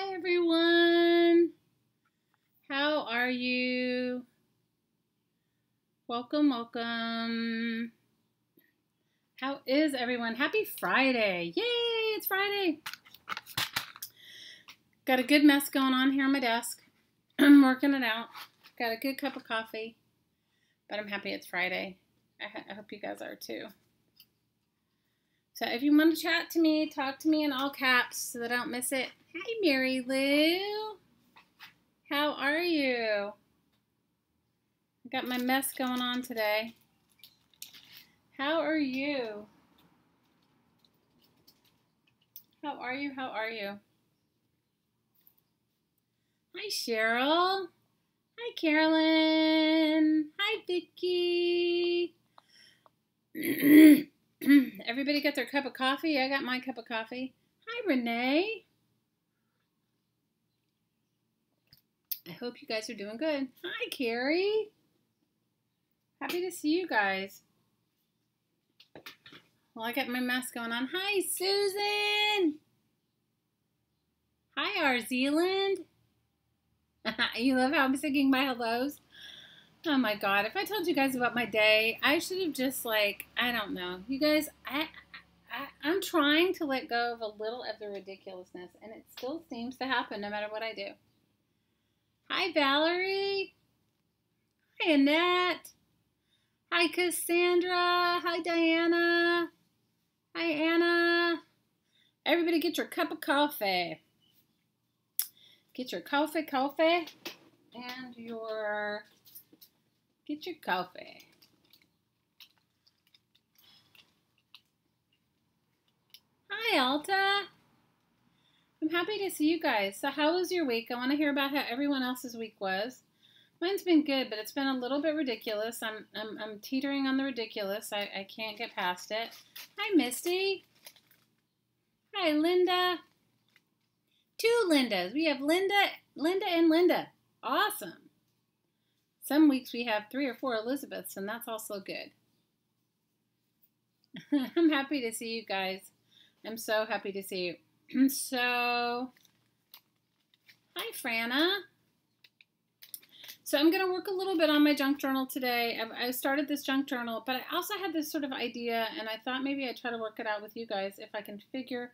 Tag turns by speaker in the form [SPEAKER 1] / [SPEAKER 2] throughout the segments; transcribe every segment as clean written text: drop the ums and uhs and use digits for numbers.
[SPEAKER 1] Hi everyone. How are you? Welcome, welcome. How is everyone? Happy Friday. Yay, it's Friday. Got a good mess going on here on my desk. I'm working it out. Got a good cup of coffee. But I'm happy it's Friday. I hope you guys are too. So if you want to chat to me, talk to me in all caps so that I don't miss it. Hi, Mary Lou. How are you? I got my mess going on today. How are you? How are you? How are you? Hi, Cheryl. Hi, Carolyn. Hi, Vicky. Everybody got their cup of coffee? I got my cup of coffee. Hi, Renee. I hope you guys are doing good. Hi, Carrie. Happy to see you guys. Well, I got my mess going on. Hi, Susan. Hi, our Zealand. You love how I'm singing my hellos? Oh my God, if I told you guys about my day, I should have just I don't know. You guys, I'm trying to let go of a little of the ridiculousness, and it still seems to happen no matter what I do. Hi, Valerie. Hi, Annette. Hi, Cassandra. Hi, Diana. Hi, Anna. Everybody get your cup of coffee. Get your coffee, and get your coffee. Hi, Alta. I'm happy to see you guys. So how was your week? I want to hear about how everyone else's week was. Mine's been good, but it's been a little bit ridiculous. I'm teetering on the ridiculous. I can't get past it. Hi, Misty. Hi, Linda. Two Lindas. We have Linda, and Linda. Awesome. Some weeks we have 3 or 4 Elizabeths, and that's also good. I'm happy to see you guys. I'm so happy to see you. So, hi, Franna. So I'm going to work a little bit on my junk journal today. I started this junk journal, but I also had this sort of idea, and I thought maybe I'd try to work it out with you guys if I can figure.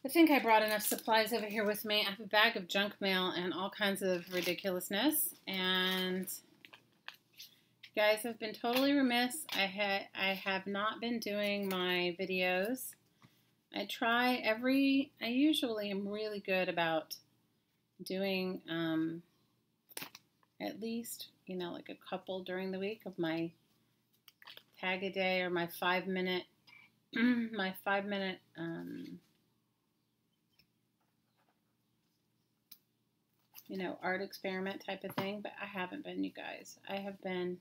[SPEAKER 1] I think I brought enough supplies over here with me. I have a bag of junk mail and all kinds of ridiculousness, and you guys have been totally remiss. I have not been doing my videos. I usually am really good about doing at least, like a couple during the week of my tag a day or my 5-minute, art experiment type of thing, but I haven't been, you guys. I have been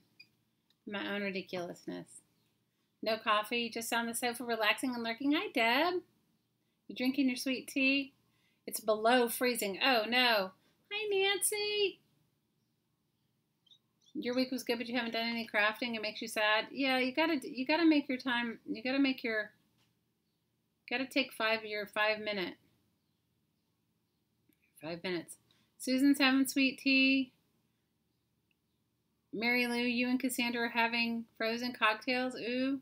[SPEAKER 1] my own ridiculousness. No coffee, just on the sofa relaxing and lurking. Hi, Deb. You drinking your sweet tea? It's below freezing. Oh, no. Hi, Nancy. Your week was good, but you haven't done any crafting. It makes you sad. Yeah, you gotta make your time. You gotta take 5 minutes. 5 minutes. Susan's having sweet tea. Mary Lou, you and Cassandra are having frozen cocktails. Ooh.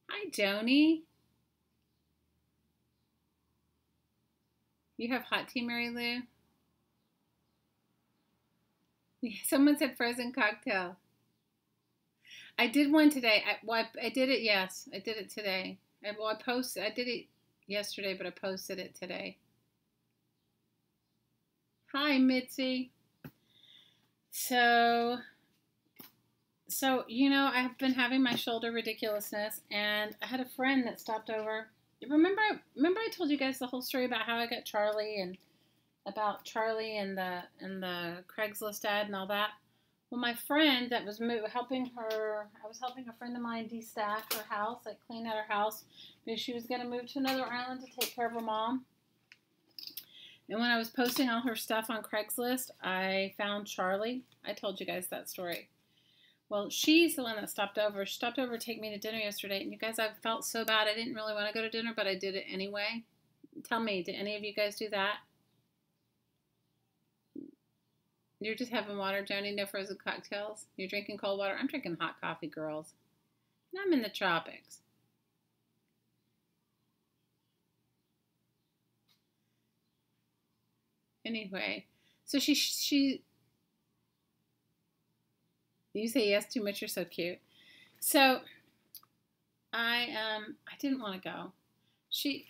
[SPEAKER 1] Hi, Joni. You have hot tea, Mary Lou? Someone said frozen cocktail. I did one today. I did it, yes. I did it today. I did it yesterday, but I posted it today. Hi, Mitzi. So, I've been having my shoulder ridiculousness, and I had a friend that stopped over. Remember I told you guys the whole story about how I got Charlie and about Charlie and the Craigslist ad and all that? Well, my friend that was helping her, I was helping a friend of mine de-stack her house, clean out her house, because she was going to move to another island to take care of her mom. And when I was posting all her stuff on Craigslist, I found Charlie. I told you guys that story. Well, she's the one that stopped over. She stopped over to take me to dinner yesterday. And you guys, I felt so bad. I didn't really want to go to dinner, but I did it anyway. Tell me, did any of you guys do that? You're just having water, Joni? No frozen cocktails? You're drinking cold water? I'm drinking hot coffee, girls. And I'm in the tropics. Anyway, so you say yes too much. You're so cute. So I didn't want to go.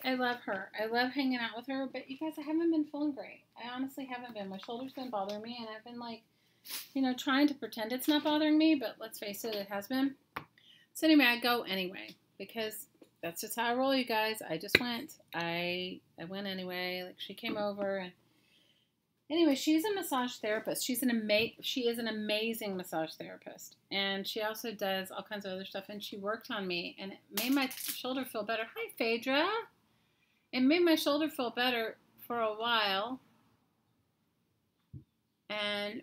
[SPEAKER 1] I love her. I love hanging out with her, but you guys, I haven't been feeling great. I honestly haven't been. My shoulder's been bothering me, and I've been like, trying to pretend it's not bothering me, but let's face it, it has been. So anyway, I go anyway because that's just how I roll, you guys. I just went. I went anyway. Like, she came over, and anyway, she's a massage therapist. She is an amazing massage therapist, and she also does all kinds of other stuff. And she worked on me, and it made my shoulder feel better. Hi, Phaedra. It made my shoulder feel better for a while,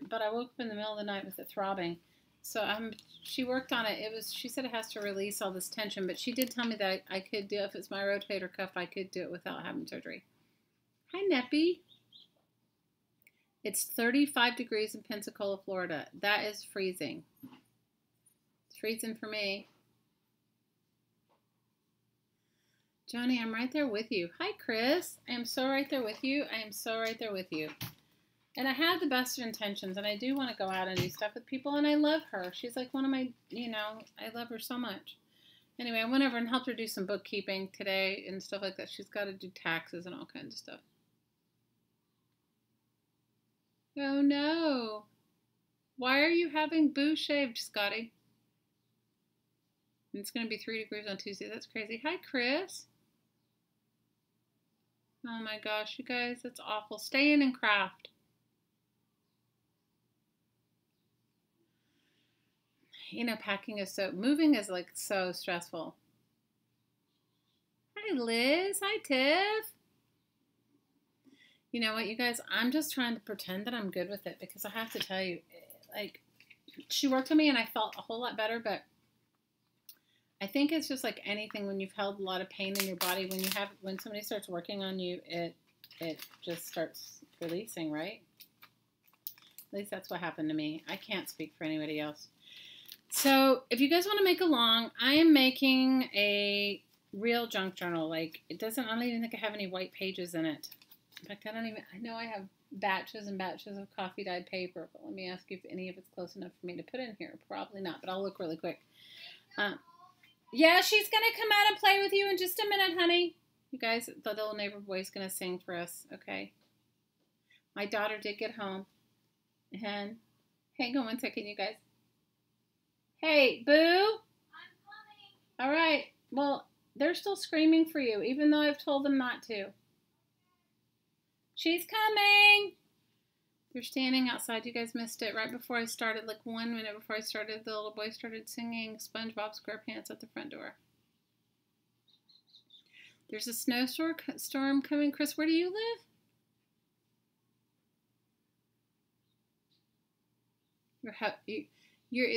[SPEAKER 1] but I woke up in the middle of the night with it throbbing. So she worked on it. She said it has to release all this tension, but she did tell me that I could do, if it's my rotator cuff, I could do it without having surgery. Hi, Neppy. It's 35 degrees in Pensacola, Florida. That is freezing. It's freezing for me. Johnny, I'm right there with you. Hi, Chris. I am so right there with you. I am so right there with you. And I have the best of intentions, and I do want to go out and do stuff with people, and I love her. She's like one of my, I love her so much. Anyway, I went over and helped her do some bookkeeping today and stuff like that. She's got to do taxes and all kinds of stuff. Oh, no. Why are you having boo shaved, Scotty? It's going to be 3 degrees on Tuesday. That's crazy. Hi, Chris. Oh, my gosh, you guys, that's awful. Stay in and craft. Packing is moving is like so stressful. Hi, Liz. Hi, Tiff. You know what, you guys, I'm just trying to pretend that I'm good with it because I have to tell you, like, she worked on me and I felt a whole lot better, but I think it's just like anything when you've held a lot of pain in your body, when somebody starts working on you, it just starts releasing, right? At least that's what happened to me. I can't speak for anybody else. So if you guys want to make along, I am making a real junk journal. Like, I don't even think I have any white pages in it. In fact, I know I have batches and batches of coffee dyed paper, but let me ask you if any of it's close enough for me to put in here. Probably not, but I'll look really quick. Yeah, she's going to come out and play with you in just a minute, honey. You guys, the little neighbor boy's going to sing for us, okay? My daughter did get home. And hang on one second, you guys. Hey, Boo? I'm coming. All right. Well, they're still screaming for you, even though I've told them not to. She's coming. They're standing outside. You guys missed it. Right before I started, like 1 minute before I started, the little boy started singing SpongeBob SquarePants at the front door. There's a snowstorm coming. Chris, where do you live?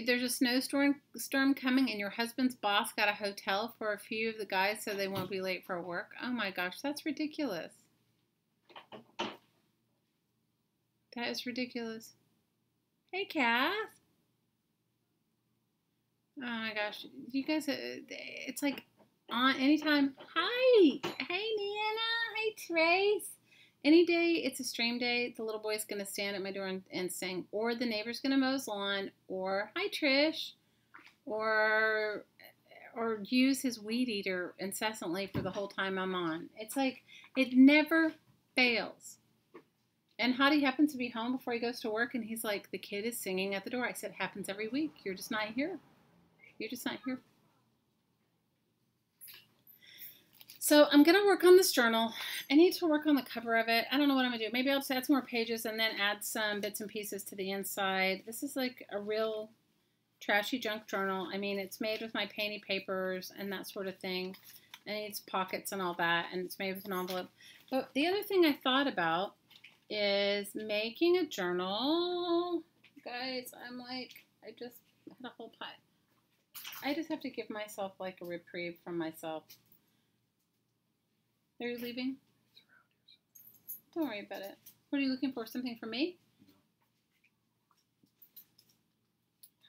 [SPEAKER 1] There's a snowstorm coming, and your husband's boss got a hotel for a few of the guys so they won't be late for work. Oh my gosh, that's ridiculous. That is ridiculous. Hey, Kath. Oh my gosh, you guys, it's like on anytime. Hi, hey, Nana. Hey, Trace. Any day it's a stream day, the little boy's going to stand at my door and sing, or the neighbor's going to mow his lawn, or hi, Trish, or use his weed eater incessantly for the whole time I'm on. It's like, it never fails. And Hottie happens to be home before he goes to work, and he's like, the kid is singing at the door. I said, it happens every week. You're just not here. You're just not here. So I'm going to work on this journal. I need to work on the cover of it. I don't know what I'm going to do. Maybe I'll just add some more pages and then add some bits and pieces to the inside. This is like a real trashy junk journal. I mean, it's made with my painty papers and that sort of thing. And it needs pockets and all that. And it's made with an envelope. But the other thing I thought about is making a journal. Guys, I'm like, had a whole pile. I just have to give myself like a reprieve from myself. Are you leaving? Don't worry about it. What are you looking for? Something for me?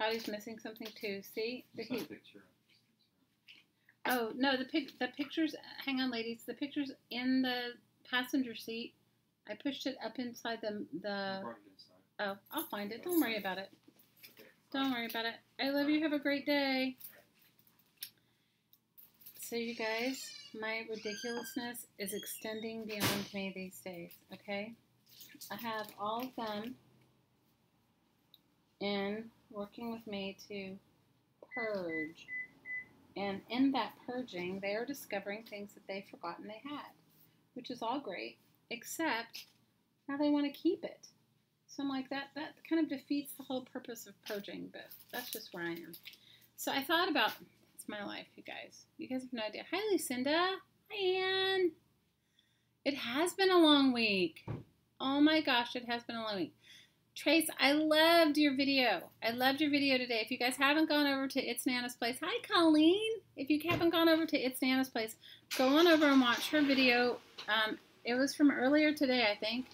[SPEAKER 1] Hottie's missing something too. See? Oh, no, the pictures, hang on, ladies. The picture's in the passenger seat. I pushed it up inside the oh, I'll find it. Don't worry about it. Don't worry about it. I love you. Have a great day. So, you guys, my ridiculousness is extending beyond me these days, okay? I have all of them in working with me to purge. And in that purging, they are discovering things that they've forgotten they had, which is all great, except now they want to keep it. So I'm like, that kind of defeats the whole purpose of purging, but that's just where I am. So I thought about, it's my life, you guys. You guys have no idea. Hi, Lucinda. Hi, Ann. It has been a long week. Oh my gosh, it has been a long week. Trace, I loved your video. I loved your video today. If you guys haven't gone over to It's Nana's Place, hi Colleen. If you haven't gone over to It's Nana's Place, go on over and watch her video. It was from earlier today, I think.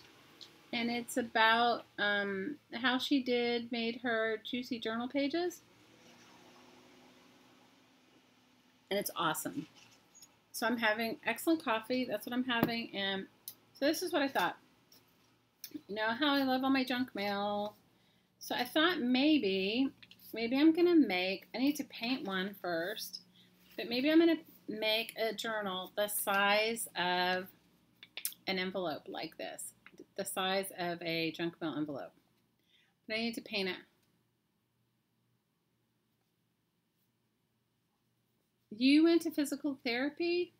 [SPEAKER 1] And it's about how she made her juicy journal pages. And it's awesome. So I'm having excellent coffee. That's what I'm having. And so this is what I thought. You know how I love all my junk mail. So I thought maybe I'm going to make, I need to paint one first, but maybe I'm going to make a journal the size of an envelope like this, the size of a junk mail envelope. But I need to paint it. You went to physical therapy?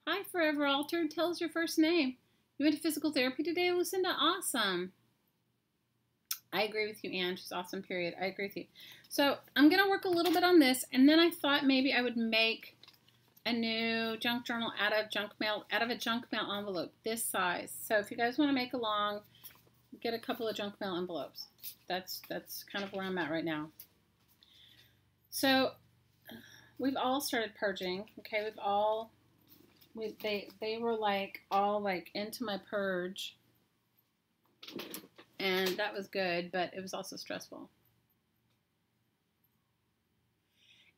[SPEAKER 1] Hi, Forever Altered. Tell us your first name. You went to physical therapy today, Lucinda? Awesome. I agree with you, Anne. She's awesome, period. I agree with you. So I'm going to work a little bit on this, and then I thought maybe I would make a new junk journal out of a junk mail envelope, this size. So if you guys want to make along, get a couple of junk mail envelopes. That's kind of where I'm at right now. So we've all started purging, okay? They were like all like into my purge, and that was good, but it was also stressful.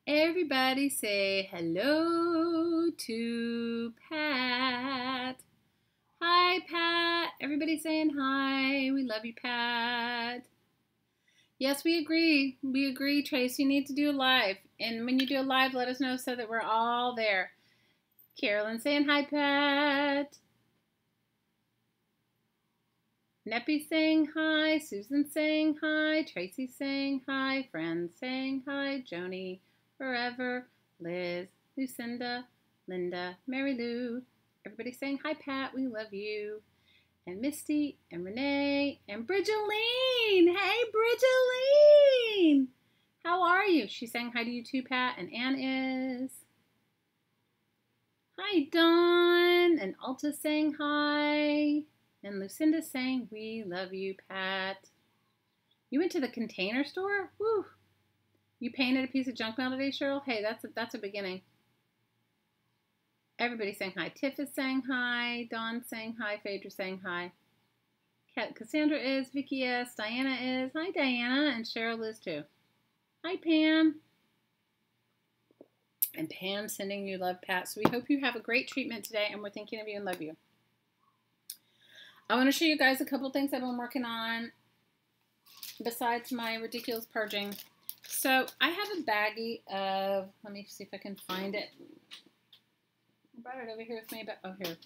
[SPEAKER 1] Everybody say hello to Pat. Hi, Pat. Everybody saying hi. We love you, Pat. Yes, we agree. We agree, Trace. You need to do a live, and when you do a live, let us know so that we're all there. Carolyn saying hi, Pat. Neppy saying hi. Susan saying hi. Tracy saying hi. Friends saying hi. Joni, Forever, Liz, Lucinda, Linda, Mary Lou. Everybody saying hi, Pat. We love you. And Misty and Renee and Bridgeline. Hey, Bridgeline. How are you? She's saying hi to you too, Pat. And Ann is. Hi, Dawn, and Alta saying hi, and Lucinda saying, we love you, Pat. You went to the Container Store? Woo! You painted a piece of junk mail today, Cheryl? Hey, that's a beginning. Everybody's saying hi. Tiff is saying hi, Dawn saying hi, Phaedra saying hi. Cassandra is, Vicky is, Diana is. Hi, Diana, and Cheryl is too. Hi, Pam. And Pam sending you love, Pat. So we hope you have a great treatment today, and we're thinking of you and love you. I want to show you guys a couple things I've been working on besides my ridiculous purging. So I have a baggie of, let me see if I can find it. I brought it over here with me, but oh, here.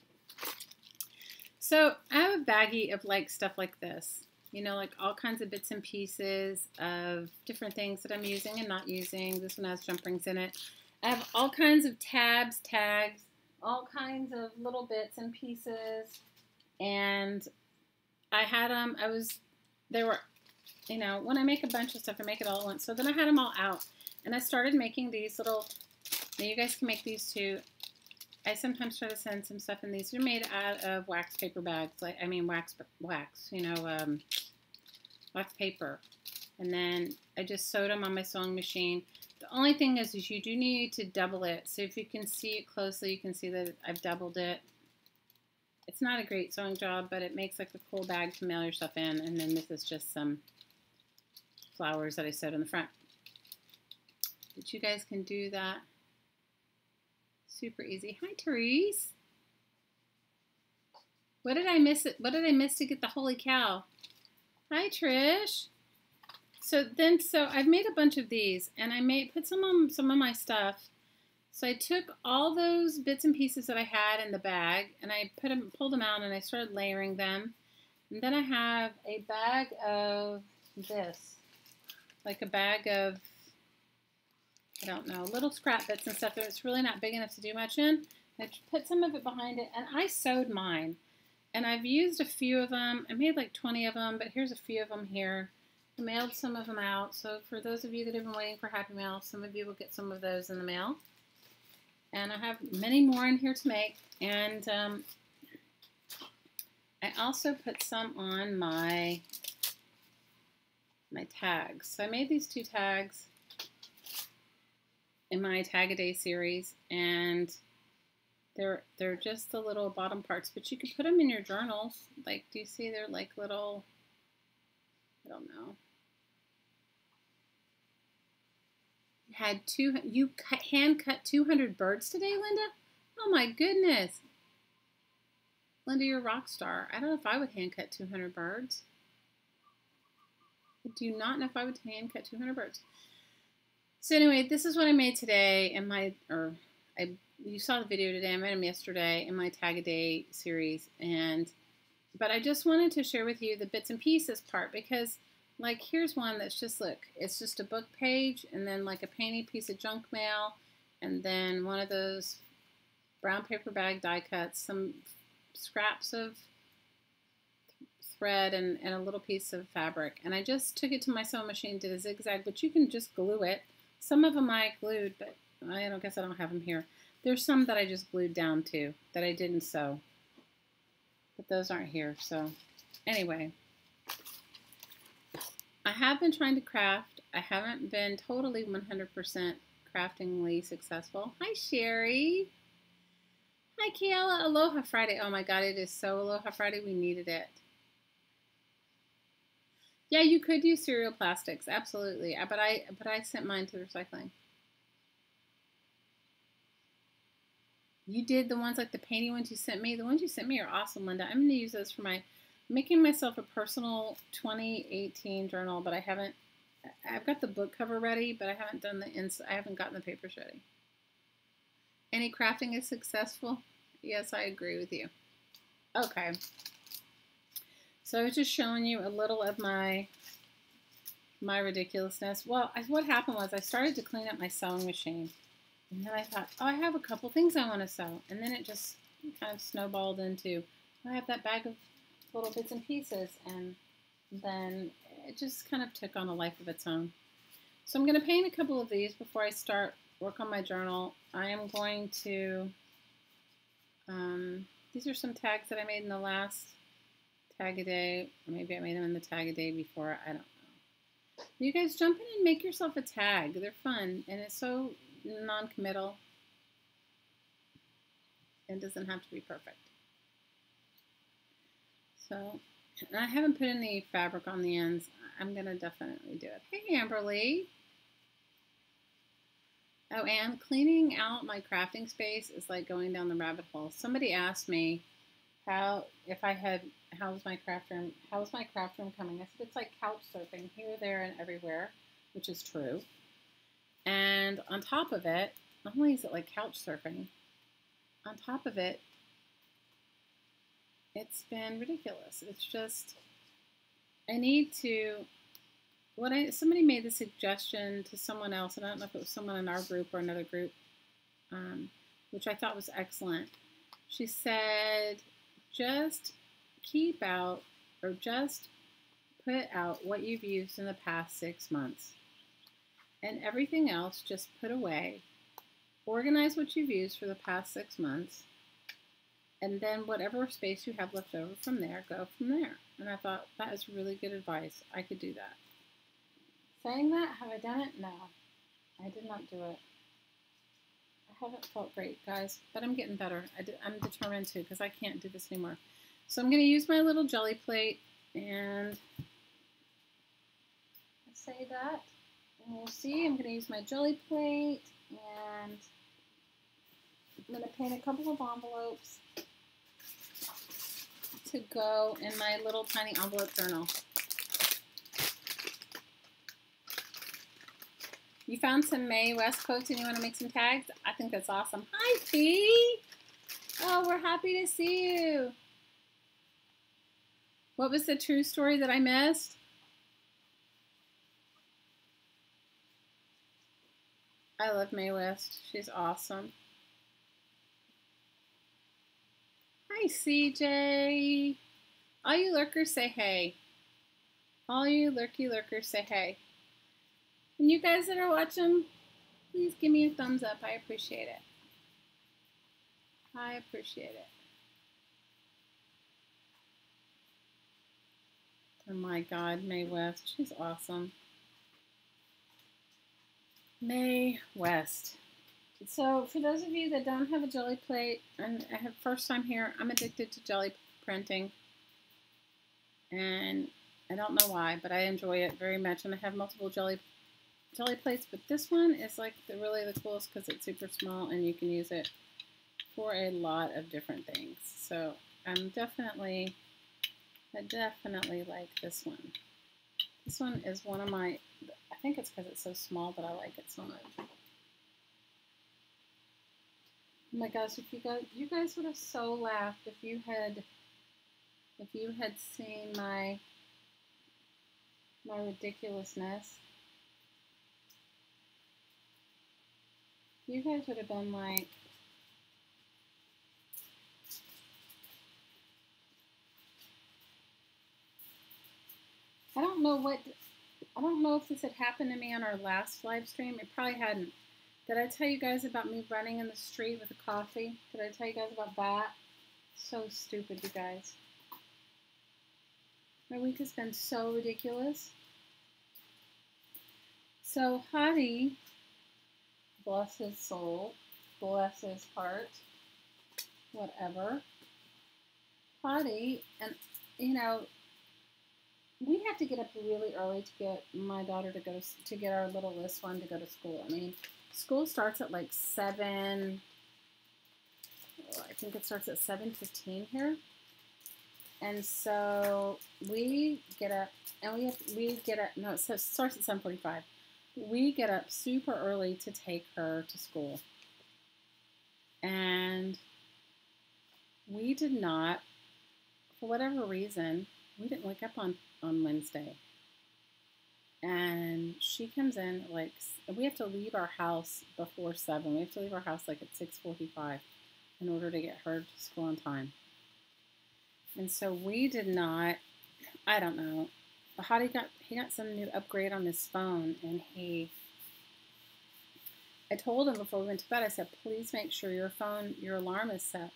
[SPEAKER 1] So I have a baggie of like stuff like this. You know, like all kinds of bits and pieces of different things that I'm using and not using. This one has jump rings in it. I have all kinds of tabs, tags, all kinds of little bits and pieces, and I had them, they were, you know, when I make a bunch of stuff, I make it all at once, so then I had them all out, and I started making these little, now you guys can make these too. I sometimes try to send some stuff in these. They're made out of wax paper bags, wax, you know, wax paper. And then I just sewed them on my sewing machine. The only thing is you do need to double it. So if you can see it closely, you can see that I've doubled it. It's not a great sewing job, but it makes like a cool bag to mail your stuff in. And then this is just some flowers that I sewed in the front. But you guys can do that. Super easy. Hi, Therese. What did I miss? What did I miss to get the holy cow? Hi, Trish. So I've made a bunch of these, and I put some on some of my stuff. So I took all those bits and pieces that I had in the bag, and I pulled them out, and I started layering them. And then I have a bag of this, like a bag of, I don't know, little scrap bits and stuff that it's really not big enough to do much in. I put some of it behind it, and I sewed mine. And I've used a few of them. I made like 20 of them, but here's a few of them here. I mailed some of them out. So for those of you that have been waiting for Happy Mail, some of you will get some of those in the mail. And I have many more in here to make. And I also put some on my tags. So I made these 2 tags in my Tag-A-Day series, and they're just the little bottom parts, but you could put them in your journals. Like, do you see they're like little, I don't know. You hand cut 200 birds today, Linda? Oh my goodness. Linda, you're a rock star. I don't know if I would hand cut 200 birds. I do not know if I would hand cut 200 birds. So anyway, this is what I made today in you saw the video today. I made them yesterday in my Tag-A-Day series, but I just wanted to share with you the bits and pieces part, because like here's one that's just, look, it's just a book page, and then like a painted piece of junk mail, and then one of those brown paper bag die cuts, some scraps of thread, and a little piece of fabric. And I just took it to my sewing machine, did a zigzag, but you can just glue it. Some of them I glued, but I guess I don't have them here. There's some that I just glued down too, that I didn't sew. But those aren't here, so anyway. I have been trying to craft. I haven't been totally 100% craftingly successful. Hi, Sherry. Hi, Kayla. Aloha Friday. Oh my God, it is so Aloha Friday. We needed it. Yeah, you could use cereal plastics, absolutely. But I sent mine to recycling. You did the ones like the painting ones you sent me. The ones you sent me are awesome, Linda. I'm going to use those for making myself a personal 2018 journal, but I've got the book cover ready, but I haven't done I haven't gotten the papers ready. Any crafting is successful? Yes, I agree with you. Okay. So I was just showing you a little of my ridiculousness. Well, what happened was I started to clean up my sewing machine. And then I thought, oh, I have a couple things I want to sew. And then it just kind of snowballed into, I have that bag of little bits and pieces. And then it just kind of took on a life of its own. So I'm going to paint a couple of these before I start work on my journal. I am going to, these are some tags that I made in the last Tag-A-Day. Or maybe I made them in the Tag-A-Day before. I don't know. You guys jump in and make yourself a tag. They're fun. And it's so non-committal. It doesn't have to be perfect. So, and I haven't put any fabric on the ends. I'm going to definitely do it. Hey, Amberly. Oh, and cleaning out my crafting space is like going down the rabbit hole. Somebody asked me how's my craft room coming? I said, it's like couch surfing here, there, and everywhere, which is true. And on top of it, not only is it like couch surfing, on top of it, it's been ridiculous. It's just, I need to, somebody made the suggestion to someone else, and I don't know if it was someone in our group or another group, which I thought was excellent. She said, just keep out, or just put out what you've used in the past 6 months. And everything else just put away. Organize what you've used for the past 6 months. And then whatever space you have left over from there, go from there. And I thought that is really good advice. I could do that. Saying that, have I done it? No, I did not do it. I haven't felt great, guys, but I'm getting better. I'm determined to because I can't do this anymore. So I'm going to use my little jelly plate and say that. And we'll see. I'm going to use my jelly plate and I'm going to paint a couple of envelopes to go in my little tiny envelope journal. You found some Mae West quotes and you want to make some tags? I think that's awesome. Hi, Fee. Oh, we're happy to see you. What was the true story that I missed? I love Mae West. She's awesome. Hi, CJ. All you lurkers say hey. All you lurky lurkers say hey. And you guys that are watching, please give me a thumbs up. I appreciate it. I appreciate it. Oh my God, Mae West. She's awesome. Mae West. So for those of you that don't have a jelly plate, and I have first time here, I'm addicted to jelly printing. And I don't know why, but I enjoy it very much. And I have multiple jelly plates, but this one is like really the coolest because it's super small and you can use it for a lot of different things. So I definitely like this one. This one is one of my, I think it's because it's so small, but I like it so much. Oh my gosh, if you guys would have so laughed if you had seen my ridiculousness. You guys would have been like, I don't know if this had happened to me on our last live stream. It probably hadn't. Did I tell you guys about me running in the street with a coffee? Did I tell you guys about that? So stupid, you guys. My week has been so ridiculous. So Hottie, bless his soul, bless his heart, whatever. Hottie, and you know, we have to get up really early to get my daughter to get our littlest one to go to school. I mean, school starts at like 7. I think it starts at 7:15 here. And so we get up, and we get up. No, it starts at 7:45. We get up super early to take her to school, and we did not, for whatever reason, we didn't wake up on Wednesday. And she comes in like, we have to leave our house before 7. We have to leave our house like at 6:45 in order to get her to school on time. And so we did not, I don't know, Hottie he got some new upgrade on his phone, and I told him before we went to bed, I said, please make sure your alarm is set,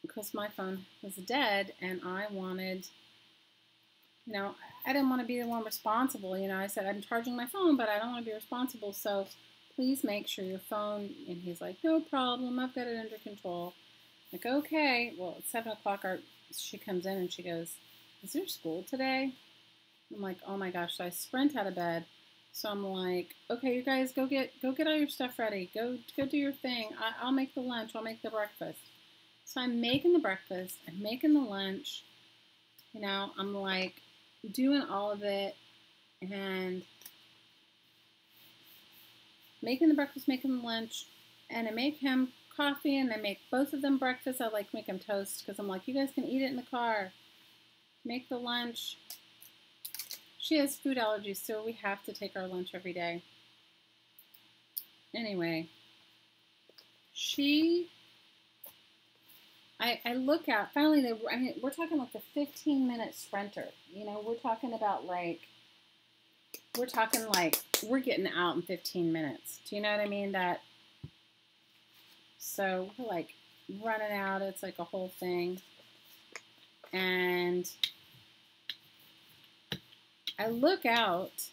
[SPEAKER 1] because my phone was dead, and I wanted, you know, I didn't want to be the one responsible. You know, I said, I'm charging my phone, but I don't want to be responsible, so please make sure your phone, and he's like, no problem, I've got it under control. Like, okay. Well, at 7 o'clock, she comes in and she goes, is there school today? I'm like, oh my gosh. So I sprint out of bed. So I'm like, okay, you guys go get all your stuff ready. Go do your thing. I'll make the lunch. I'll make the breakfast. So I'm making the breakfast. I'm making the lunch. You know, I'm like doing all of it and making the breakfast, making the lunch, and I make him coffee, and I make both of them breakfast. I like make them toast because I'm like, you guys can eat it in the car. Make the lunch. She has food allergies, so we have to take our lunch every day. Anyway, I look out. Finally, I mean, we're talking like the 15-minute sprinter. You know, we're talking like we're getting out in 15 minutes. Do you know what I mean? So we're like running out. It's like a whole thing. And I look out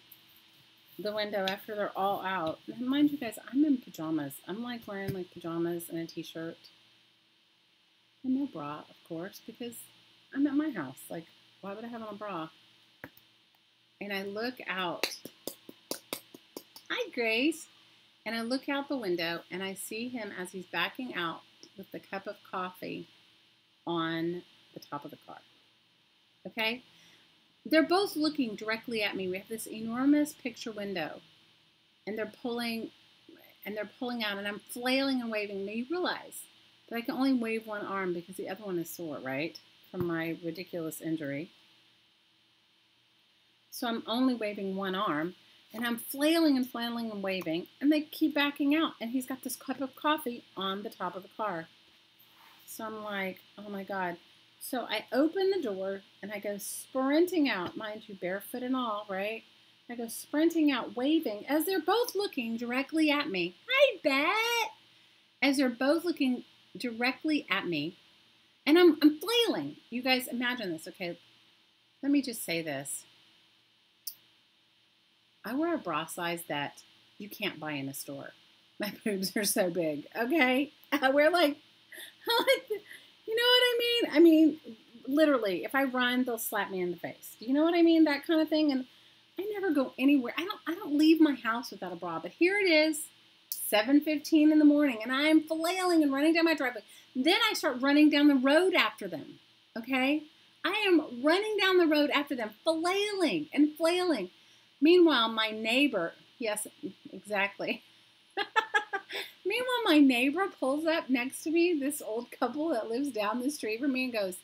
[SPEAKER 1] the window after they're all out. And mind you guys, I'm in pajamas. I'm like wearing like pajamas and a t-shirt. And no bra, of course, because I'm at my house. Like, why would I have on a bra? And I look out. Hi, Grace. And I look out the window and I see him as he's backing out with the cup of coffee on the top of the car. Okay? They're both looking directly at me. We have this enormous picture window. And they're pulling out and I'm flailing and waving. Now you realize that I can only wave one arm because the other one is sore, right? From my ridiculous injury. So I'm only waving one arm. And I'm flailing and waving. And they keep backing out. And he's got this cup of coffee on the top of the car. So I'm like, oh my God. So I open the door and I go sprinting out. Mind you, barefoot and all, right? I go sprinting out, waving, as they're both looking directly at me. Hi, Bet! As they're both looking directly at me. And I'm flailing. You guys imagine this, okay? Let me just say this. I wear a bra size that you can't buy in a store. My boobs are so big, okay? I wear like, you know what I mean? I mean, literally, if I run, they'll slap me in the face. Do you know what I mean? That kind of thing. And I never go anywhere. I don't leave my house without a bra. But here it is, 7:15 in the morning, and I am flailing and running down my driveway. Then I start running down the road after them, okay? I am running down the road after them, flailing and flailing. Meanwhile, my neighbor, yes, exactly. Meanwhile, my neighbor pulls up next to me, this old couple that lives down the street from me, and goes,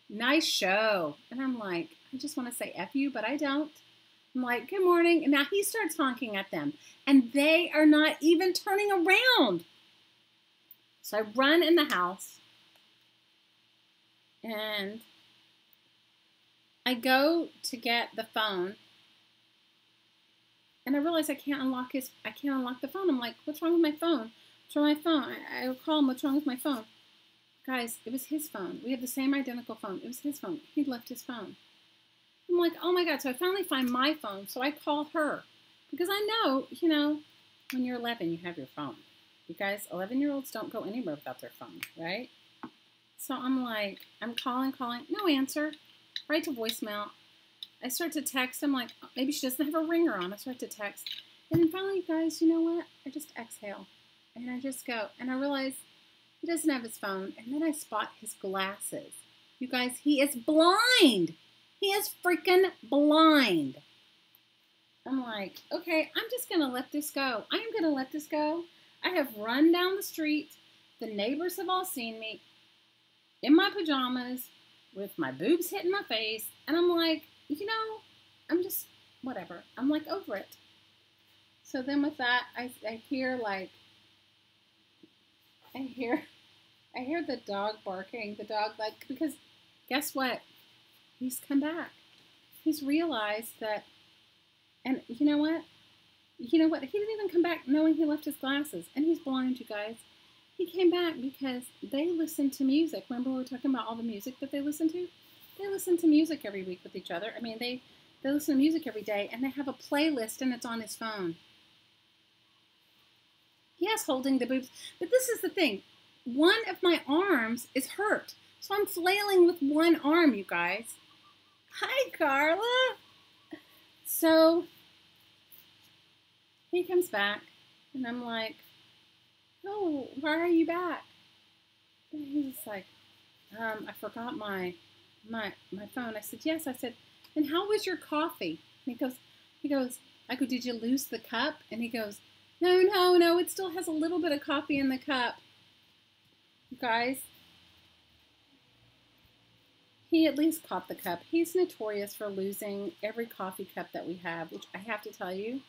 [SPEAKER 1] nice show. And I'm like, I just want to say F you, but I don't. I'm like, good morning. And now he starts honking at them. And they are not even turning around. So I run in the house. And I go to get the phone. And I realize I can't unlock the phone. I'm like, what's wrong with my phone? What's wrong with my phone? I call him, what's wrong with my phone? Guys, it was his phone. We have the same identical phone. It was his phone. He left his phone. I'm like, oh my God. So I finally find my phone. So I call her. Because I know, you know, when you're 11, you have your phone. You guys, 11-year-olds don't go anywhere without their phone, right? So I'm like, I'm calling, no answer. Right to voicemail. I start to text. I'm like, maybe she doesn't have a ringer on. I start to text. And then finally, guys, you know what? I just exhale. And I just go. And I realize he doesn't have his phone. And then I spot his glasses. You guys, he is blind. He is freaking blind. I'm like, okay, I'm just going to let this go. I am going to let this go. I have run down the street. The neighbors have all seen me in my pajamas with my boobs hitting my face. And I'm like, you know, I'm just, whatever. I'm like over it. So then with that, I hear like, I hear the dog barking. The dog, like, because guess what? He's come back. He's realized that, and you know what? You know what? He didn't even come back knowing he left his glasses. And he's blind, you guys. He came back because they listen to music. Remember we were talking about all the music that they listen to? They listen to music every week with each other. I mean, they listen to music every day, and they have a playlist, and it's on his phone. Yes, holding the boobs. But this is the thing. One of my arms is hurt. So I'm flailing with one arm, you guys. Hi, Carla. So he comes back, and I'm like, oh, why are you back? And he's like, I forgot my phone. I said, yes. I said, and how was your coffee? And he goes, I go, did you lose the cup? And he goes, no, it still has a little bit of coffee in the cup. You guys, he at least caught the cup. He's notorious for losing every coffee cup that we have, which I have to tell you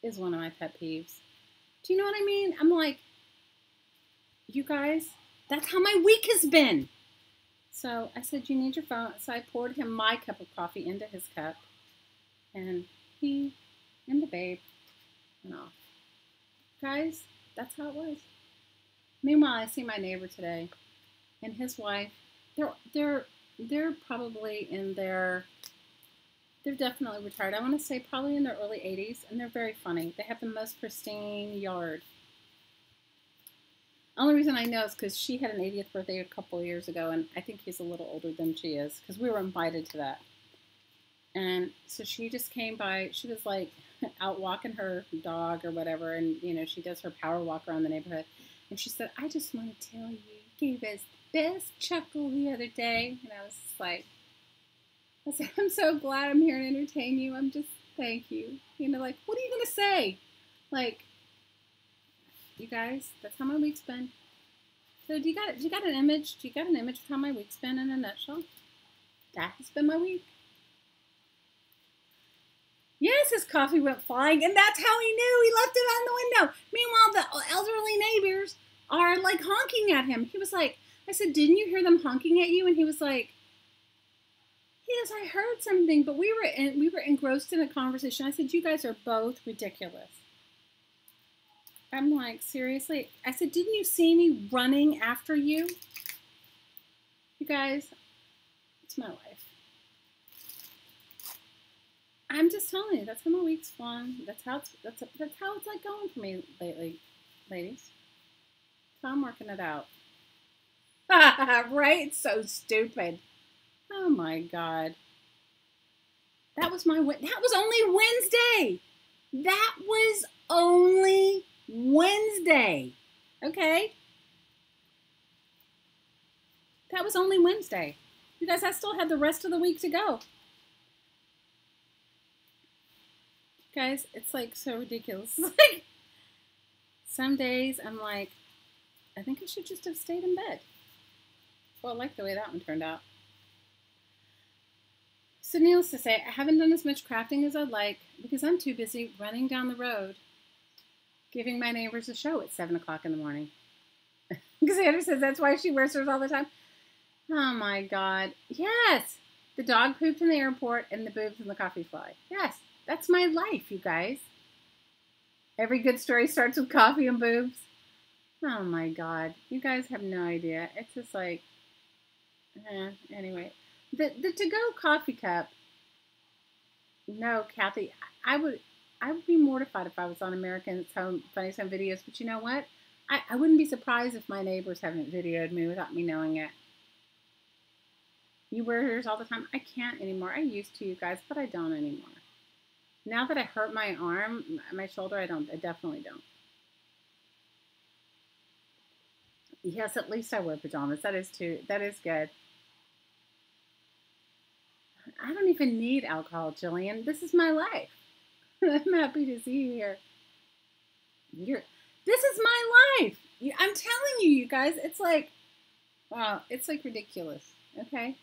[SPEAKER 1] is one of my pet peeves. Do you know what I mean? I'm like, you guys, that's how my week has been. So I said, you need your phone. So I poured him my cup of coffee into his cup. And he and the babe went off. Guys, that's how it was. Meanwhile, I see my neighbor today. And his wife, they're probably in their They're definitely retired. I want to say probably in their early 80s, and they're very funny. They have the most pristine yard. Only reason I know is because she had an 80th birthday a couple of years ago, and I think he's a little older than she is because we were invited to that. And so she just came by. She was like out walking her dog or whatever, and she does her power walk around the neighborhood. And she said, "I just want to tell you, you gave us the best chuckle the other day." And I was just like, I said, "I'm so glad I'm here to entertain you. I'm just thank you." Like, what are you gonna say? Like, you guys, that's how my week's been. So do you got an image? Do you got an image of how my week's been in a nutshell? That has been my week. Yes, his coffee went flying, and that's how he knew. He left it on the window. Meanwhile, the elderly neighbors are like honking at him. He was like, I said, "Didn't you hear them honking at you?" And he was like, "Yes, I heard something, but we were engrossed in a conversation." I said, "You guys are both ridiculous." I'm like, seriously? I said, "Didn't you see me running after you?" You guys, it's my life. I'm just telling you, that's how my week's gone. That's how it's like going for me lately, ladies. So I'm working it out. Right? It's so stupid. Oh my God. That was only Wednesday. That was only Wednesday. Okay? That was only Wednesday. You guys, I still had the rest of the week to go. Guys, it's like so ridiculous. Like, some days I'm like, I think I should just have stayed in bed. Well, I like the way that one turned out. So needless to say, I haven't done as much crafting as I'd like because I'm too busy running down the road giving my neighbors a show at 7 o'clock in the morning. Cassandra says that's why she wears hers all the time. Oh my God. Yes. The dog pooped in the airport and the boobs and the coffee fly. Yes. That's my life, you guys. Every good story starts with coffee and boobs. Oh my God. You guys have no idea. It's just like, anyway. The to-go coffee cup. No, Kathy, I would be mortified if I was on American's Funny Home Videos, but you know what? I wouldn't be surprised if my neighbors haven't videoed me without me knowing it. You wear yours all the time? I can't anymore. I used to, you guys, but I don't anymore. Now that I hurt my arm, my shoulder, I definitely don't. Yes, at least I wear pajamas. That is good. I don't even need alcohol, Jillian. This is my life. I'm happy to see you here. This is my life. I'm telling you, you guys, it's like, wow, it's like ridiculous. Okay.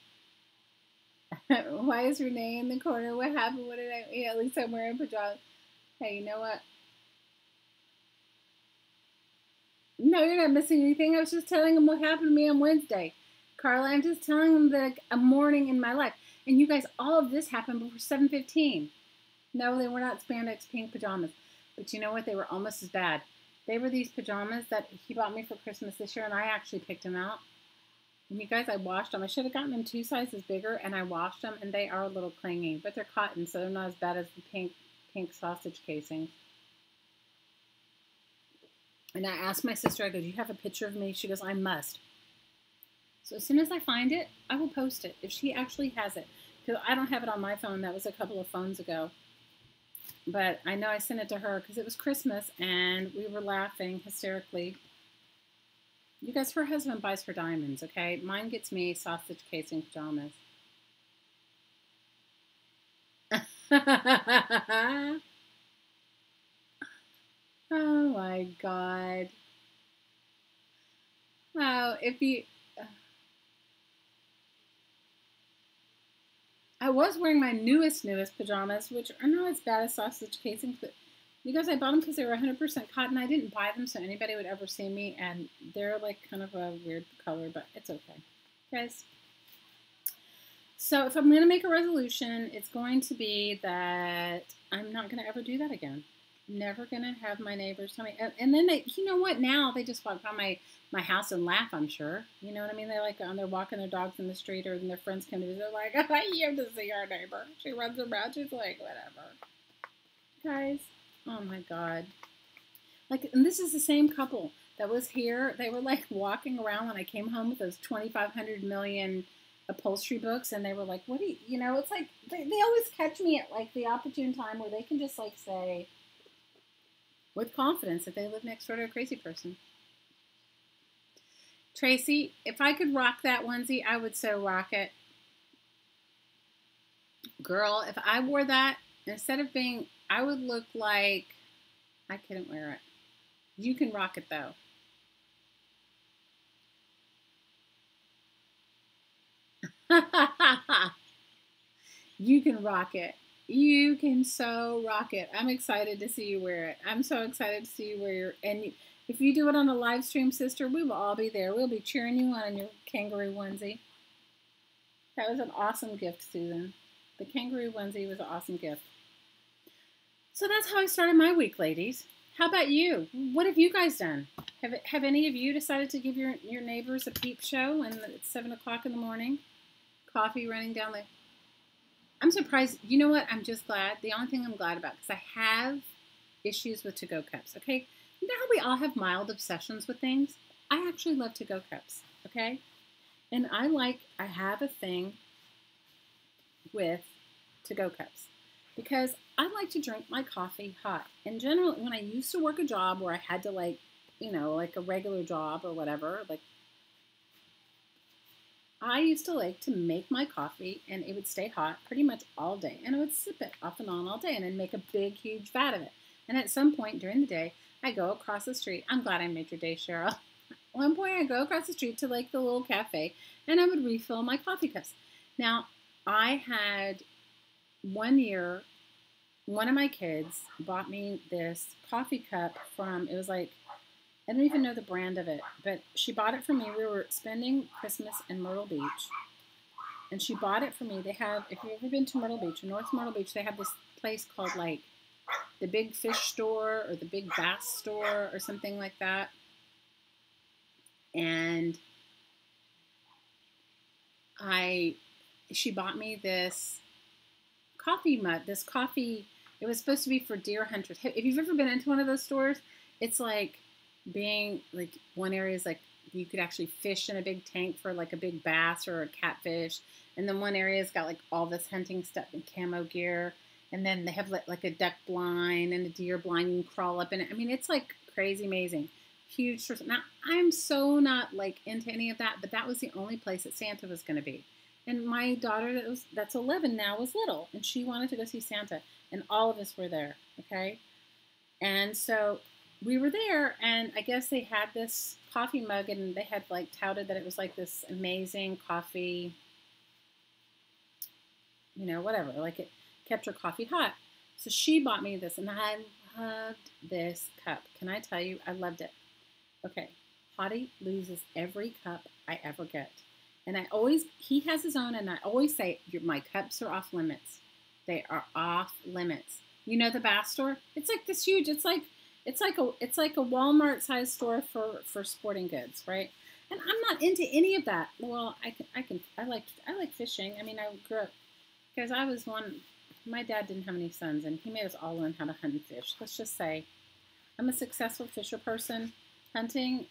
[SPEAKER 1] Why is Renee in the corner? What happened? Yeah, at least I'm wearing pajamas. Hey, you know what? No, you're not missing anything. I was just telling them what happened to me on Wednesday. Carla, I'm just telling them a morning in my life. And you guys, all of this happened before 7:15. No, they were not spandex pink pajamas. But you know what? They were almost as bad. They were these pajamas that he bought me for Christmas this year, and I actually picked them out. And you guys, I washed them. I should have gotten them 2 sizes bigger, and I washed them, and they are a little clingy. But they're cotton, so they're not as bad as the pink sausage casing. And I asked my sister, I go, "Do you have a picture of me?" She goes, "I must." So as soon as I find it, I will post it, if she actually has it. Because I don't have it on my phone. That was a couple of phones ago. But I know I sent it to her because it was Christmas, and we were laughing hysterically. You guys, her husband buys her diamonds, okay? Mine gets me sausage casing pajamas. Oh my God. Oh, I was wearing my newest pajamas, which are not as bad as sausage casing, but you guys, I bought them because they were 100% cotton. I didn't buy them so anybody would ever see me, and they're like kind of a weird color, but it's okay. Guys, so if I'm going to make a resolution, it's going to be that I'm not going to ever do that again. Never gonna have my neighbors tell me. And then they, you know what? Now they just walk by my house and laugh. I'm sure. You know what I mean? They like they're walking their dogs in the street, or their friends come to visit. They're like, you have to see our neighbor. She runs around. She's like, whatever. Guys, oh my God. Like, and this is the same couple that was here. They were like walking around when I came home with those 2,500 million upholstery books, and they were like, what do you know? It's like they always catch me at like the opportune time where they can just like say with confidence that they live next door to a crazy person. Tracy, if I could rock that onesie, I would so rock it. Girl, if I wore that, instead of being, I would look like, I couldn't wear it. You can rock it though. You can rock it. You can so rock it. I'm excited to see you wear it. I'm so excited to see you wear your, and if you do it on a live stream, sister, we will all be there. We'll be cheering you on in your kangaroo onesie. That was an awesome gift, Susan. The kangaroo onesie was an awesome gift. So that's how I started my week, ladies. How about you? What have you guys done? Have any of you decided to give your neighbors a peep show and it's 7 o'clock in the morning? Coffee running down the... I'm surprised. You know what? I'm just glad. The only thing I'm glad about, because I have issues with to-go cups, okay? You know how we all have mild obsessions with things? I actually love to-go cups, okay? And I have a thing with to-go cups because I like to drink my coffee hot. In general, when I used to work a job where I had to like, you know, like a regular job or whatever, like I used to like to make my coffee and it would stay hot pretty much all day. And I would sip it off and on all day and then make a big, huge vat of it. And at some point during the day, I go across the street. I'm glad I made your day, Cheryl. At one point, I go across the street to like the little cafe and I would refill my coffee cups. Now, I had one year, one of my kids bought me this coffee cup from, it was like, I don't even know the brand of it, but she bought it for me. We were spending Christmas in Myrtle Beach, and she bought it for me. They have, if you've ever been to Myrtle Beach, or North Myrtle Beach, they have this place called like the Big Fish Store or the Big Bass Store or something like that. And she bought me this coffee mug, it was supposed to be for deer hunters. If you've ever been into one of those stores, it's like being like, one area is like you could actually fish in a big tank for like a big bass or a catfish, and then one area's got like all this hunting stuff and camo gear, and then they have like a duck blind and a deer blind. You can crawl up in it. I mean, it's like crazy amazing, huge stores. Now I'm so not like into any of that, but that was the only place that Santa was going to be. And my daughter that's 11 now was little, and she wanted to go see Santa, and all of us were there, okay? And so we were there, and I guess they had this coffee mug, and they had like touted that it was like this amazing coffee, you know, whatever, like it kept her coffee hot. So she bought me this, and I loved this cup. Can I tell you, I loved it. Okay, Hottie loses every cup I ever get. And he has his own, and I always say, my cups are off limits. They are off limits. You know the Bass store? It's like this huge, it's like a Walmart size store for sporting goods, right? And I'm not into any of that. Well, I like fishing. I mean, I grew up, because my dad didn't have any sons, and he made us all learn how to hunt and fish. Let's just say I'm a successful fisher person. Hunting,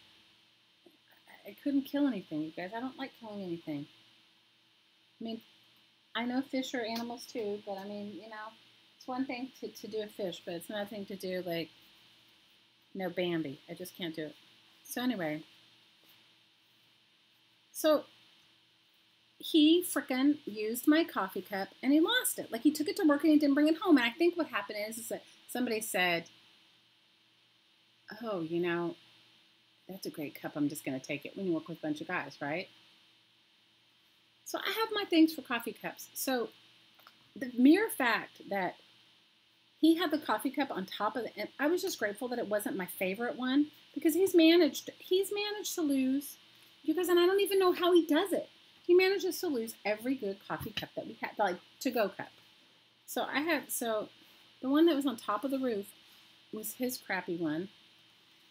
[SPEAKER 1] I couldn't kill anything, you guys. I don't like killing anything. I mean, I know fish are animals too, but I mean, you know, it's one thing to do a fish, but it's another thing to do, like, no, Bambi. I just can't do it. So anyway, so he frickin' used my coffee cup and he lost it. Like, he took it to work and he didn't bring it home. And I think what happened is that somebody said, oh, you know, that's a great cup. I'm just going to take it, when you work with a bunch of guys, right? So I have my things for coffee cups. So the mere fact that he had the coffee cup on top of it, and I was just grateful that it wasn't my favorite one, because he's managed to lose, you guys, and I don't even know how he does it. He manages to lose every good coffee cup that we had, like to-go cup. So the one that was on top of the roof, was his crappy one,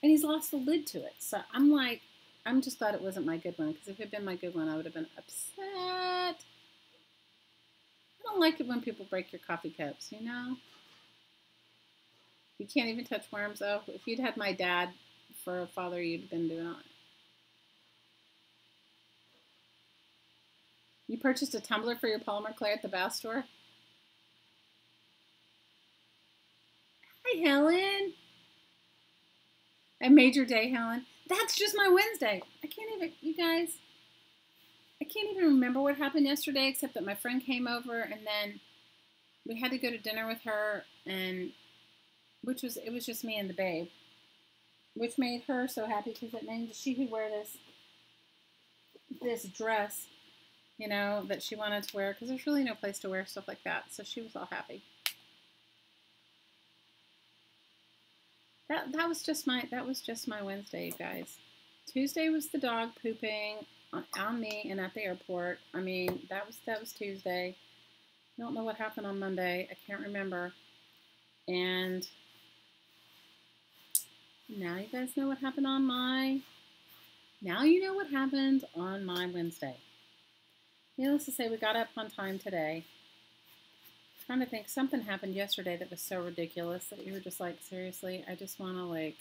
[SPEAKER 1] and he's lost the lid to it. So I'm like, I'm just glad it wasn't my good one, because if it had been my good one, I would have been upset. I don't like it when people break your coffee cups, you know? You can't even touch worms, though. If you'd had my dad for a father, you'd have been doing it. You purchased a tumbler for your polymer clay at the bath store? Hi, Helen. I made your day, Helen. That's just my Wednesday. I can't even, you guys, I can't even remember what happened yesterday, except that my friend came over, and then we had to go to dinner with her, and it was just me and the babe, which made her so happy, because it meant she could wear this dress, you know, that she wanted to wear, because there's really no place to wear stuff like that. So she was all happy. That was just my Wednesday, you guys. Tuesday was the dog pooping on me and at the airport. I mean, that was Tuesday. I don't know what happened on Monday. I can't remember. And now you guys know what happened on now you know what happened on my Wednesday. Needless to say, we got up on time today. I'm trying to think, something happened yesterday that was so ridiculous that you were just like, seriously, I just want to, like,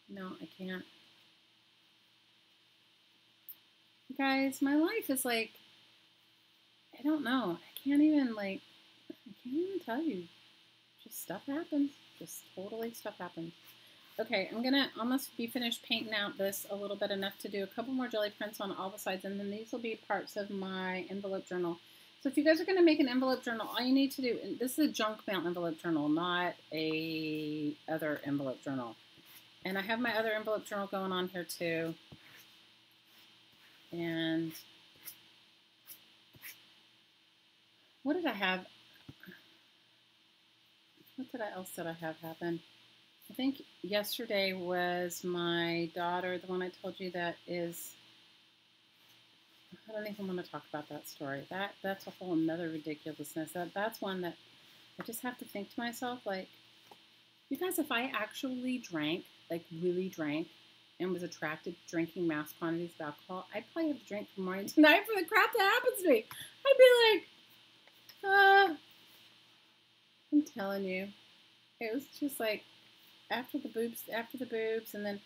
[SPEAKER 1] no, I can't. You guys, my life is like, I don't know. I can't even tell you. Just stuff happens. Just totally stuff happens. Okay, I'm going to almost be finished painting out this a little bit, enough to do a couple more jelly prints on all the sides, and then these will be parts of my envelope journal. So if you guys are going to make an envelope journal, all you need to do, and this is a junk mail envelope journal, not a other envelope journal. And I have my other envelope journal going on here too. And what did I have? What else did I have happen? I think yesterday was my daughter, the one I told you that is, I don't even want to talk about that story. That's a whole another ridiculousness. That's one that I just have to think to myself, like, you guys, if I actually drank, like really drank, and was attracted to drinking mass quantities of alcohol, I'd probably have to drink from morning to night for the crap that happens to me. I'd be like, I'm telling you, it was just like, after the boobs, and then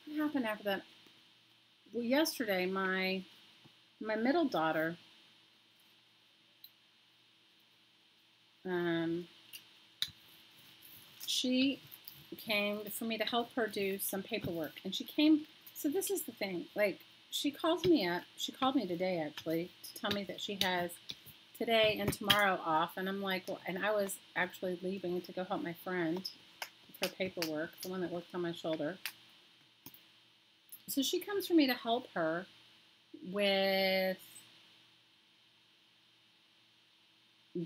[SPEAKER 1] what happened after that? Well, yesterday, my middle daughter, she came for me to help her do some paperwork, and she came. So this is the thing, like, she calls me up. She called me today, actually, to tell me that she has today and tomorrow off, and I'm like, well, and I was actually leaving to go help my friend with her paperwork, the one that worked on my shoulder. So she comes for me to help her with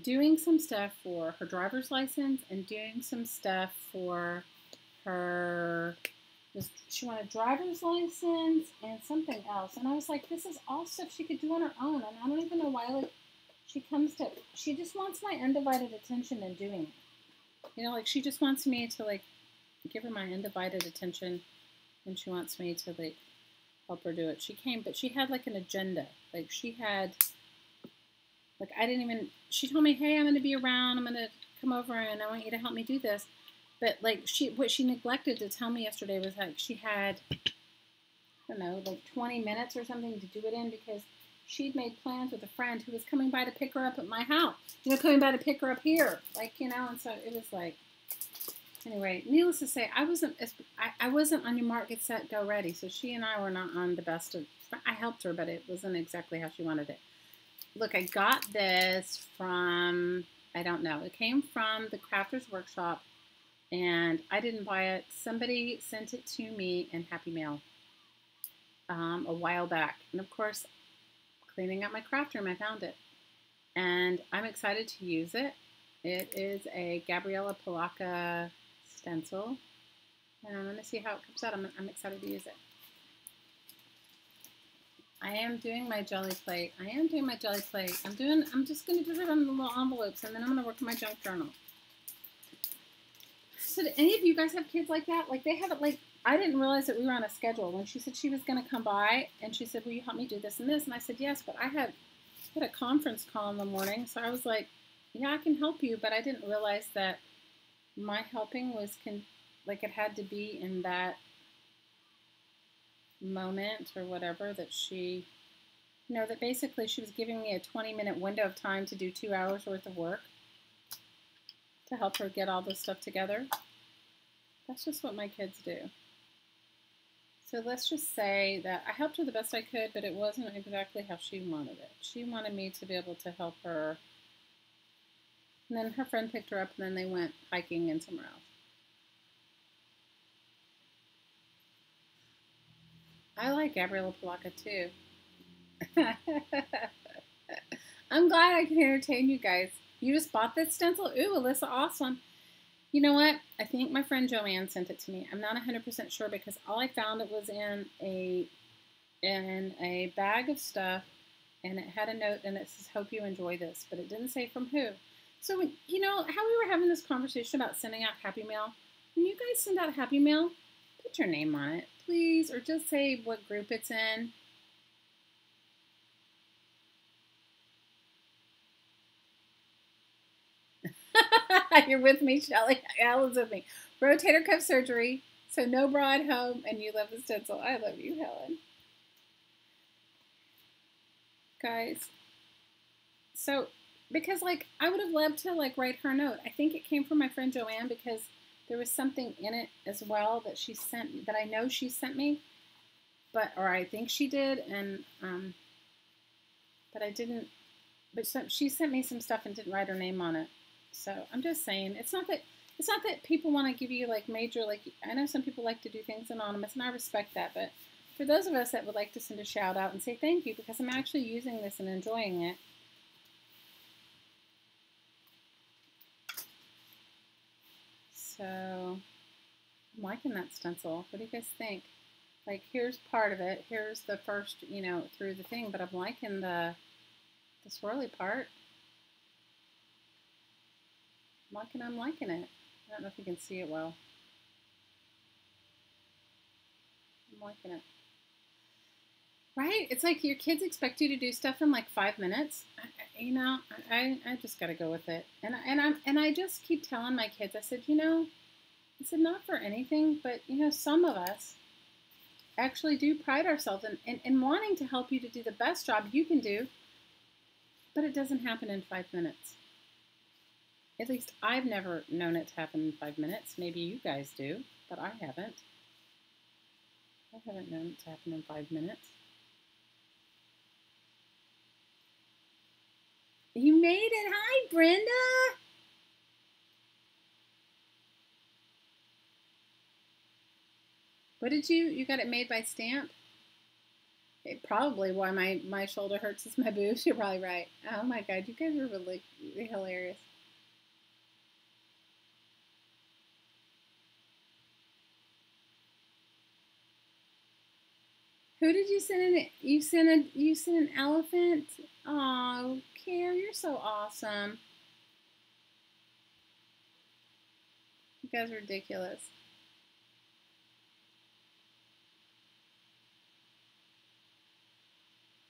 [SPEAKER 1] doing some stuff for her driver's license and doing some stuff for her, she wanted driver's license and something else. And I was like, this is all stuff she could do on her own. And I don't even know why, like, she just wants my undivided attention in doing it. You know, like, she just wants me to, like, give her my undivided attention, and she wants me to, like, help her do it. She came, but she had, like, an agenda. Like, she had, like, she told me, hey, I'm going to be around, I'm going to come over, and I want you to help me do this. But, like, what she neglected to tell me yesterday was, like, she had, I don't know, like 20 minutes or something to do it in, because she'd made plans with a friend who was coming by to pick her up at my house. You know, coming by to pick her up here. Like, you know, and so it was like, anyway, needless to say, I wasn't on your mark, get set, go ready. So she and I were not on the best of, I helped her, but it wasn't exactly how she wanted it. Look, I got this from, I don't know, it came from the Crafters Workshop, and I didn't buy it. Somebody sent it to me in Happy Mail a while back. And of course, cleaning up my craft room, I found it. And I'm excited to use it. It is a Gabriella Polacca stencil. And I'm going to see how it comes out. I'm excited to use it. I am doing my jelly plate. I'm just going to do it on the little envelopes, and then I'm going to work on my junk journal. So do any of you guys have kids like that? Like they have it like, I didn't realize that we were on a schedule. When she said she was going to come by and she said, will you help me do this and this? And I said, yes, but I had a conference call in the morning. So I was like, yeah, I can help you. But I didn't realize that my helping was, like it had to be in that moment or whatever that she, that basically she was giving me a 20-minute window of time to do 2 hours worth of work to help her get all this stuff together. That's just what my kids do. So let's just say that I helped her the best I could, but it wasn't exactly how she wanted it. She wanted me to be able to help her. And then her friend picked her up, and then they went hiking and somewhere else. I like Gabriella Palaka too. I'm glad I can entertain you guys. You just bought this stencil? Ooh, Alyssa, awesome. You know what? I think my friend Joanne sent it to me. I'm not 100% sure because all I found it was in a bag of stuff, and it had a note, and it says, hope you enjoy this, but it didn't say from who. So, how we were having this conversation about sending out Happy Mail, when you guys send out Happy Mail, put your name on it, please, or just say what group it's in. You're with me, Shelly. Alan's with me. Rotator cuff surgery, so no bra at home, and you love the stencil. I love you, Helen. Guys, so, because, I would have loved to, write her a note. I think it came from my friend Joanne because there was something in it as well that she sent me, that I know she sent me, or I think she did, and, but I didn't, she sent me some stuff and didn't write her name on it. So I'm just saying, it's not that people want to give you major, I know some people like to do things anonymous, and I respect that, but for those of us that would like to send a shout out and say thank you because I'm actually using this and enjoying it. So I'm liking that stencil. What do you guys think? Here's part of it. Here's the first, through the thing, but I'm liking the swirly part. I'm liking it. I don't know if you can see it well. I'm liking it. Right? It's like your kids expect you to do stuff in 5 minutes. I just got to go with it. And I just keep telling my kids, I said, not for anything, but, some of us actually do pride ourselves in wanting to help you to do the best job you can do, but it doesn't happen in 5 minutes. At least I've never known it to happen in 5 minutes. Maybe you guys do, but I haven't. I haven't known it to happen in 5 minutes. You made it. Hi, Brenda. What did you got it made by stamp? Probably why my shoulder hurts is my boobs. You're probably right. Oh my God, you guys are really hilarious. Who did you send in? You sent an elephant? Oh, Care, you're so awesome. You guys are ridiculous.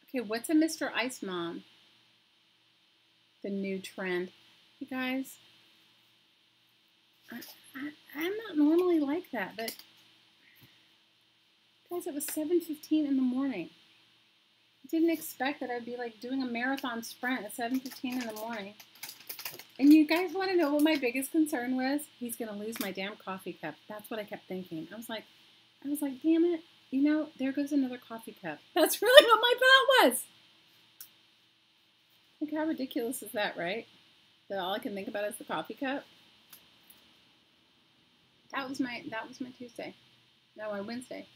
[SPEAKER 1] Okay, what's a Mr. Ice Mom? The new trend. You guys, I'm not normally like that, but guys, it was 7:15 in the morning. I didn't expect that I'd be doing a marathon sprint at 7:15 in the morning. And you guys want to know what my biggest concern was? He's going to lose my damn coffee cup. That's what I kept thinking. I was like, damn it. There goes another coffee cup. That's really what my thought was. Like, how ridiculous is that, right? That all I can think about is the coffee cup. That was my Tuesday. No, my Wednesday.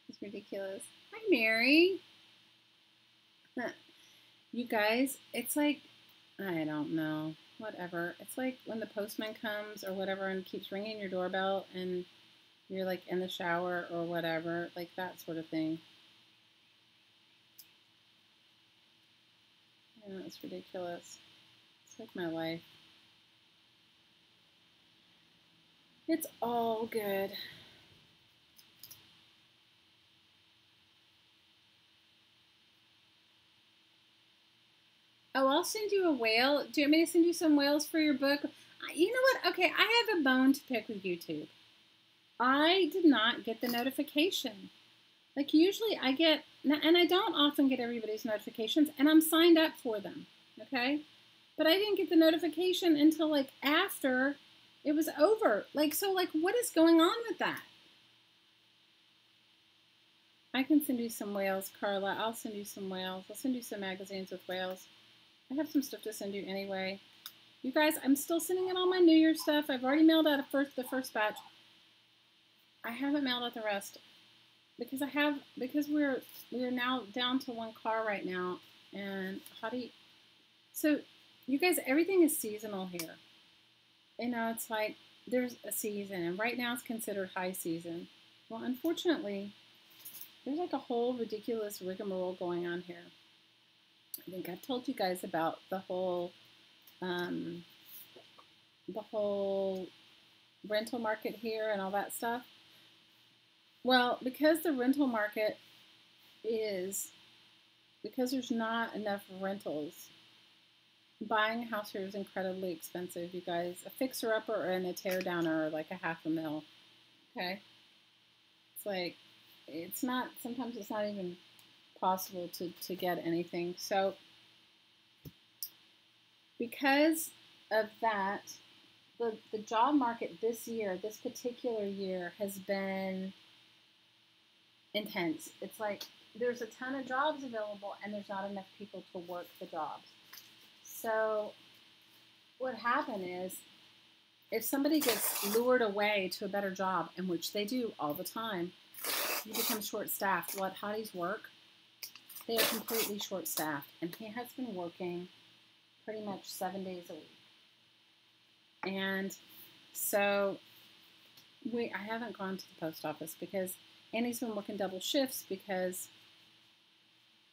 [SPEAKER 1] It's ridiculous. Hi, Mary. You guys, it's I don't know. Whatever. It's like when the postman comes or whatever and keeps ringing your doorbell and you're in the shower or whatever. That sort of thing. Yeah, it's ridiculous. like my life. It's all good. Oh, I'll send you a whale. Do you want me to send you some whales for your book? You know what? Okay, I have a bone to pick with YouTube. I did not get the notification. Like usually I get, and I don't often get everybody's notifications, and I'm signed up for them, okay? But I didn't get the notification until like after it was over. Like, so like what is going on with that? I can send you some whales, Carla. I'll send you some whales. I'll send you some magazines with whales. I have some stuff to send you anyway. You guys, I'm still sending in all my New Year's stuff. I've already mailed out the first batch. I haven't mailed out the rest because we're now down to one car right now. And so you guys, everything is seasonal here. You know, it's like there's a season, and right now it's considered high season. Well, unfortunately, there's like a whole ridiculous rigmarole going on here. I think I've told you guys about the whole rental market here and all that stuff. Well, because the rental market because there's not enough rentals, buying a house here is incredibly expensive, you guys. A fixer-upper and a tear-downer are like $500,000, okay? It's like, sometimes it's not even possible to get anything. So because of that, the job market this particular year has been intense. It's like there's a ton of jobs available and there's not enough people to work the jobs. So what happened is if somebody gets lured away to a better job, in which they do all the time, you become short-staffed. What Hottie's work, they are completely short-staffed, and he has been working pretty much 7 days a week. And so I haven't gone to the post office because Annie's been working double shifts because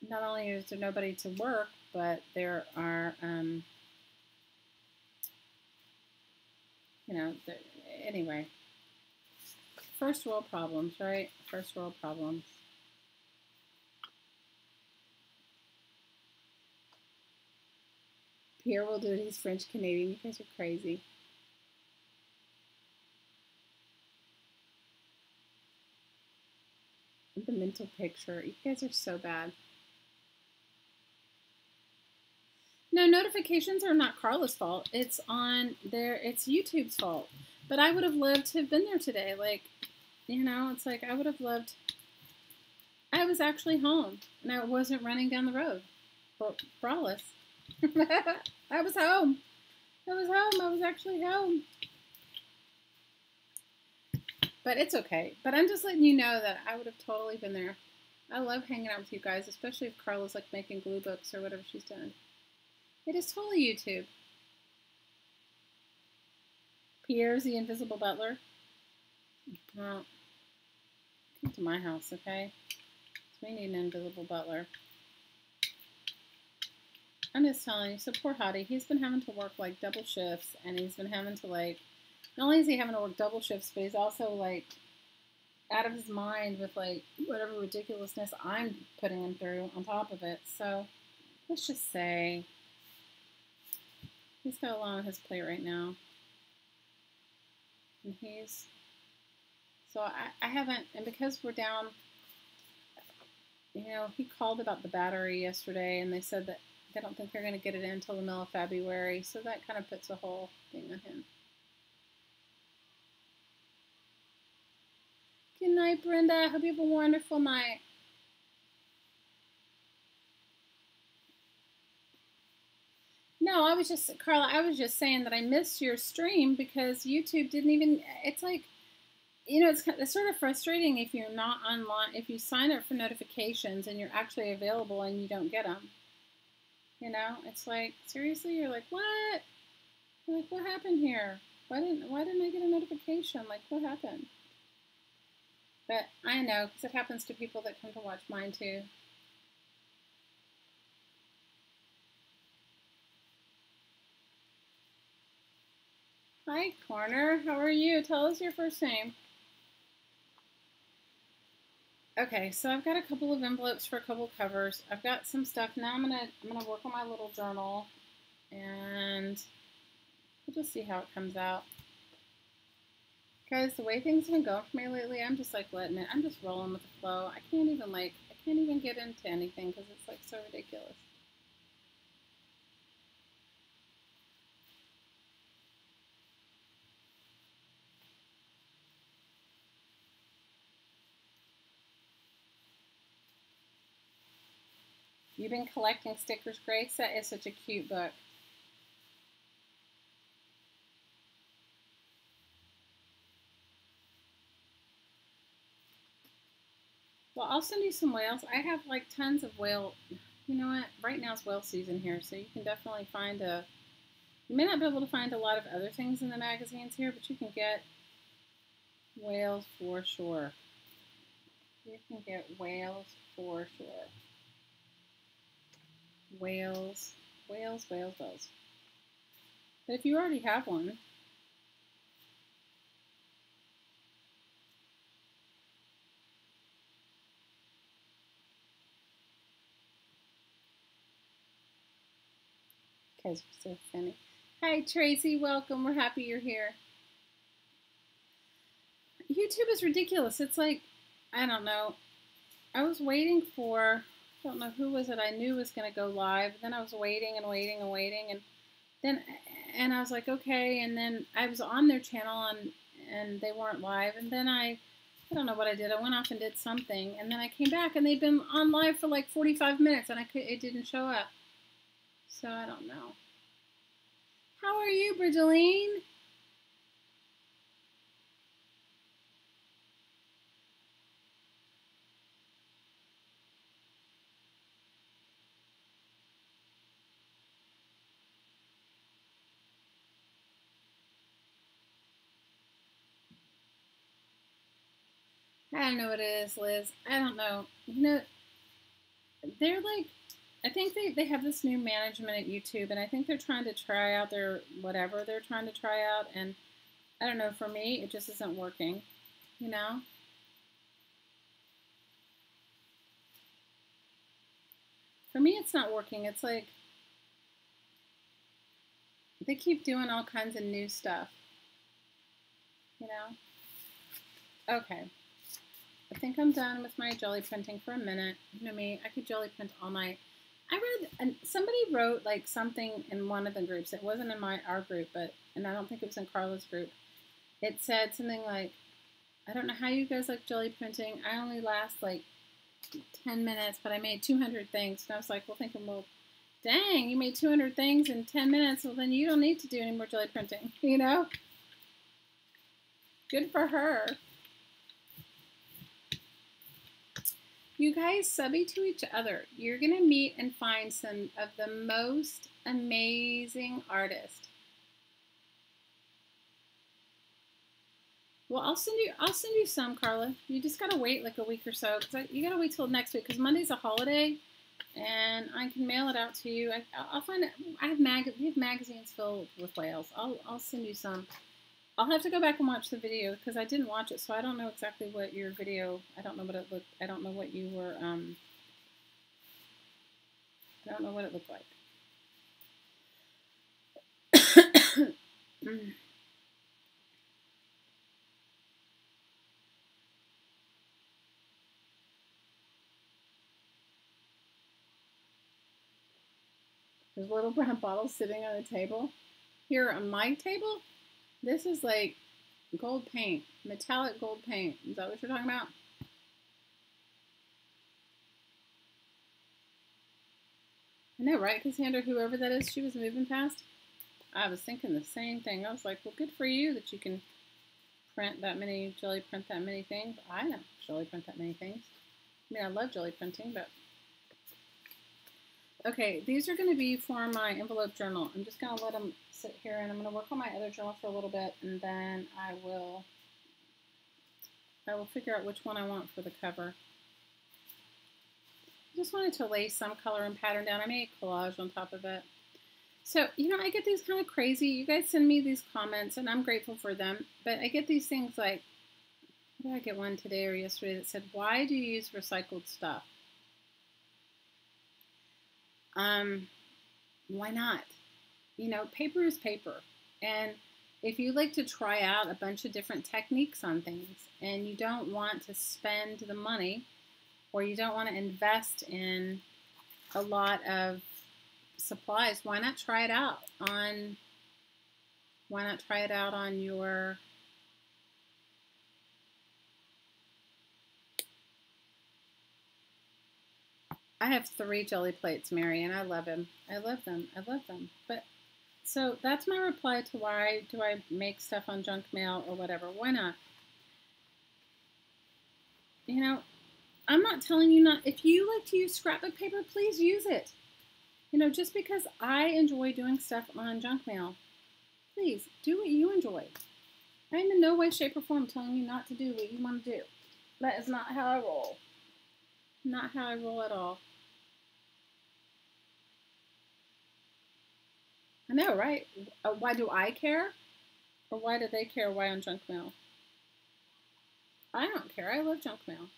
[SPEAKER 1] not only is there nobody to work, but there are, anyway, first world problems, right? First world problems. Pierre will do it. He's French Canadian. You guys are crazy. The mental picture. You guys are so bad. No, notifications are not Carla's fault. It's YouTube's fault. But I would have loved to have been there today. Like, it's like I would have loved. I was actually home and I wasn't running down the road for braless. I was home. I was actually home. But it's okay. But I'm just letting you know that I would have totally been there. I love hanging out with you guys, especially if Carla's like making glue books or whatever she's doing. It is totally YouTube. Pierre's the invisible butler. Well, come to my house, okay? So we need an invisible butler. I'm just telling you, so poor Hottie, he's been having to work like double shifts, and he's been having to like, not only is he having to work double shifts, but he's also like out of his mind with like whatever ridiculousness I'm putting him through on top of it. So let's just say he's got a lot on his plate right now. And so I haven't, and because we're down, he called about the battery yesterday, and they said that they don't think they're going to get it in until the middle of February, so that kind of puts a whole thing on him. Good night, Brenda. I hope you have a wonderful night. No, Carla, I was just saying that I missed your stream because YouTube didn't even, it's like, it's sort of frustrating if you're not online, if you sign up for notifications and you're actually available and you don't get them. It's like, seriously, you're like, what? You're like, what happened here? Why didn't I get a notification? Like, what happened? But I know, because it happens to people that come to watch mine too. Hi, Corner. How are you? Tell us your first name. Okay, so I've got a couple of envelopes for a couple of covers. I've got some stuff. Now I'm gonna work on my little journal, and we'll just see how it comes out. Guys, the way things have been going for me lately, I'm just like letting it. I'm just rolling with the flow. I can't even get into anything because it's like so ridiculous. You've been collecting stickers, Grace? That is such a cute book. Well, I'll send you some whales. I have like tons of whale. You know what? Right now is whale season here, so you can definitely find a. You may not be able to find a lot of other things in the magazines here, but you can get whales for sure. You can get whales for sure. Whales, whales, whales, whales. But if you already have one, guys are so funny. Hi, Tracy. Welcome. We're happy you're here. YouTube is ridiculous. It's like, I don't know. I was waiting for, I don't know who was it I knew was going to go live. Then I was waiting and waiting and waiting. And I was like, okay. And then I was on their channel and they weren't live. And then I don't know what I did. I went off and did something. And then I came back and they'd been on live for like 45 minutes and it didn't show up. So I don't know. How are you, Bridgeline? I don't know what it is, Liz. I don't know. You know, they're like, I think they have this new management at YouTube, and I think they're trying to try out their whatever they're trying to try out, and I don't know, for me, it just isn't working, you know? For me, it's not working. It's like they keep doing all kinds of new stuff, you know? Okay. I think I'm done with my jelly printing for a minute. You know me, I could jelly print all night. I read, and somebody wrote like something in one of the groups. It wasn't in our group, and I don't think it was in Carla's group. It said something like, I don't know how you guys like jelly printing. I only last like 10 minutes, but I made 200 things. And I was like, well, dang, you made 200 things in 10 minutes. Well, then you don't need to do any more jelly printing, you know? Good for her. You guys subby to each other. You're going to meet and find some of the most amazing artists. Well, I'll send you some, Carla. You just got to wait like a week or so because you got to wait till next week because Monday's a holiday and I can mail it out to you. I'll find it. We have magazines filled with whales. I'll send you some. I'll have to go back and watch the video because I didn't watch it, so I don't know exactly what your video. I don't know what it looked. I don't know what you were. I don't know what it looked like. There's little brown bottles sitting on the table. Here on my table, this is like gold paint, metallic gold paint. Is that what you're talking about? I know, right, Cassandra? Whoever that is, she was moving past. I was thinking the same thing. I was like, well, good for you that you can print that many, jelly print that many things. I don't jelly print that many things. I mean, I love jelly printing, but... Okay, these are going to be for my envelope journal. I'm just going to let them sit here, and I'm going to work on my other journal for a little bit, and then I will figure out which one I want for the cover. I just wanted to lay some color and pattern down. I made a collage on top of it. So, I get these kind of crazy, you guys send me these comments and I'm grateful for them, but I get these things like, what did I get one today or yesterday that said, why do you use recycled stuff? Why not? Paper is paper. And if you like to try out a bunch of different techniques on things and you don't want to spend the money or you don't want to invest in a lot of supplies, why not try it out on your I have 3 jelly plates, Mary, and I love them. I love them. I love them. But so that's my reply to why do I make stuff on junk mail or whatever. Why not? I'm not telling you not. If you like to use scrapbook paper, please use it. Just because I enjoy doing stuff on junk mail, please do what you enjoy. I'm in no way, shape, or form telling you not to do what you want to do. That is not how I roll. Not how I roll at all. I know, right? Why do I care? Or why do they care why on junk mail? I don't care. I love junk mail.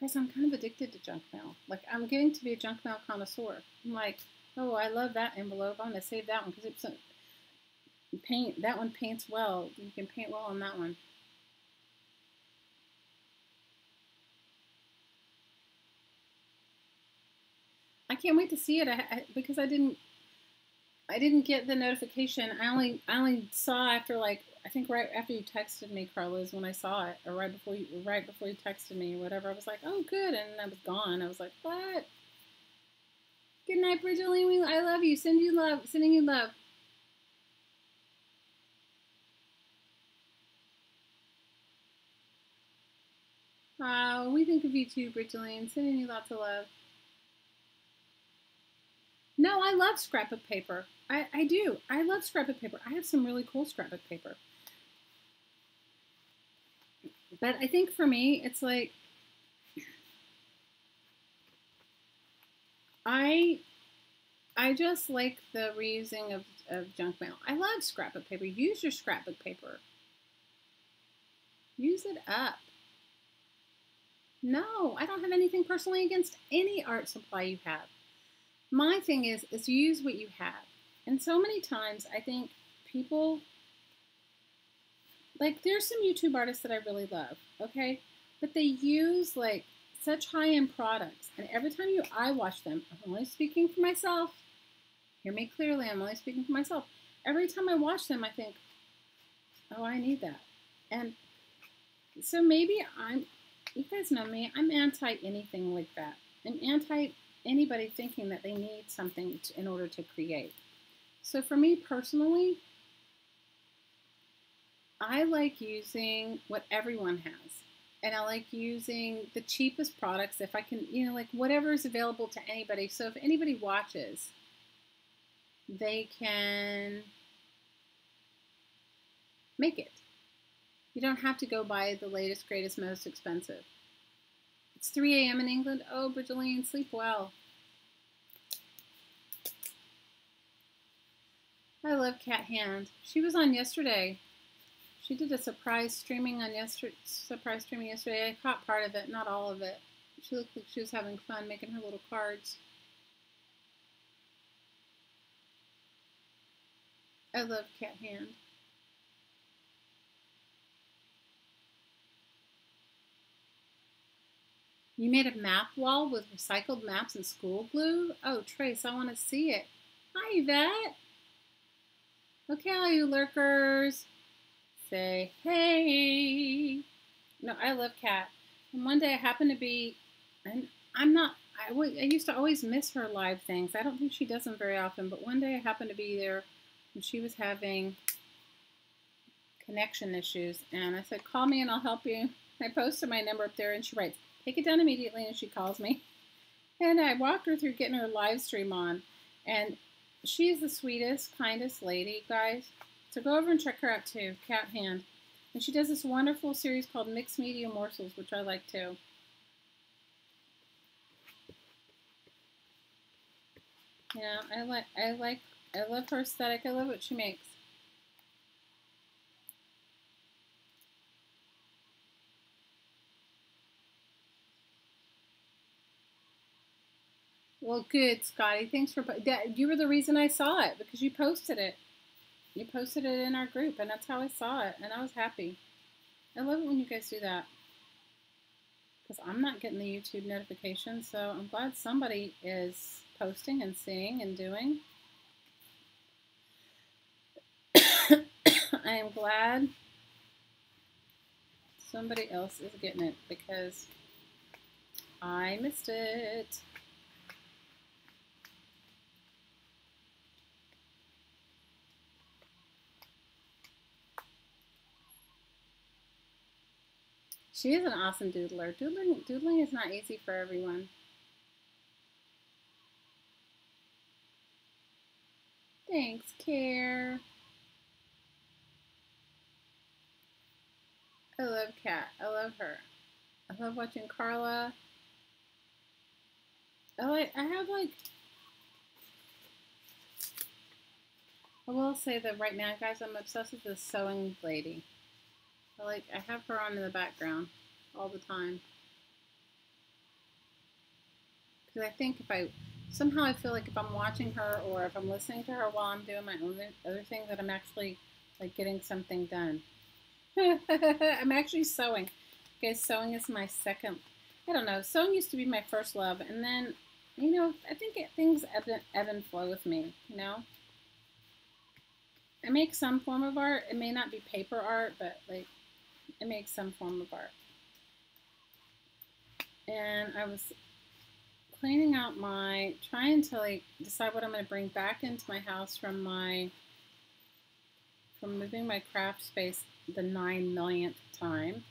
[SPEAKER 1] Guys, I'm kind of addicted to junk mail. Like, I'm getting to be a junk mail connoisseur. I'm like, oh, I love that envelope. I'm going to save that one because it's paint. That one paints well. You can paint well on that one. I can't wait to see it because I didn't get the notification. I only saw after, like, I think right after you texted me, Carla, is when I saw it, or right before you texted me or whatever. I was like, oh, good, and I was gone. I was like, what? Good night, Bridgeline. I love you. Sending you love. Oh, we think of you too, Bridgeline. Sending you lots of love. No, I love scrapbook paper. I do. I love scrapbook paper. I have some really cool scrapbook paper. But I think for me, it's like, I just like the reusing of junk mail. I love scrapbook paper. Use your scrapbook paper. Use it up. No, I don't have anything personally against any art supply you have. My thing is use what you have. And so many times I think people, like, there's some YouTube artists that I really love, okay? But they use, like, such high-end products. And every time I watch them, I'm only speaking for myself. Hear me clearly, I'm only speaking for myself. Every time I watch them, I think, oh, I need that. And so maybe you guys know me, I'm anti-anything like that. I'm anti-anybody thinking that they need something in order to create. So for me personally, I like using what everyone has. And I like using the cheapest products if I can, like whatever is available to anybody. So if anybody watches, they can make it. You don't have to go buy the latest, greatest, most expensive. It's 3 a.m. in England. Oh, Bridgeline, sleep well. I love Cat Hand. She was on yesterday. She did a surprise streaming yesterday. I caught part of it, not all of it. She looked like she was having fun making her little cards. I love Cat Hand. You made a map wall with recycled maps and school glue? Oh, Trace, I want to see it. Hi, Yvette. Okay, all you lurkers. Say hey. No, I love Cat. And one day I happened to be, and I used to always miss her live things. I don't think she does them very often, but one day I happened to be there and she was having connection issues. And I said, call me and I'll help you. I posted my number up there and she writes, take it down immediately, and she calls me. And I walked her through getting her live stream on. And she's the sweetest, kindest lady, guys. So go over and check her out too, Cat Hand. And she does this wonderful series called Mixed Media Morsels, which I like too. Yeah, I like I love her aesthetic. I love what she makes. Well, good, Scotty. Thanks for that. You were the reason I saw it because you posted it. You posted it in our group, and that's how I saw it, and I was happy. I love it when you guys do that because I'm not getting the YouTube notification, so I'm glad somebody is posting and seeing and doing. I am glad somebody else is getting it because I missed it. She is an awesome doodler. Doodling is not easy for everyone. Thanks, Care. I love Kat. I love her. I love watching Carla. I will say that right now, guys, I'm obsessed with this sewing lady. I have her on in the background all the time. Because I think somehow I feel like if I'm watching her or if I'm listening to her while I'm doing my own other thing, that I'm actually like getting something done. I'm actually sewing. Okay, sewing is my second. I don't know. Sewing used to be my first love, and then, I think things ebb and flow with me. I make some form of art. It may not be paper art, but like, I make some form of art. And I was cleaning out trying to like decide what I'm going to bring back into my house from moving my craft space the 9 millionth time.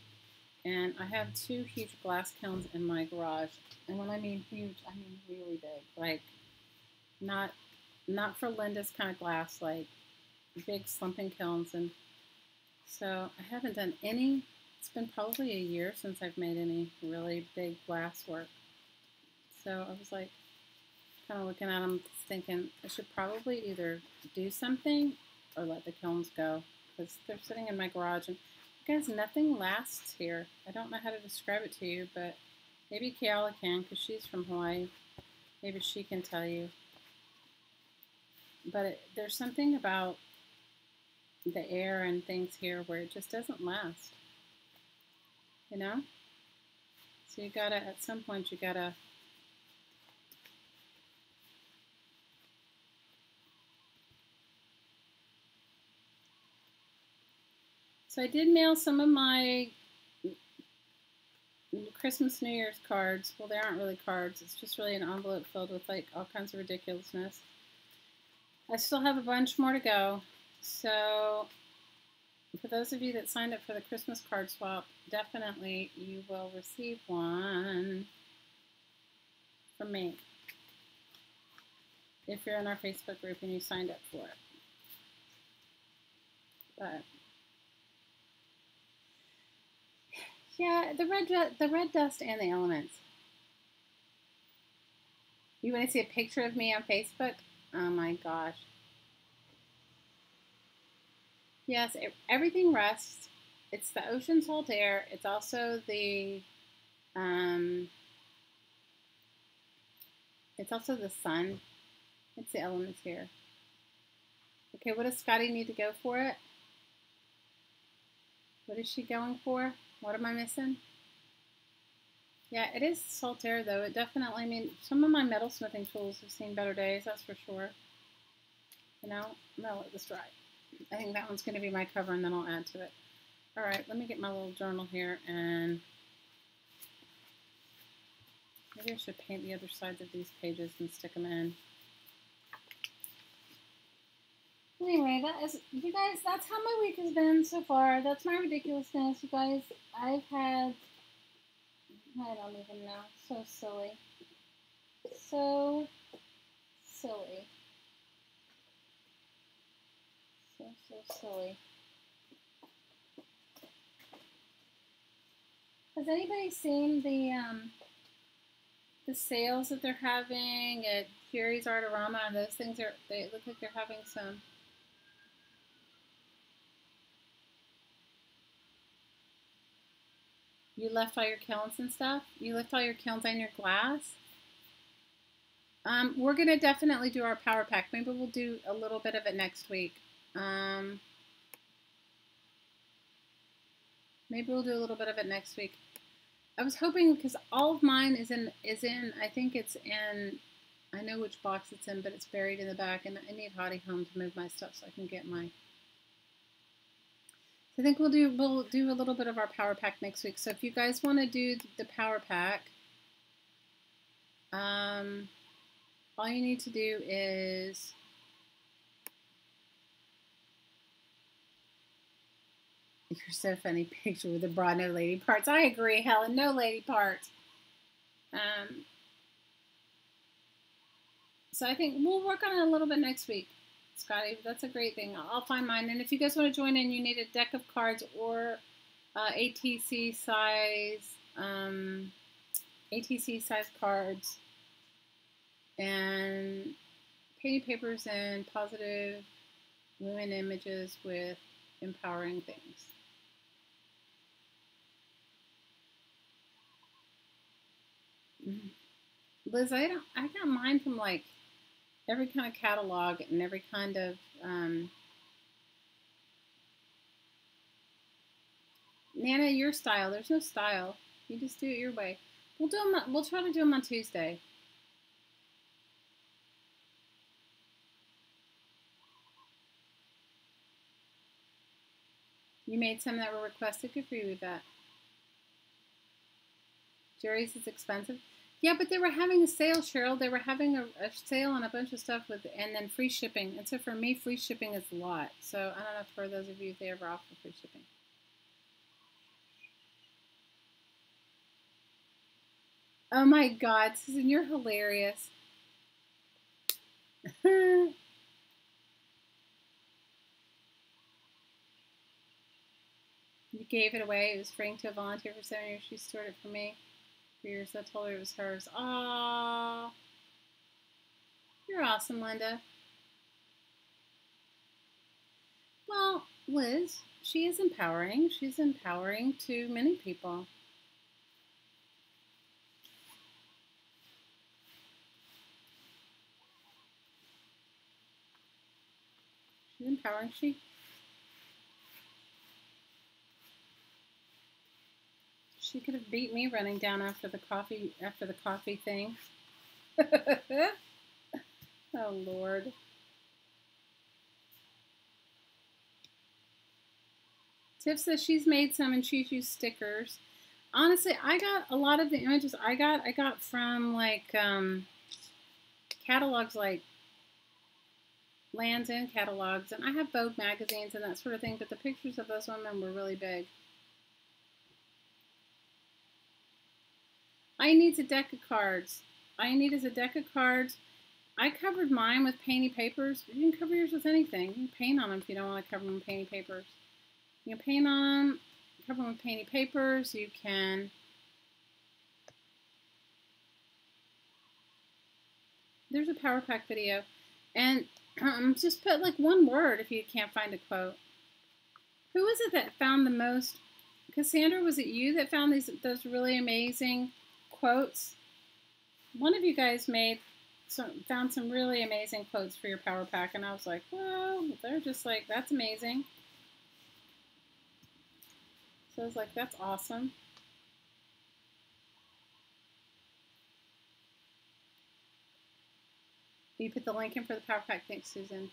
[SPEAKER 1] And I have 2 huge glass kilns in my garage. And when I mean huge, I mean really big. Like, not for Linda's kind of glass, like big slumping kilns. And so I haven't done any. It's been probably a year since I've made any really big glass work. So I was like, kind of looking at them, thinking I should probably either do something or let the kilns go because they're sitting in my garage. And guys, nothing lasts here. I don't know how to describe it to you, but maybe Kiala can because she's from Hawaii. Maybe she can tell you. But there's something about the air and things here where it just doesn't last. So you gotta, at some point, you gotta So I did mail some of my Christmas, New Year's cards. Well, they aren't really cards. It's just really an envelope filled with like all kinds of ridiculousness. I still have a bunch more to go. So for those of you that signed up for the Christmas card swap, definitely you will receive one from me if you're in our Facebook group and you signed up for it. But yeah, the red dust and the elements. You want to see a picture of me on Facebook? Oh my gosh. Yes, everything rusts. It's the ocean salt air. It's also the sun. It's the elements here. Okay, what does Scotty need to go for it? What is she going for? What am I missing? Yeah, it is salt air though. It definitely, I mean, some of my metal smithing tools have seen better days, that's for sure. I'm gonna let this dry. I think that one's gonna be my cover and then I'll add to it. All right, let me get my little journal here and maybe I should paint the other sides of these pages and stick them in. Anyway, you guys, that's how my week has been so far. That's my ridiculousness, you guys. I've had, I don't even know, so silly. So silly. So silly. Has anybody seen the the sales that they're having at Jerry's Artarama, and those things they look like they're having some. You left all your kilns and stuff? You left all your kilns and your glass? We're going to definitely do our power pack. Maybe we'll do a little bit of it next week. Maybe we'll do a little bit of it next week. I was hoping, because all of mine is in, I think it's in, I know which box it's in, but it's buried in the back, and I need Hottie home to move my stuff so I can get my. I think we'll do a little bit of our power pack next week. So if you guys want to do the power pack, all you need to do is you're so funny picture with the bra, no lady parts. I agree, Helen, no lady parts. So I think we'll work on it a little bit next week, Scotty. That's a great thing. I'll find mine. And if you guys want to join in, you need a deck of cards or ATC size cards and painting papers and positive women images with empowering things. Liz, I got mine from like every kind of catalog and every kind of Nana, your style. There's no style. You just do it your way. We'll do them. We'll try to do them on Tuesday. You made some that were requested. Good for you with that. Jerry's is expensive. Yeah, but they were having a sale, Cheryl. They were having a sale on a bunch of stuff with, and then free shipping. And so for me, free shipping is a lot. So I don't know for those of you if they ever offer free shipping. Oh my God, Susan, you're hilarious. You gave it away. It was freeing to a volunteer for 7 years. She stored it for me. For years, I told her it was hers. Aww. You're awesome, Linda. Well, Liz, she is empowering. She's empowering to many people. She's empowering. She could have beat me running down after the coffee thing. Oh Lord. Tiff says she's made some and she's used stickers. Honestly, I got a lot of the images I got from like catalogs like Lands End catalogs, and I have Vogue magazines and that sort of thing, but the pictures of those women were really big. All you need is a deck of cards. All you need is a deck of cards. I covered mine with painty papers. You can cover yours with anything. You can paint on them if you don't want to cover them with painty papers. You can paint on them, cover them with painty papers. You can there's a power pack video, and just put like one word if you can't find a quote. Who was it that found the most? Cassandra, was it you that found those really amazing quotes? One of you guys found some really amazing quotes for your power pack, and I was like, well, they're just like, that's amazing. So I was like, that's awesome. You put the link in for the power pack. Thanks, Susan.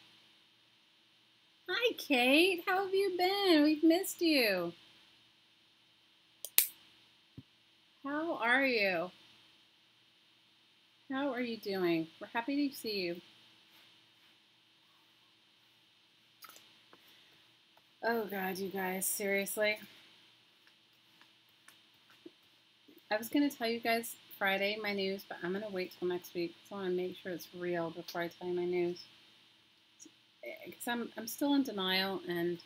[SPEAKER 1] Hi, Kate. How have you been? We've missed you. How are you? How are you doing? We're happy to see you. Oh, God, you guys. Seriously. I was going to tell you guys Friday my news, but I'm going to wait till next week because I want to make sure it's real before I tell you my news. Because I'm still in denial, and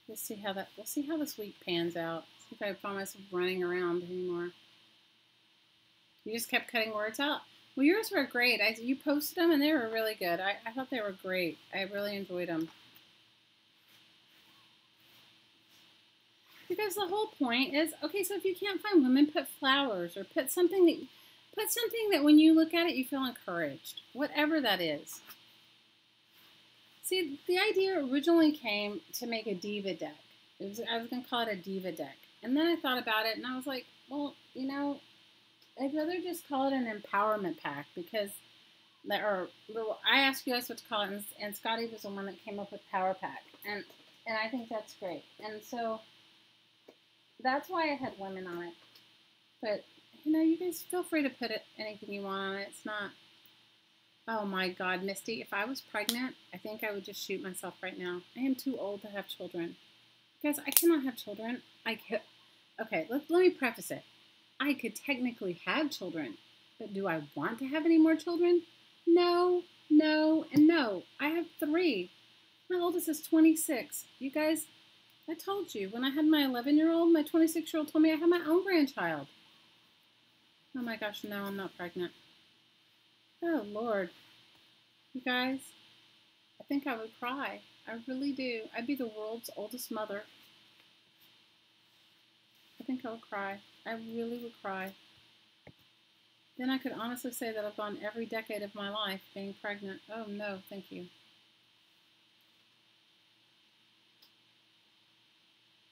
[SPEAKER 1] we'll see how this week pans out. See if I find myself running around anymore. You just kept cutting words out. Well, yours were great. You posted them and they were really good. I thought they were great. I really enjoyed them. Because the whole point is, okay, so if you can't find women, put flowers or put something that when you look at it, you feel encouraged. Whatever that is. See, the idea originally came to make a diva deck. I was going to call it a diva deck. And then I thought about it and I was like, well, I'd rather just call it an empowerment pack because, I asked you guys what to call it, and Scotty was the one that came up with Power Pack. And I think that's great. And so that's why I had women on it. But, you guys feel free to put anything you want on it. It's not, oh my God, Misty, if I was pregnant, I think I would just shoot myself right now. I am too old to have children. Guys, I cannot have children. Okay, let me preface it. I could technically have children, but do I want to have any more children? No, no, and no. I have 3. My oldest is 26. You guys, I told you, when I had my 11-year-old, my 26-year-old told me I had my own grandchild. Oh my gosh, no, I'm not pregnant. Oh, Lord. You guys, I think I would cry. I really do. I'd be the world's oldest mother. I think I would cry. I really would cry. Then I could honestly say that I've gone every decade of my life being pregnant. Oh, no, thank you.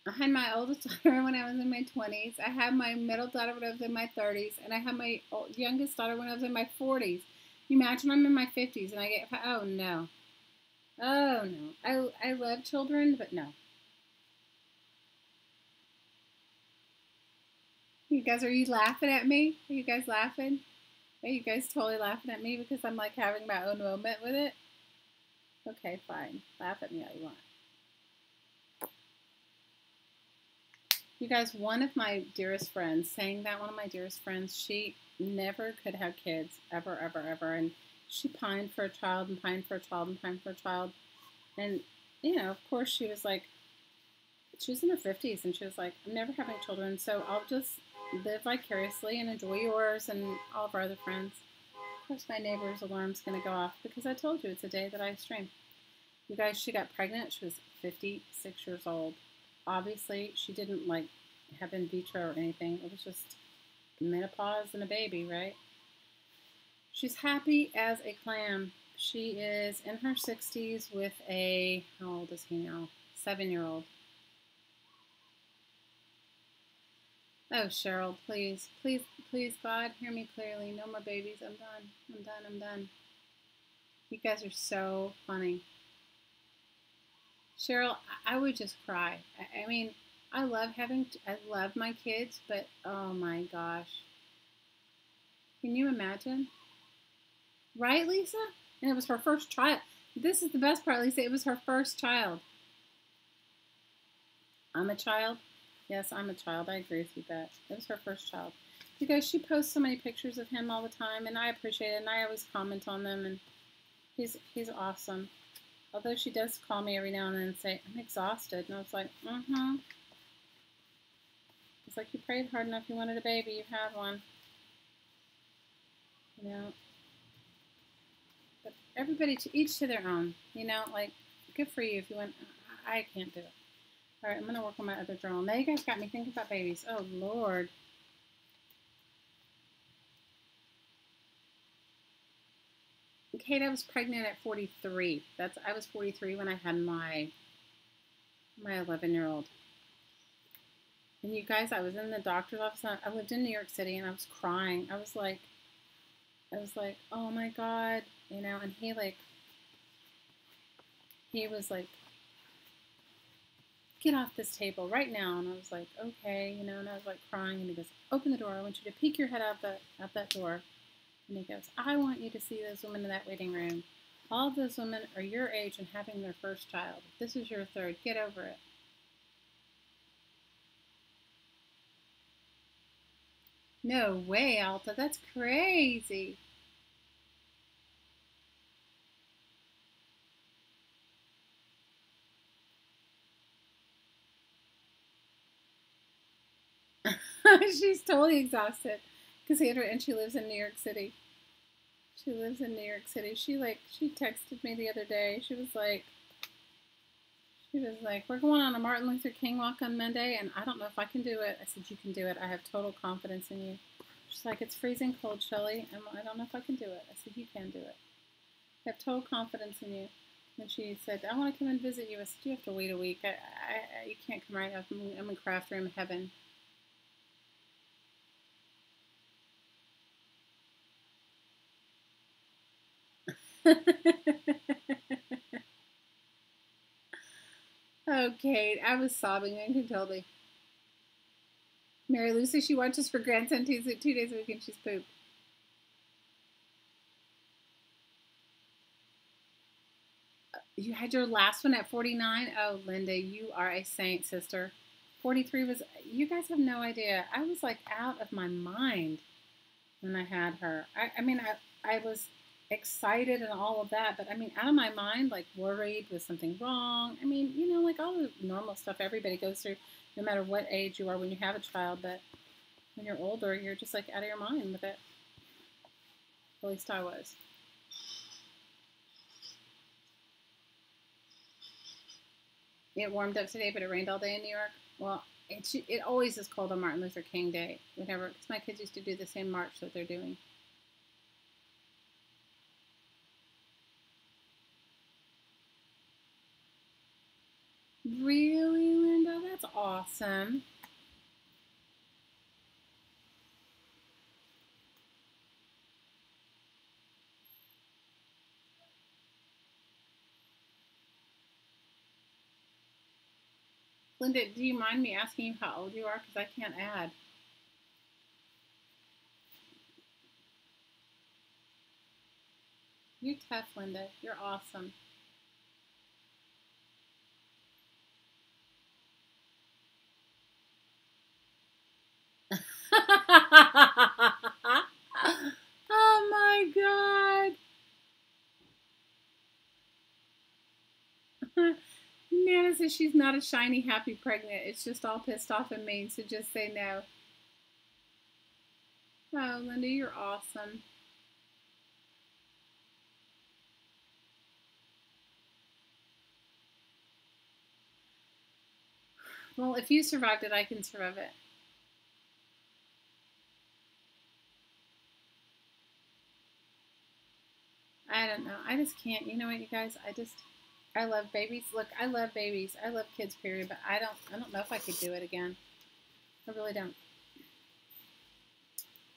[SPEAKER 1] I had my oldest daughter when I was in my 20s. I had my middle daughter when I was in my 30s. And I had my youngest daughter when I was in my 40s. You imagine I'm in my 50s and I get, oh, no. Oh, no. I love children, but no. You guys, are you laughing at me? Are you guys laughing? Are you guys totally laughing at me because I'm like having my own moment with it? Okay, fine. Laugh at me all you want. You guys, one of my dearest friends, one of my dearest friends, she never could have kids, ever, ever, ever. And she pined for a child and pined for a child and pined for a child. And, of course, she was in her 50s and she was like, I'm never having children, so I'll just live vicariously and enjoy yours and all of our other friends. Of course, my neighbor's alarm's going to go off because I told you it's a day that I stream. You guys, she got pregnant. She was 56 years old. Obviously, she didn't have in vitro or anything. It was just menopause and a baby, right? She's happy as a clam. She is in her 60s with how old is he now? 7-year-old. Oh, Cheryl, please, please, please, God, hear me clearly. No more babies. I'm done. I'm done. I'm done. You guys are so funny. Cheryl, I would just cry. I mean, I love my kids, but oh my gosh. Can you imagine? Right, Lisa? And it was her first child. This is the best part, Lisa. It was her first child. I'm a child. Yes, I'm a child. I agree with you, Bet. It was her first child. You guys, she posts so many pictures of him all the time, and I appreciate it, and I always comment on them, and he's awesome. Although she does call me every now and then and say, I'm exhausted. And I was like, It's like, you prayed hard enough. You wanted a baby. You have one. But everybody, each to their own. Good for you if you want. I can't do it. All right, I'm going to work on my other journal. Now you guys got me thinking about babies. Oh, Lord. Kate, I was pregnant at 43. I was 43 when I had my 11-year-old. And you guys, I was in the doctor's office. I lived in New York City, and I was crying. I was like, oh my God, and he was like, get off this table right now. And I was like, okay, and I was like crying, and he goes, open the door. I want you to peek your head out that door. And he goes, I want you to see those women in that waiting room. All of those women are your age and having their first child. This is your third. Get over it. No way, Alta. That's crazy. She's totally exhausted. Cassandra, and she lives in New York City. She lives in New York City. She texted me the other day. She was like, we're going on a Martin Luther King walk on Monday, and I don't know if I can do it. I said, you can do it. I have total confidence in you. She's like, it's freezing cold, Shelley, and I don't know if I can do it. I said, you can do it. I have total confidence in you. And she said, I want to come and visit you. I said, you have to wait a week. You can't come right up. I'm in craft room heaven. Oh, Kate, I was sobbing when you told me. Mary Lucy, she watches for grandson 2 days a week and she's pooped. You had your last one at 49? Oh, Linda, you are a saint, sister. 43 was, you guys have no idea. I was like out of my mind when I had her. I was excited and all of that, but I mean, out of my mind, like worried, was something wrong? I mean, you know, like all the normal stuff everybody goes through, no matter what age you are when you have a child, but when you're older, you're just like out of your mind with it. At least I was. It warmed up today, but it rained all day in New York. Well, it always is cold on Martin Luther King Day, whenever, because my kids used to do the same march that they're doing. Really, Linda? That's awesome. Linda, do you mind me asking you how old you are? Because I can't add. You're tough, Linda. You're awesome. Oh my God. Nana says she's not a shiny, happy pregnant. It's just all pissed off and mean, so just say no. Oh, Linda, you're awesome. Well, if you survived it, I can survive it. I don't know. I just can't. You know what, you guys? I love babies. Look, I love babies. I love kids, period. But I don't know if I could do it again. I really don't.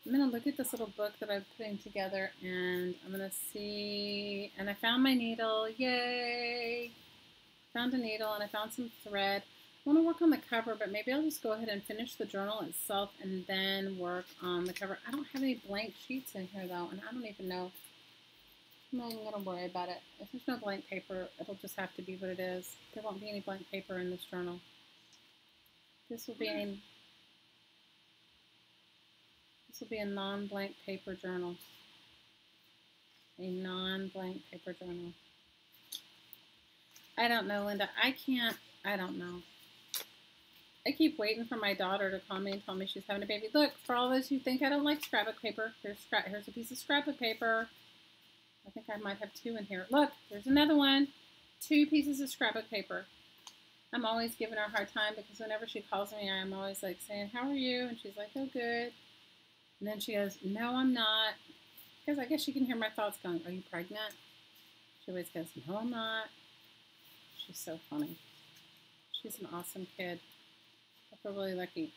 [SPEAKER 1] I'm going to look at this little book that I'm putting together, and I'm going to see, and I found my needle. Yay! Found a needle, and I found some thread. I want to work on the cover, but maybe I'll just go ahead and finish the journal itself and then work on the cover. I don't have any blank sheets in here, though, and I don't even know. I'm not even going to worry about it. If there's no blank paper, it'll just have to be what it is. There won't be any blank paper in this journal. This will be a non-blank paper journal. A non-blank paper journal. I don't know, Linda. I don't know. I keep waiting for my daughter to call me and tell me she's having a baby. Look, for all those who think I don't like scrapbook paper, here's a piece of scrapbook paper. I think I might have 2 in here. Look, there's another one. 2 pieces of scrapbook paper. I'm always giving her a hard time because whenever she calls me, I'm always like saying, how are you? And she's like, oh, good. And then she goes, no, I'm not. Because I guess she can hear my thoughts going, are you pregnant? She always goes, no, I'm not. She's so funny. She's an awesome kid. I feel really lucky.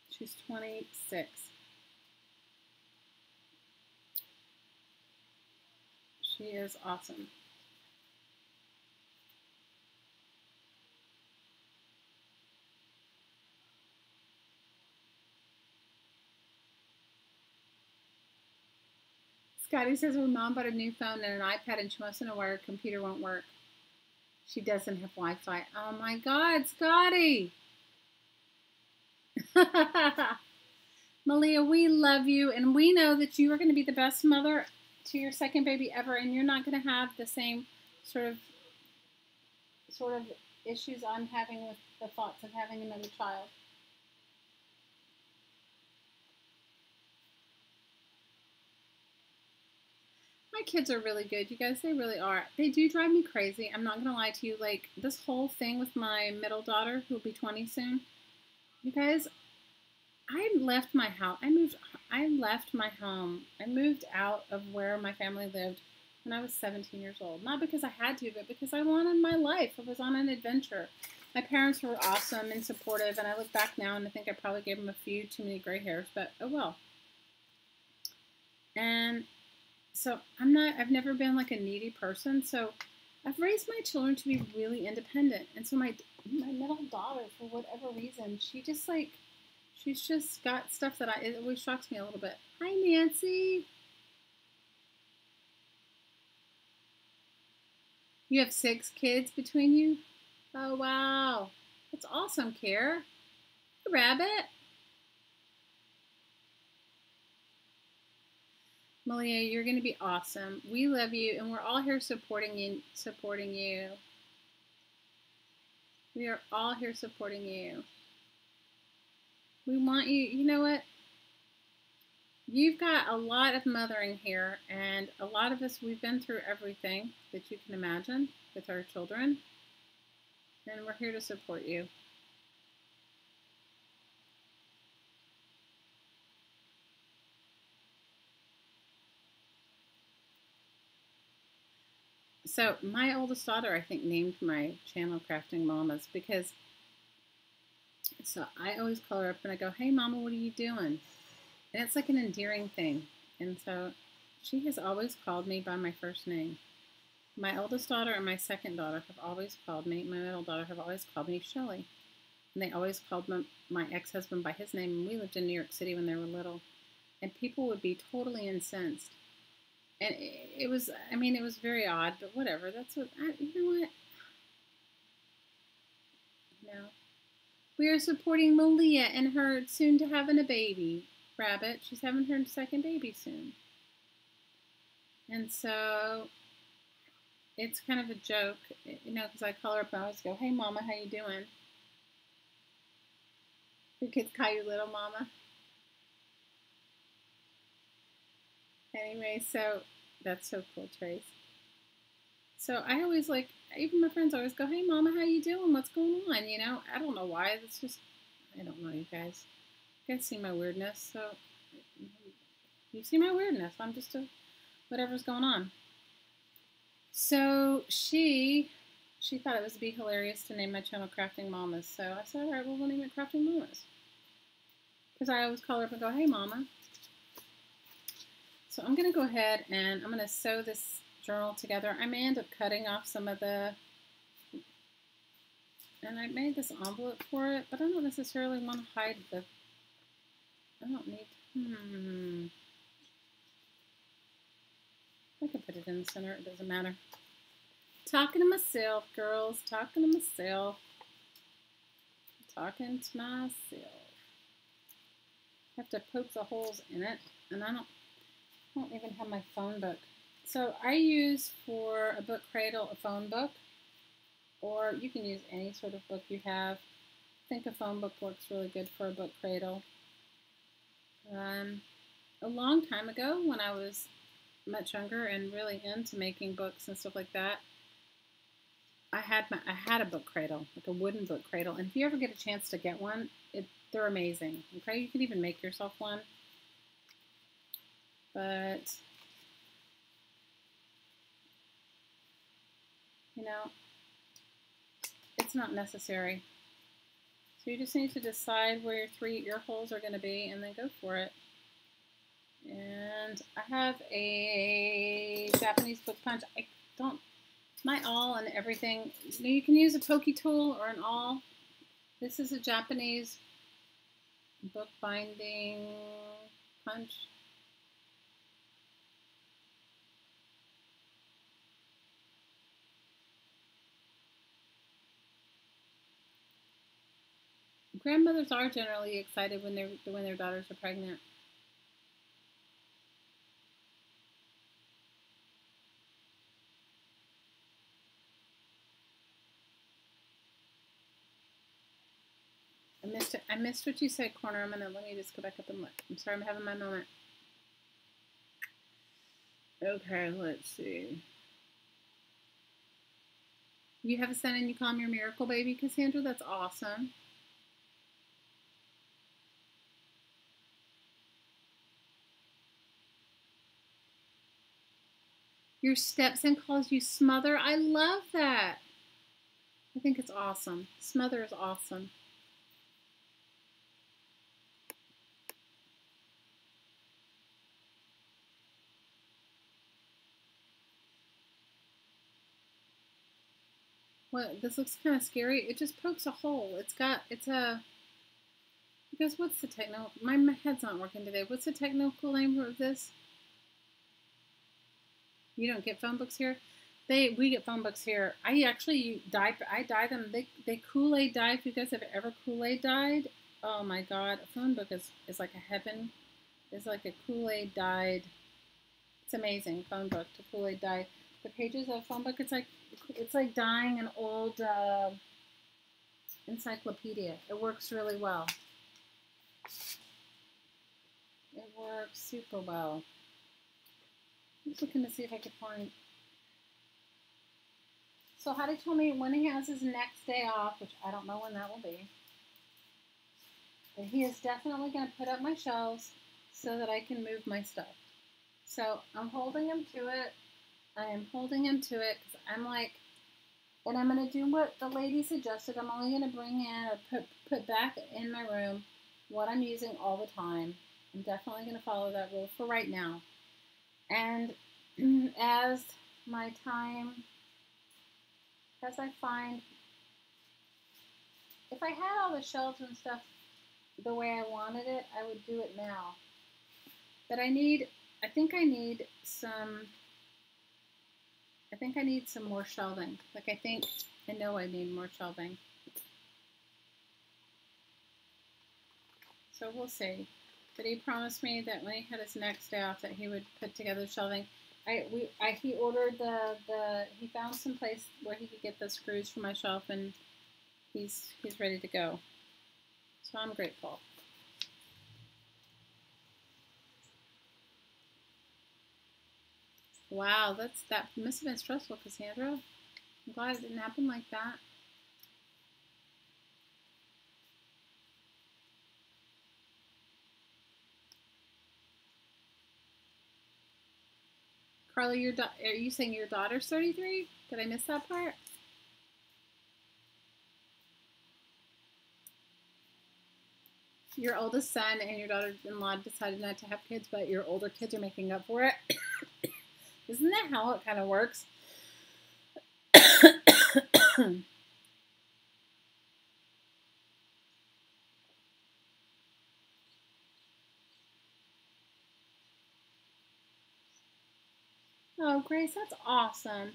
[SPEAKER 1] She's 26. She is awesome. Scotty says her mom bought a new phone and an iPad and she wants to know why her computer won't work. She doesn't have Wi-Fi. Oh my God, Scotty! Malia, we love you, and we know that you are going to be the best mother to your second baby ever, and you're not going to have the same sort of issues I'm having with the thoughts of having another child. My kids are really good, you guys. They really are. They do drive me crazy. I'm not going to lie to you. Like, this whole thing with my middle daughter, who will be 20 soon, you guys, I left my house. I left my home. I moved out of where my family lived when I was 17 years old. Not because I had to, but because I wanted my life. I was on an adventure. My parents were awesome and supportive, and I look back now and I think I probably gave them a few too many gray hairs, but oh well. And so I've never been like a needy person. So I've raised my children to be really independent. And so my middle daughter, for whatever reason, she's just got stuff that it always shocks me a little bit. Hi, Nancy. You have 6 kids between you? Oh, wow. That's awesome, Care. Rabbit. Malia, you're going to be awesome. We love you, and we're all here supporting you. We are all here supporting you. We want you. You know what? You've got a lot of mothering here, and a lot of us, we've been through everything that you can imagine with our children, and we're here to support you. So my oldest daughter, I think, named my channel Crafting Mamas because, so I always call her up and I go, hey, Mama, what are you doing? And it's like an endearing thing. And so she has always called me by my first name. My oldest daughter and my second daughter have always called me, my middle daughter have always called me Shelly. And they always called my ex-husband by his name. And we lived in New York City when they were little. And people would be totally incensed. And it was very odd, but whatever. That's what, you know what? No. We are supporting Malia and her soon to having a baby. Rabbit. She's having her second baby soon. And so it's kind of a joke, you know, because I call her up and I always go, hey, Mama, how you doing? Your kids call you Little Mama. Anyway, so that's so cool, Trace. So I always even my friends always go, hey, Mama, how you doing? What's going on? You know, I don't know why. It's just, I don't know, you guys. You guys see my weirdness. So you see my weirdness. I'm just whatever's going on. So she thought it would be hilarious to name my channel Crafting Mamas. So I said, all right, well, we'll name it Crafting Mamas. Because I always call her up and go, hey, Mama. So I'm going to go ahead and I'm going to sew this journal together. I may end up cutting off some of the, and I made this envelope for it, but I don't necessarily want to hide the, I don't need, I can put it in the center, it doesn't matter. Talking to myself, girls, talking to myself. Talking to myself. I have to poke the holes in it, and I don't even have my phone book. So I use for a book cradle a phone book, or you can use any sort of book you have. I think a phone book works really good for a book cradle. A long time ago, when I was much younger and really into making books and stuff like that, I had a book cradle, like a wooden book cradle. And if you ever get a chance to get one, they're amazing. Okay, you can even make yourself one. But you know, it's not necessary. So you just need to decide where your 3 ear holes are going to be and then go for it. And I have a Japanese book punch. My awl and everything, you can use a pokey tool or an awl. This is a Japanese book binding punch. Grandmothers are generally excited when their daughters are pregnant. I missed what you said, Corner. Let me just go back up and look. I'm sorry, I'm having my moment. Okay, let's see. You have a son and you call him your miracle baby, Cassandra? That's awesome. Your stepson calls you Smother? I love that. I think it's awesome. Smother is awesome. What? This looks kind of scary. It just pokes a hole. It's a, you guys, what's the technical, my head's not working today. What's the technical name of this? You don't get phone books here? We get phone books here. I actually dye them. They Kool-Aid dye. If you guys have ever Kool-Aid dyed, oh my God, a phone book is like a heaven. It's like a Kool-Aid dyed. It's amazing. Phone book to Kool-Aid dye. The pages of a phone book. It's like dyeing an old encyclopedia. It works really well. It works super well. I'm just looking to see if I could find. So Hattie told me when he has his next day off, which I don't know when that will be, but he is definitely going to put up my shelves so that I can move my stuff. So I'm holding him to it. I am holding him to it because I'm like, and I'm going to do what the lady suggested. I'm only going to bring in or put back in my room what I'm using all the time. I'm definitely going to follow that rule for right now. And as my time, as I find, if I had all the shelves and stuff the way I wanted it, I would do it now. But I think I need some more shelving. Like I know I need more shelving. So we'll see. But he promised me that when he had his next day off that he would put together shelving. He ordered he found some place where he could get the screws for my shelf, and he's ready to go. So I'm grateful. Wow, that must have been stressful, Cassandra. I'm glad it didn't happen like that. Carly, are you saying your daughter's 33? Did I miss that part? Your oldest son and your daughter-in-law decided not to have kids, but your older kids are making up for it. Isn't that how it kind of works? Oh, Grace, that's awesome.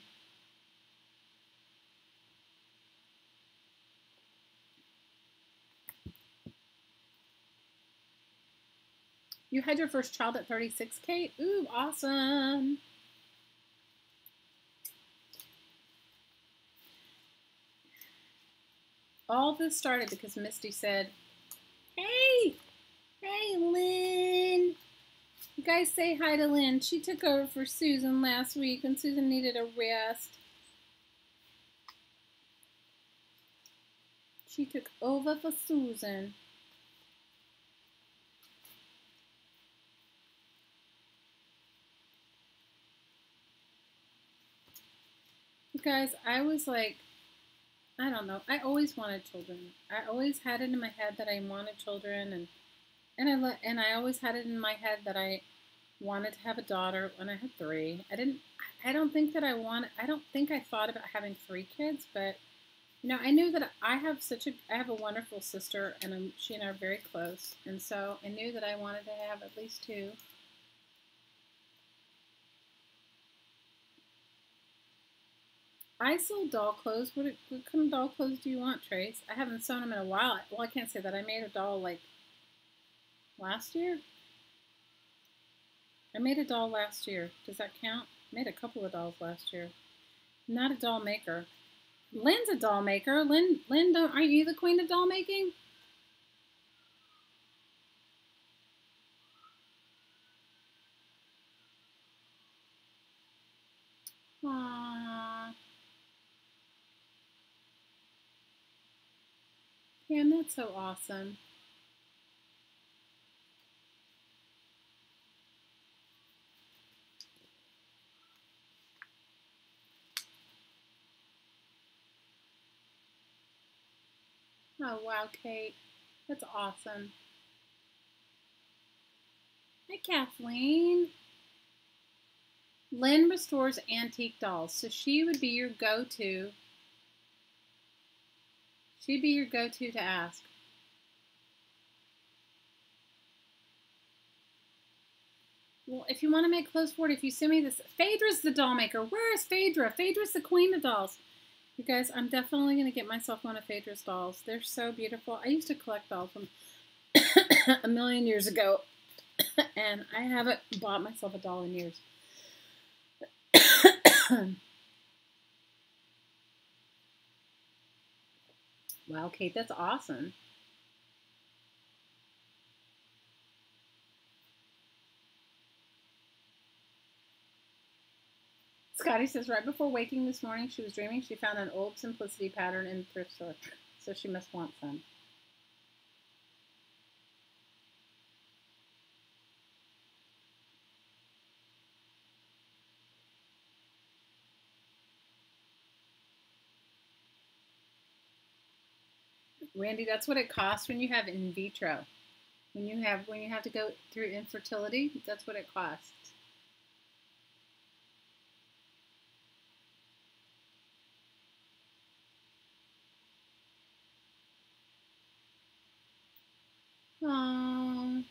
[SPEAKER 1] You had your first child at 36, Kate? Ooh, awesome. All this started because Misty said, hey, Lynn. You guys say hi to Lynn. She took over for Susan last week when Susan needed a rest. She took over for Susan. You guys, I was like, I don't know. I always wanted children. I always had it in my head that I wanted children, and I always had it in my head that I wanted to have a daughter when I had 3. I don't think I thought about having 3 kids, but you know, I knew that I have a wonderful sister, and she and I are very close, and so I knew that I wanted to have at least 2. I sold doll clothes. What kind of doll clothes do you want, Trace? I haven't sewn them in a while. Well, I can't say that. I made a doll like last year. I made a doll last year. Does that count? I made a couple of dolls last year. I'm not a doll maker. Lynn's a doll maker. Lynn, aren't you the queen of doll making? Pam, that's so awesome. Oh, wow, Kate. That's awesome. Hi, Kathleen. Lynn restores antique dolls, so she would be your go-to. She'd be your go-to to ask. Well, if you want to make clothes for it, if you send me this, Phaedra's the doll maker. Where is Phaedra? Phaedra's the queen of dolls. You guys, I'm definitely going to get myself one of Phaedra's dolls. They're so beautiful. I used to collect dolls from a million years ago, and I haven't bought myself a doll in years. Wow, Kate, that's awesome. Scotty says, right before waking this morning, she was dreaming she found an old simplicity pattern in the thrift store, so she must want some. Randy, that's what it costs when you have in vitro. When you have to go through infertility, that's what it costs. Oh,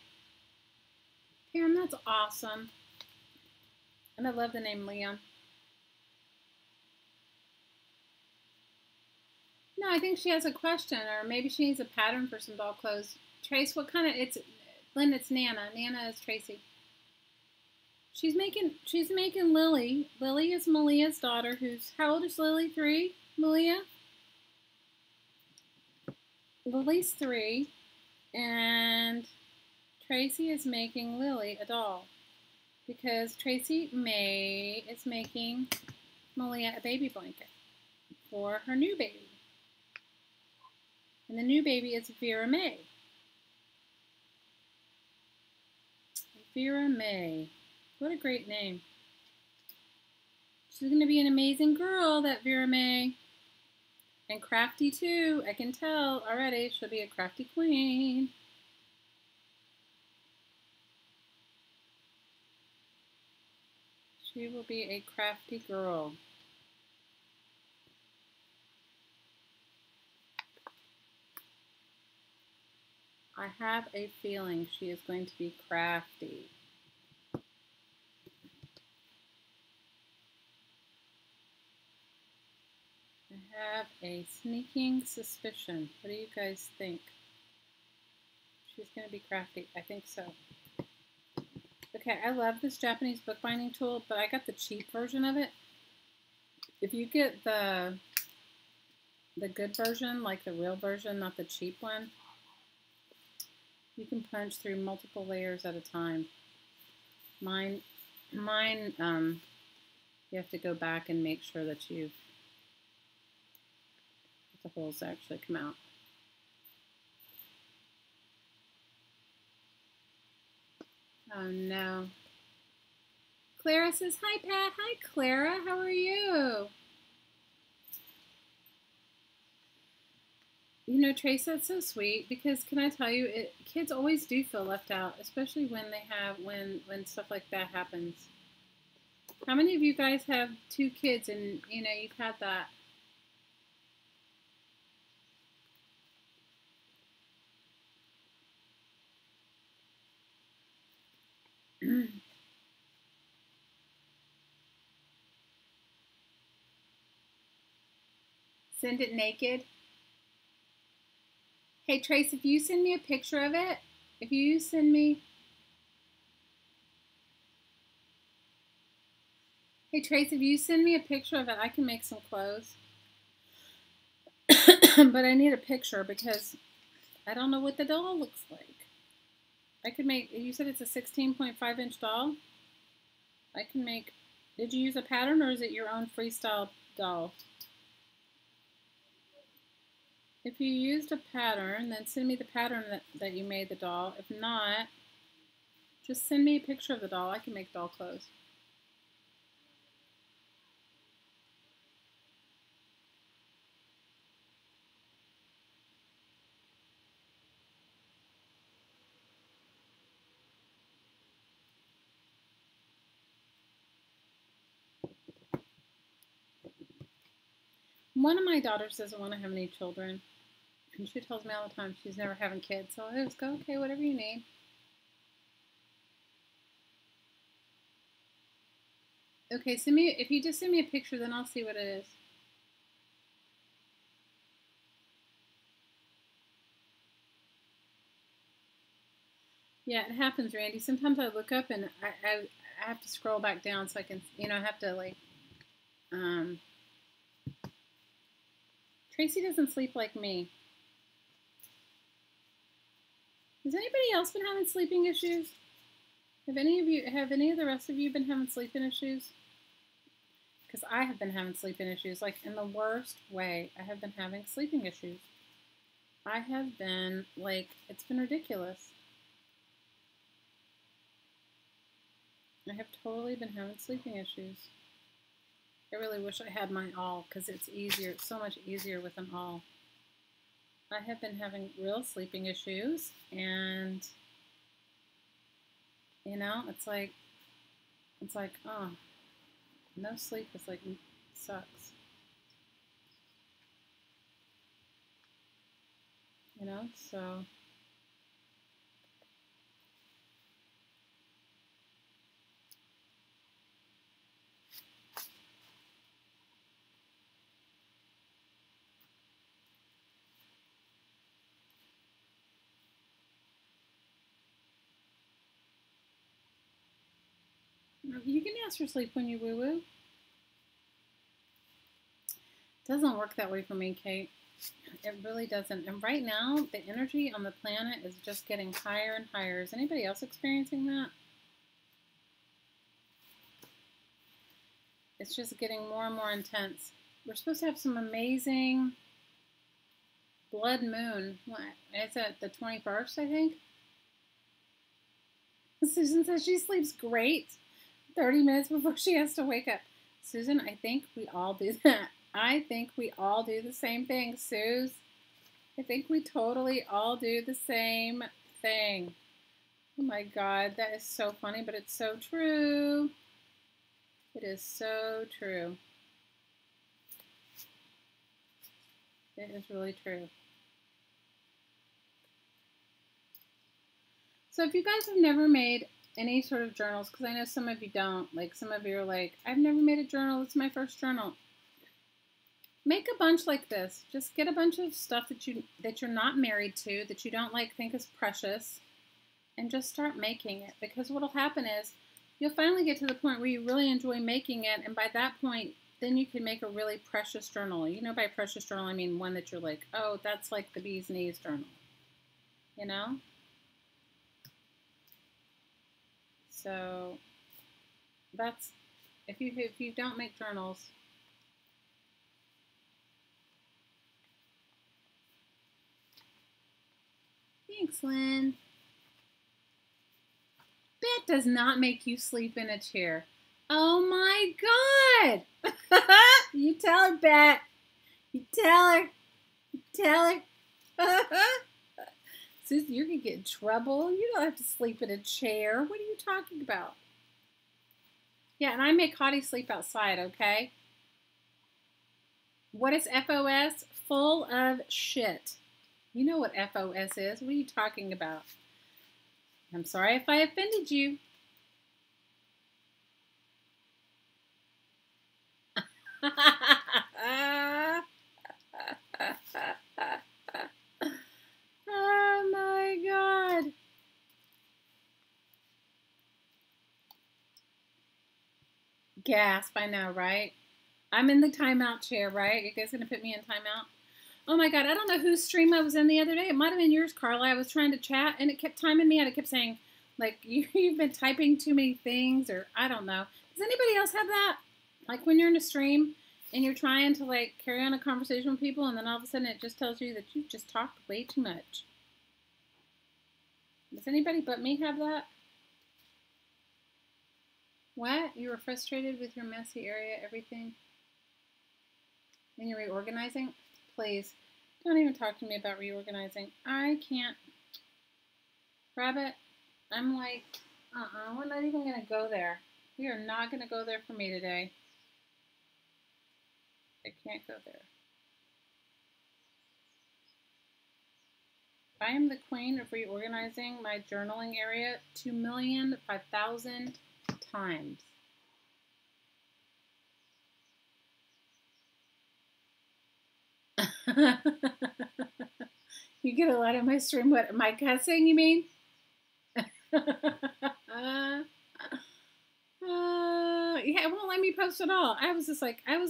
[SPEAKER 1] Pam, that's awesome. And I love the name Leon. No, I think she has a question, or maybe she needs a pattern for some doll clothes. Trace, what kind of, it's, Lynn, it's Nana. Nana is Tracy. She's making Lily. Lily is Malia's daughter, who's, how old is Lily? 3? Malia? Lily's 3, and Tracy is making Lily a doll because Tracy May is making Malia a baby blanket for her new baby. And the new baby is Vera May. Vera May. What a great name. She's going to be an amazing girl, that Vera May. And crafty too. I can tell already. She'll be a crafty queen. She will be a crafty girl. I have a feeling she is going to be crafty. I have a sneaking suspicion. What do you guys think? She's going to be crafty. I think so. Okay, I love this Japanese bookbinding tool, but I got the cheap version of it. If you get the good version, like the real version, not the cheap one, you can punch through multiple layers at a time. Mine, you have to go back and make sure that the holes actually come out. Oh no. Clara says, hi Pat. Hi Clara, how are you? You know, Trace, that's so sweet because can I tell you, kids always do feel left out, especially when when stuff like that happens. How many of you guys have 2 kids and you've had that? Send it naked. Hey Trace, if you send me a picture of it, if you send me. Hey Trace, if you send me a picture of it, I can make some clothes. But I need a picture because I don't know what the doll looks like. I could make, you said it's a 16.5 inch doll? I can make, did you use a pattern or is it your own freestyle doll? If you used a pattern, then send me the pattern that you made the doll. If not, just send me a picture of the doll. I can make doll clothes. One of my daughters doesn't want to have any children. And she tells me all the time she's never having kids. So I just go, okay, whatever you need. Okay, if you just send me a picture, then I'll see what it is. Yeah, it happens, Randy. Sometimes I look up and I have to scroll back down so I can, I have to like, Tracy doesn't sleep like me. Has anybody else been having sleeping issues? Have any of the rest of you been having sleeping issues? Because I have been having sleeping issues, like in the worst way. I have been having sleeping issues. I have been, like, it's been ridiculous. I have totally been having sleeping issues. I really wish I had my all, because it's easier, it's so much easier with an all. I have been having real sleeping issues, and, it's like, oh, no sleep is like, sucks. So. You can ask for sleep when you woo-woo. It doesn't work that way for me, Kate. It really doesn't. And right now, the energy on the planet is just getting higher and higher. Is anybody else experiencing that? It's just getting more and more intense. We're supposed to have some amazing blood moon. What is it? The 21st, I think? Susan says she sleeps great 30 minutes before she has to wake up. Susan, I think we all do that. I think we all do the same thing, Suze. I think we totally all do the same thing. Oh my God, that is so funny, but it's so true. It is so true. It is really true. So if you guys have never made any sort of journals, because I know some of you don't, like some of you are like, I've never made a journal, it's my first journal. Make a bunch like this. Just get a bunch of stuff that you're not married to, that you don't think is precious, and just start making it. Because what'll happen is you'll finally get to the point where you really enjoy making it, and by that point, then you can make a really precious journal. By precious journal, I mean one that you're like, oh, that's like the bee's knees journal. So that's if you don't make journals. Thanks, Lynn. Bet does not make you sleep in a chair. Oh my God! You tell her, Bet. You tell her. You tell her. Susan, you're gonna get in trouble. You don't have to sleep in a chair. What are you talking about? Yeah, and I make Hottie sleep outside, okay? What is FOS? Full of shit. You know what FOS is. What are you talking about? I'm sorry if I offended you. Oh my God. Gasp, I know, right? I'm in the timeout chair, right? You guys gonna put me in timeout? Oh my God, I don't know whose stream I was in the other day. It might have been yours, Carla. I was trying to chat and it kept timing me out. It kept saying, like, you've been typing too many things, or I don't know. Does anybody else have that? Like when you're in a stream and you're trying to like carry on a conversation with people, and then all of a sudden it just tells you that you've just talked way too much. Does anybody but me have that? What? You were frustrated with your messy area, everything? And you're reorganizing? Please, don't even talk to me about reorganizing. I can't. Rabbit, I'm like, we're not even going to go there. We are not going to go there for me today. I can't go there. I am the queen of reorganizing my journaling area 2,005,000 times. You get a lot of my stream. What, am I cussing, you mean? Yeah, it won't let me post at all. I was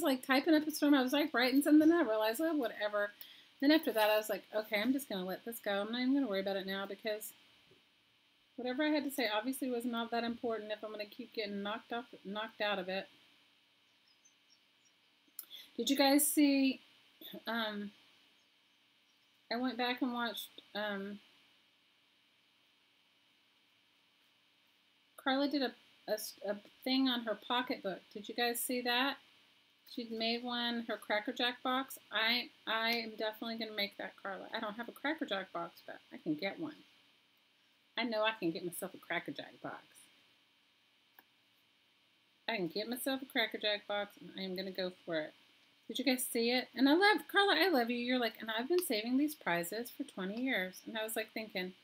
[SPEAKER 1] like typing up a storm. I was like writing something, and I realized, oh, whatever. Then after that, I was like, okay, I'm just going to let this go. I'm not even going to worry about it now because whatever I had to say obviously was not that important if I'm going to keep getting knocked out of it. Did you guys see, I went back and watched, Carla did a thing on her pocketbook. Did you guys see that? She'd made one, her Cracker Jack box. I am definitely going to make that, Carla. I don't have a Cracker Jack box, but I can get one. I know I can get myself a Cracker Jack box. I can get myself a Cracker Jack box, and I am going to go for it. Did you guys see it? And I love, Carla, I love you. You're like, and I've been saving these prizes for 20 years. And I was like thinking,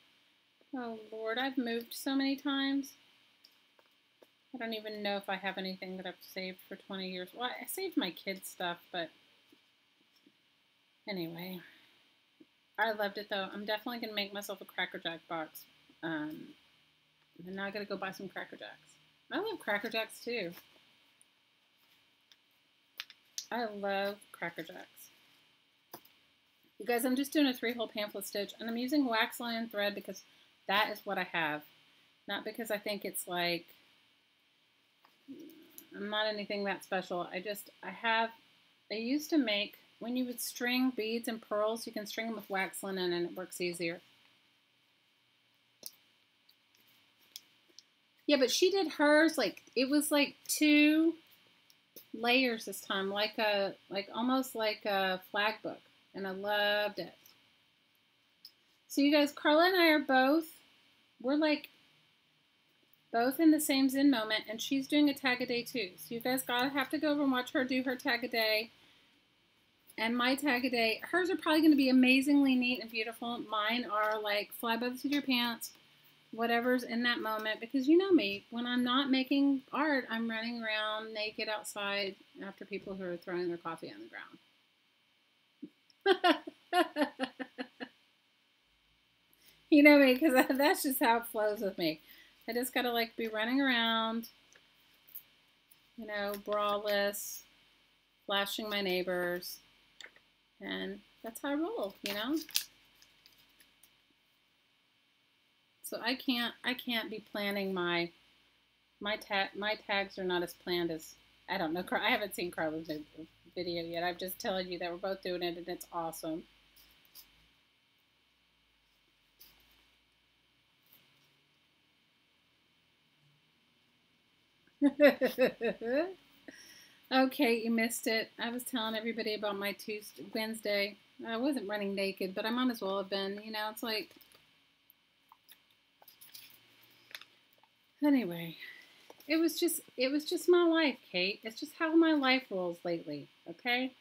[SPEAKER 1] oh, Lord, I've moved so many times. I don't even know if I have anything that I've saved for 20 years. Well, I saved my kids' stuff, but anyway. I loved it, though. I'm definitely going to make myself a Cracker Jack box. And now I got to go buy some Cracker Jacks. I love Cracker Jacks, too. I love Cracker Jacks. You guys, I'm just doing a 3-hole pamphlet stitch, and I'm using wax line and thread because that is what I have. Not because I think it's like, I'm not anything that special. I used to make, when you would string beads and pearls, you can string them with wax linen and it works easier. Yeah, but she did hers, like, it was like 2 layers this time, almost like a flag book, and I loved it. So you guys, Carla and I are we're like both in the same Zen moment, and she's doing a tag a day too. So you guys gotta have to go over and watch her do her tag a day and my tag a day. Hers are probably going to be amazingly neat and beautiful. Mine are like fly by the seat of your pants, whatever's in that moment, because you know me, when I'm not making art, I'm running around naked outside after people who are throwing their coffee on the ground. You know me, because that's just how it flows with me. I just gotta like be running around, you know, braless, flashing my neighbors, and that's how I roll, you know. So I can't be planning my tags are not as planned as, I don't know. I haven't seen Carla's video yet. I'm just telling you that we're both doing it, and it's awesome. Okay, you missed it. I was telling everybody about my Wednesday. I wasn't running naked, but I might as well have been. You know, it's like, anyway, it was just my life, Kate. It's just how my life rolls lately, okay?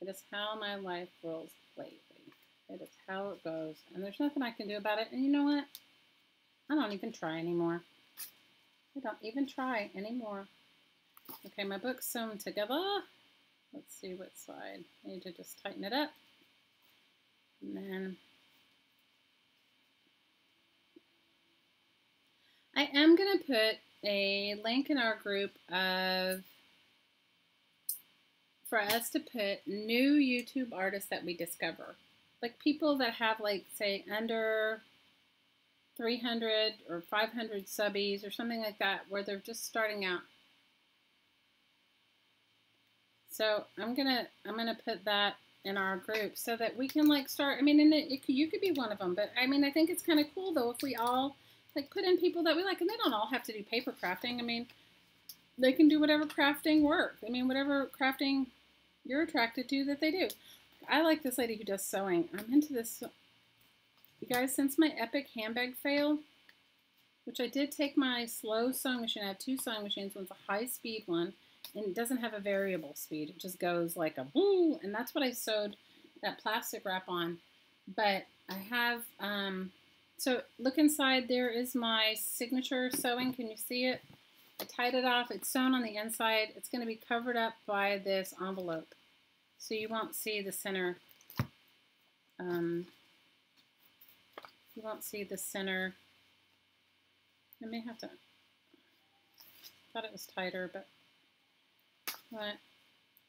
[SPEAKER 1] It is how my life rolls lately. It is how it goes, and there's nothing I can do about it. And you know what? I don't even try anymore. I don't even try anymore. Okay, my book's sewn together. Let's see what side. I need to just tighten it up. And then I am going to put a link in our group for us to put new YouTube artists that we discover. Like people that have like, say, under 300 or 500 subbies or something like that, where they're just starting out. So I'm gonna put that in our group so that we can like start. I mean, and you could be one of them, but I mean, I think it's kind of cool though if we all like put in people that we like, and they don't all have to do paper crafting. I mean, they can do whatever crafting work. I mean, whatever crafting you're attracted to that they do. I like this lady who does sewing. I'm into this. You guys, since my epic handbag fail, which I did take my slow sewing machine. I have two sewing machines. One's a high speed one, and it doesn't have a variable speed. It just goes like a woo, and that's what I sewed that plastic wrap on. But I have, so look inside. There is my signature sewing. Can you see it? I tied it off. It's sewn on the inside. It's going to be covered up by this envelope, so you won't see the center. You won't see the center. I may have to. Thought it was tighter, but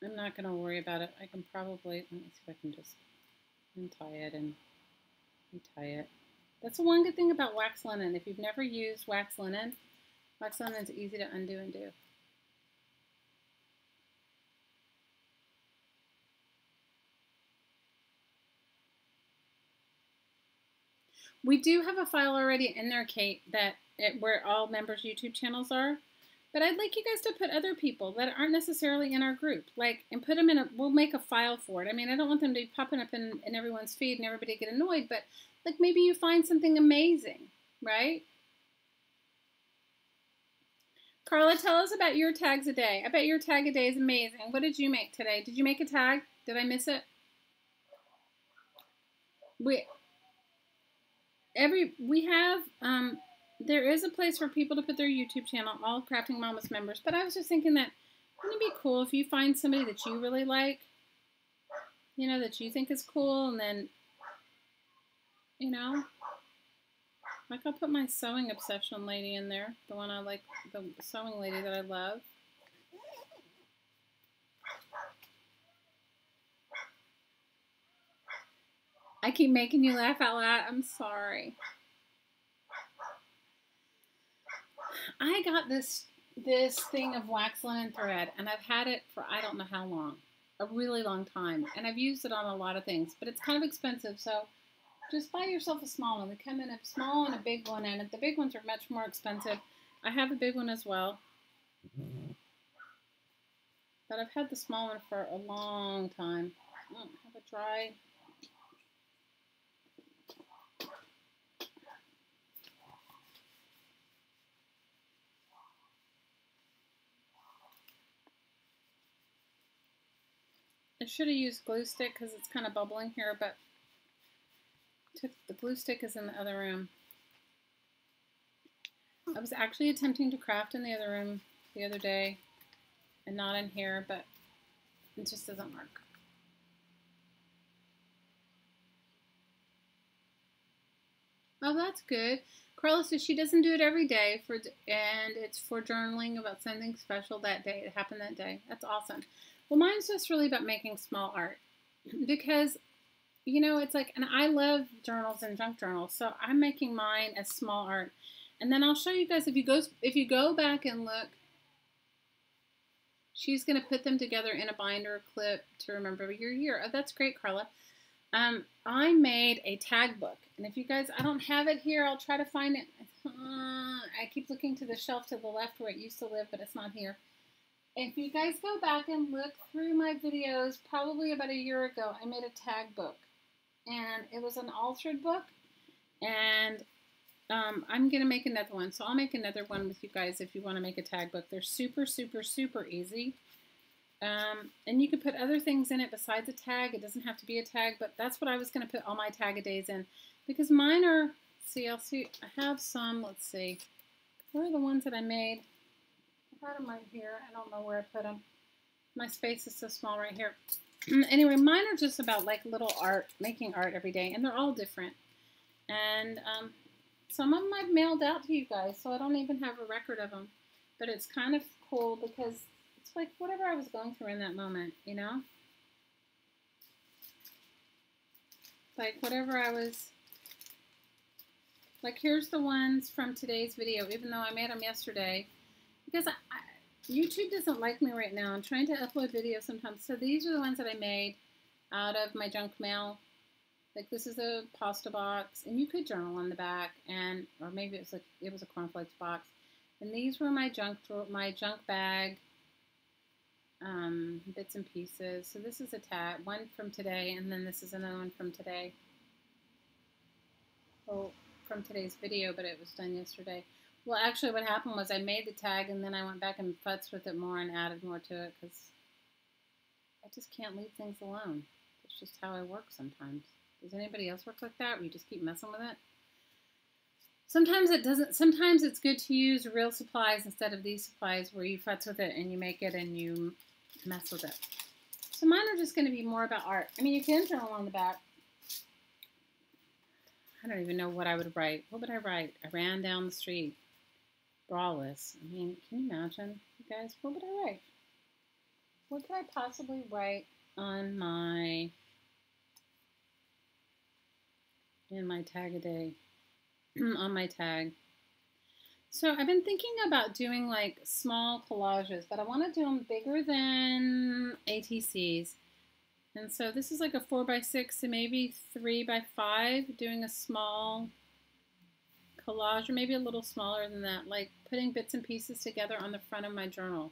[SPEAKER 1] I'm not going to worry about it. I can probably, let me see if I can just untie it and retie it. That's the one good thing about wax linen. If you've never used wax linen is easy to undo and do. We do have a file already in there, Kate, where all members' YouTube channels are. But I'd like you guys to put other people that aren't necessarily in our group, like, and put them in we'll make a file for it. I mean, I don't want them to be popping up in everyone's feed and everybody get annoyed, but like maybe you find something amazing, right? Carla, tell us about your tags a day. I bet your tag a day is amazing. What did you make today? Did you make a tag? Did I miss it? We have, there is a place for people to put their YouTube channel, all Crafting Mamas members, but I was just thinking that wouldn't it be cool if you find somebody that you really like, you know, that you think is cool, and then, you know, like I'll put my sewing obsession lady in there, the one I like, the sewing lady that I love. I keep making you laugh out loud. I'm sorry. I got this thing of wax linen thread, and I've had it for I don't know how long, a really long time, and I've used it on a lot of things, but it's kind of expensive, so just buy yourself a small one. They come in a small and a big one, and the big ones are much more expensive. I have a big one as well, but I've had the small one for a long time. I don't have a dry. I should have used glue stick because it's kind of bubbling here, but the glue stick is in the other room. I was actually attempting to craft in the other room the other day and not in here, but it just doesn't work. Oh, that's good. Carla says she doesn't do it every day, and it's for journaling about something special that day. It happened that day. That's awesome. Well, mine's just really about making small art because, you know, it's like, and I love journals and junk journals, so I'm making mine as small art. And then I'll show you guys, if you go back and look, she's going to put them together in a binder clip to remember your year. Oh, that's great, Carla. I made a tag book, and if you guys, I don't have it here, I'll try to find it. I keep looking to the shelf to the left where it used to live, but it's not here. If you guys go back and look through my videos, probably about a year ago, I made a tag book, and it was an altered book, and I'm going to make another one, so I'll make another one with you guys if you want to make a tag book. They're super, super, super easy. And you can put other things in it besides a tag. It doesn't have to be a tag, but that's what I was going to put all my tag-a-days in. Because mine are, I'll see, I have some, let's see. Where are the ones that I made? I had them right here. I don't know where I put them. My space is so small right here. Anyway, mine are just about like little art, making art every day, and they're all different. And some of them I've mailed out to you guys, so I don't even have a record of them. But it's kind of cool because it's like whatever I was going through in that moment, you know? Like whatever I was, like here's the ones from today's video, even though I made them yesterday. Because YouTube doesn't like me right now. I'm trying to upload videos sometimes. So these are the ones that I made out of my junk mail. Like this is a pasta box, and you could journal on the back, and or maybe it was a cornflakes box. And these were my junk bag bits and pieces. So this is a tag, one from today, and then this is another one from today. Well, from today's video, but it was done yesterday. Well, actually, what happened was I made the tag, and then I went back and futzed with it more and added more to it because I just can't leave things alone. It's just how I work sometimes. Does anybody else work like that, where you just keep messing with it? Sometimes it doesn't. Sometimes it's good to use real supplies instead of these supplies where you futz with it and you make it and you mess with it. So mine are just going to be more about art. I mean, you can journal on the back. I don't even know what I would write. What would I write? I ran down the street, braless. I mean, can you imagine, you guys? What would I write? What could I possibly write on my tag a day? On my tag. So I've been thinking about doing like small collages, but I want to do them bigger than ATCs. And so this is like a 4x6 and maybe 3x5, doing a small collage, or maybe a little smaller than that, like putting bits and pieces together on the front of my journal.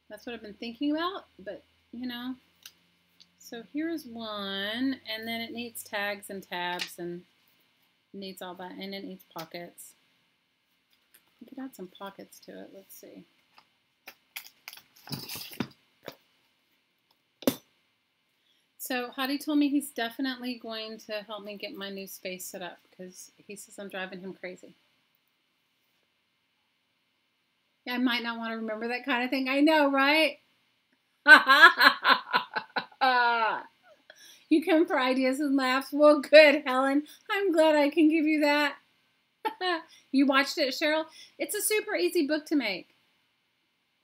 [SPEAKER 1] That's what I've been thinking about, but you know. So here's one, and then it needs tags and tabs, and it needs all that, and it needs pockets. We could add some pockets to it. Let's see. So Hadi told me he's definitely going to help me get my new space set up because he says I'm driving him crazy. Yeah, I might not want to remember that kind of thing. I know, right? You come for ideas and laughs. Well, good, Helen. I'm glad I can give you that. You watched it, Cheryl? It's a super easy book to make.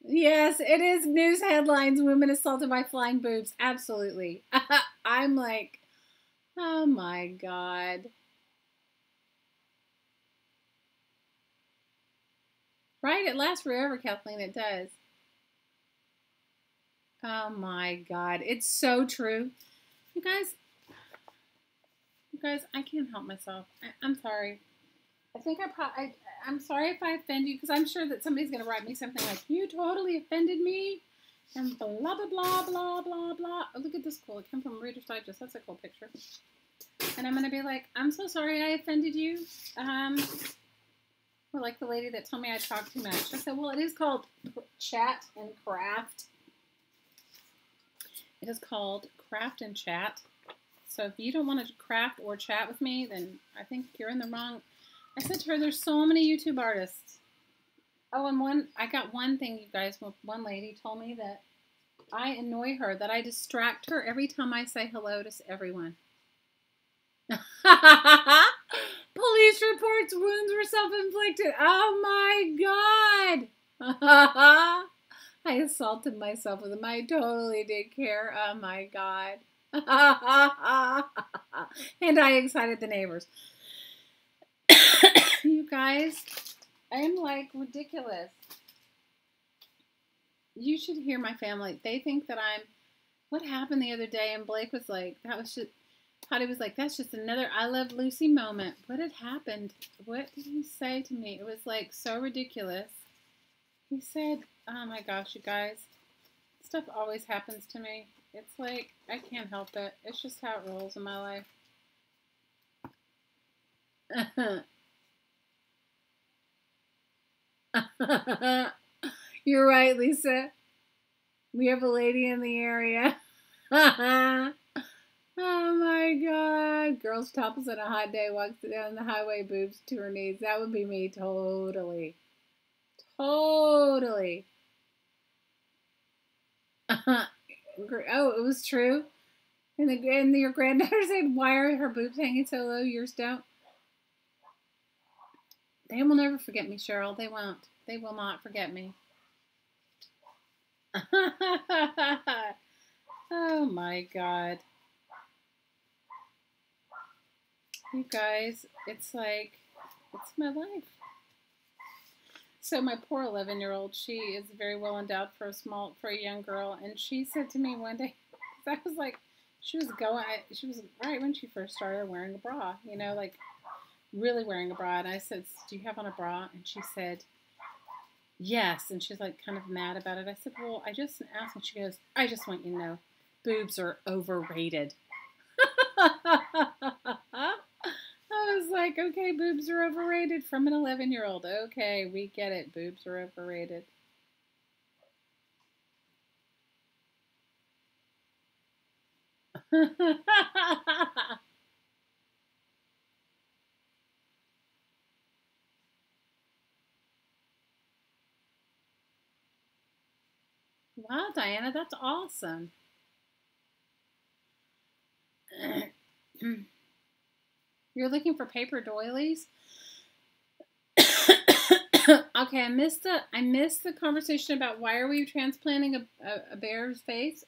[SPEAKER 1] Yes, it is. News headlines, women assaulted by flying boobs. Absolutely. I'm like, oh my God. Right? It lasts forever, Kathleen. It does. Oh my God. It's so true. You guys, I can't help myself. I'm sorry. I think I'm sorry if I offend you, because I'm sure that somebody's going to write me something like, you totally offended me, and blah, blah, blah, blah, blah, blah. Oh, look at this cool. It came from Reader's Digest. That's a cool picture. And I'm going to be like, I'm so sorry I offended you. Or like the lady that told me I talked too much. I said, well, it is called chat and craft. It is called craft and chat. So if you don't want to craft or chat with me, then I think you're in the wrong. I said to her, there's so many YouTube artists. Oh, and I got one thing, you guys. One lady told me that I annoy her, that I distract her every time I say hello to everyone. Police reports wounds were self-inflicted. Oh my God. I assaulted myself with them. I totally did care. Oh my God. And I excited the neighbors. You guys, I am like ridiculous. You should hear my family. They think that what happened the other day? And Blake was like, Patty was like, that's just another I Love Lucy moment. What had happened? What did he say to me? It was like so ridiculous. He said, oh my gosh, you guys, stuff always happens to me. It's like, I can't help it. It's just how it rolls in my life. You're right, Lisa. We have a lady in the area. Oh my God. Girl's topless on a hot day, walks down the highway, boobs to her knees. That would be me, totally. Totally. Oh, it was true? And your granddaughter said, why are her boobs hanging so low? Yours don't? They will never forget me, Cheryl. They won't. They will not forget me. Oh my God. You guys, it's like, it's my life. So my poor 11-year-old, she is very well endowed for a young girl, and she said to me one day, I was like, she was right when she first started wearing a bra, you know, like really wearing a bra, and I said, "Do you have on a bra?" And she said, "Yes," and she's like kind of mad about it. I said, "Well, I just asked," and she goes, "I just want you to know, boobs are overrated." I was like, okay, boobs are overrated from an 11-year-old. Okay, we get it. Boobs are overrated. Wow, Diana, that's awesome. You're looking for paper doilies? Okay, I missed the conversation about why are we transplanting a bear's face?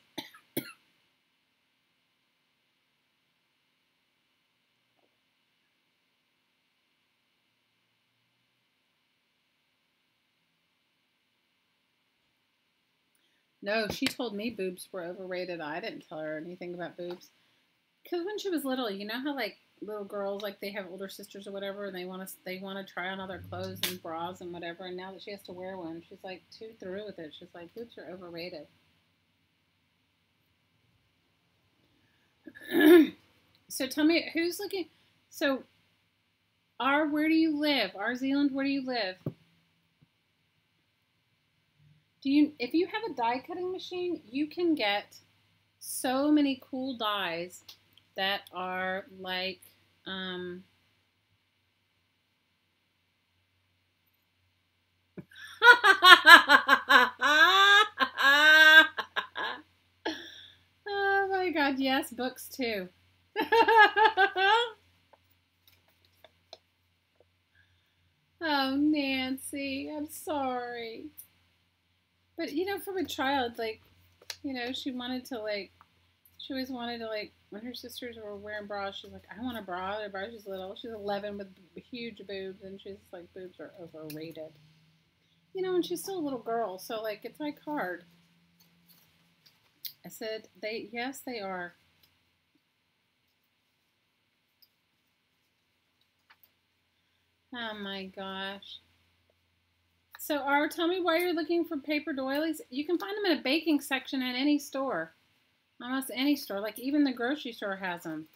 [SPEAKER 1] No, she told me boobs were overrated. I didn't tell her anything about boobs. Because when she was little, you know how like little girls like they have older sisters or whatever, and they want to try on all their clothes and bras and whatever. And now that she has to wear one, she's like too through with it. She's like, boobs are overrated. So tell me, who's looking? So, where do you live? Zealand, where do you live? If you have a die cutting machine, you can get so many cool dies that are like, oh my God, yes, books too. Oh, Nancy, I'm sorry. But you know, from a child, like, you know, she always wanted to like, when her sisters were wearing bras, she's like, I want a bra. Her bra, she's little. She's 11 with huge boobs, and she's like, boobs are overrated. You know, and she's still a little girl, so like, it's like hard. I said, yes, they are. Oh my gosh. So, tell me why you're looking for paper doilies. You can find them in a baking section at any store. Almost any store. Like even the grocery store has them.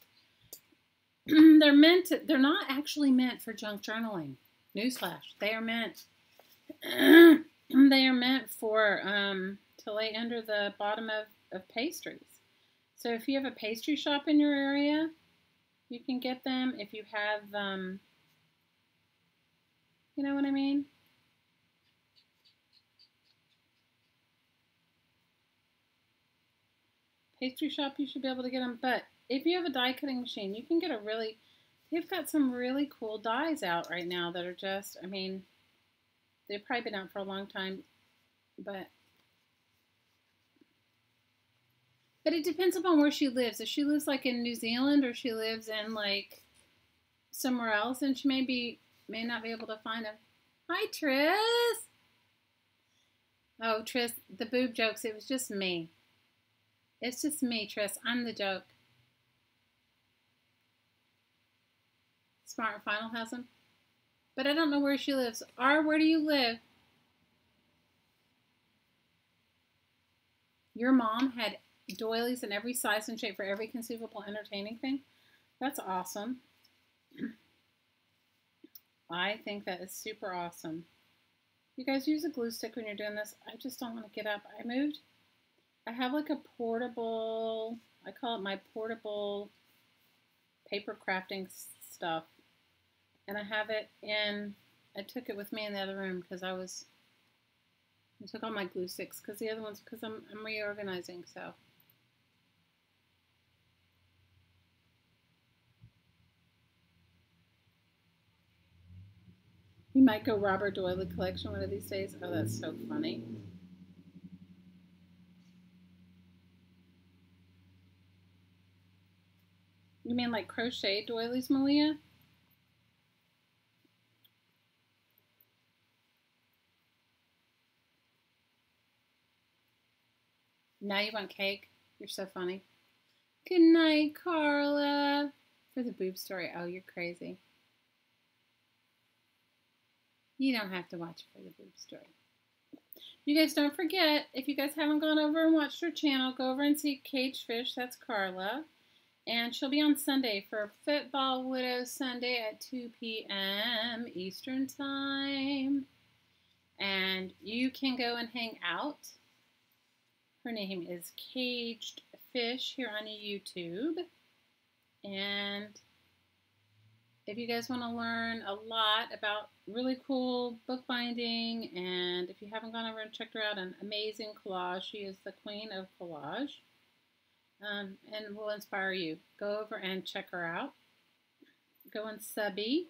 [SPEAKER 1] They're not actually meant for junk journaling. Newsflash. They are meant for to lay under the bottom of pastries. So if you have a pastry shop in your area, you can get them. If you have, you know what I mean? Pastry shop, you should be able to get them. But if you have a die cutting machine, you can get they've got some really cool dies out right now that are just, I mean, they've probably been out for a long time, but it depends upon where she lives. If she lives like in New Zealand or she lives in like somewhere else, then she may not be able to find them. Hi, Tris. Oh, Tris, the boob jokes. It was just me. It's just me, Tris. I'm the joke. Smart Final has them. But I don't know where she lives. Where do you live? Your mom had doilies in every size and shape for every conceivable entertaining thing? That's awesome. I think that is super awesome. You guys use a glue stick when you're doing this. I just don't want to get up. I have like a portable, I call it my portable paper crafting stuff. And I took it with me in the other room because I took all my glue sticks because I'm reorganizing, so. You might go Robert Doyle collection one of these days. Oh, that's so funny. You mean like crochet doilies, Malia? Now you want cake? You're so funny. Good night, Carla. For the boob story. Oh, you're crazy. You don't have to watch for the boob story. You guys don't forget, if you guys haven't gone over and watched her channel, go over and see Caged Fish. That's Carla. And she'll be on Sunday for Football Widow Sunday at 2 p.m. Eastern Time. And you can go and hang out. Her name is Caged Fish here on YouTube. And if you guys want to learn a lot about really cool bookbinding, and if you haven't gone over and checked her out, an amazing collage. She is the queen of collage. And will inspire you. Go over and check her out. Go and subby.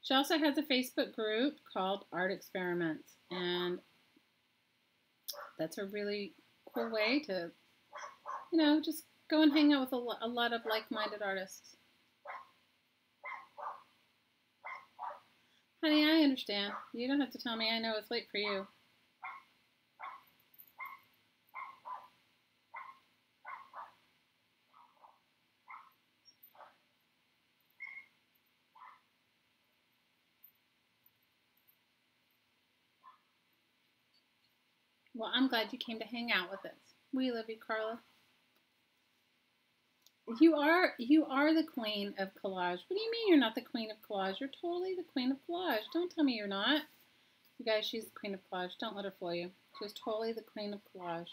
[SPEAKER 1] She also has a Facebook group called Art Experiments, and that's a really cool way to, you know, just go and hang out with a lot of like-minded artists. Honey, I understand. You don't have to tell me. I know it's late for you. Well, I'm glad you came to hang out with us. We love you, Carla. You are the queen of collage. What do you mean you're not the queen of collage? You're totally the queen of collage. Don't tell me you're not. You guys, she's the queen of collage. Don't let her fool you. She's totally the queen of collage.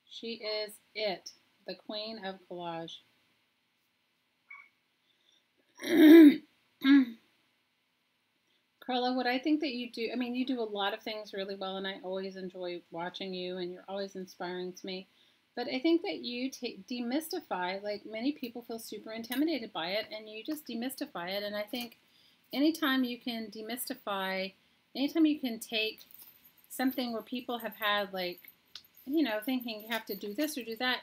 [SPEAKER 1] She is it. The queen of collage. Carla, what I think that you do, I mean, you do a lot of things really well, and I always enjoy watching you, and you're always inspiring to me. But I think that you demystify, like many people feel super intimidated by it, and you just demystify it. And I think anytime you can demystify, anytime you can take something where people have had, like, you know, thinking you have to do this or do that,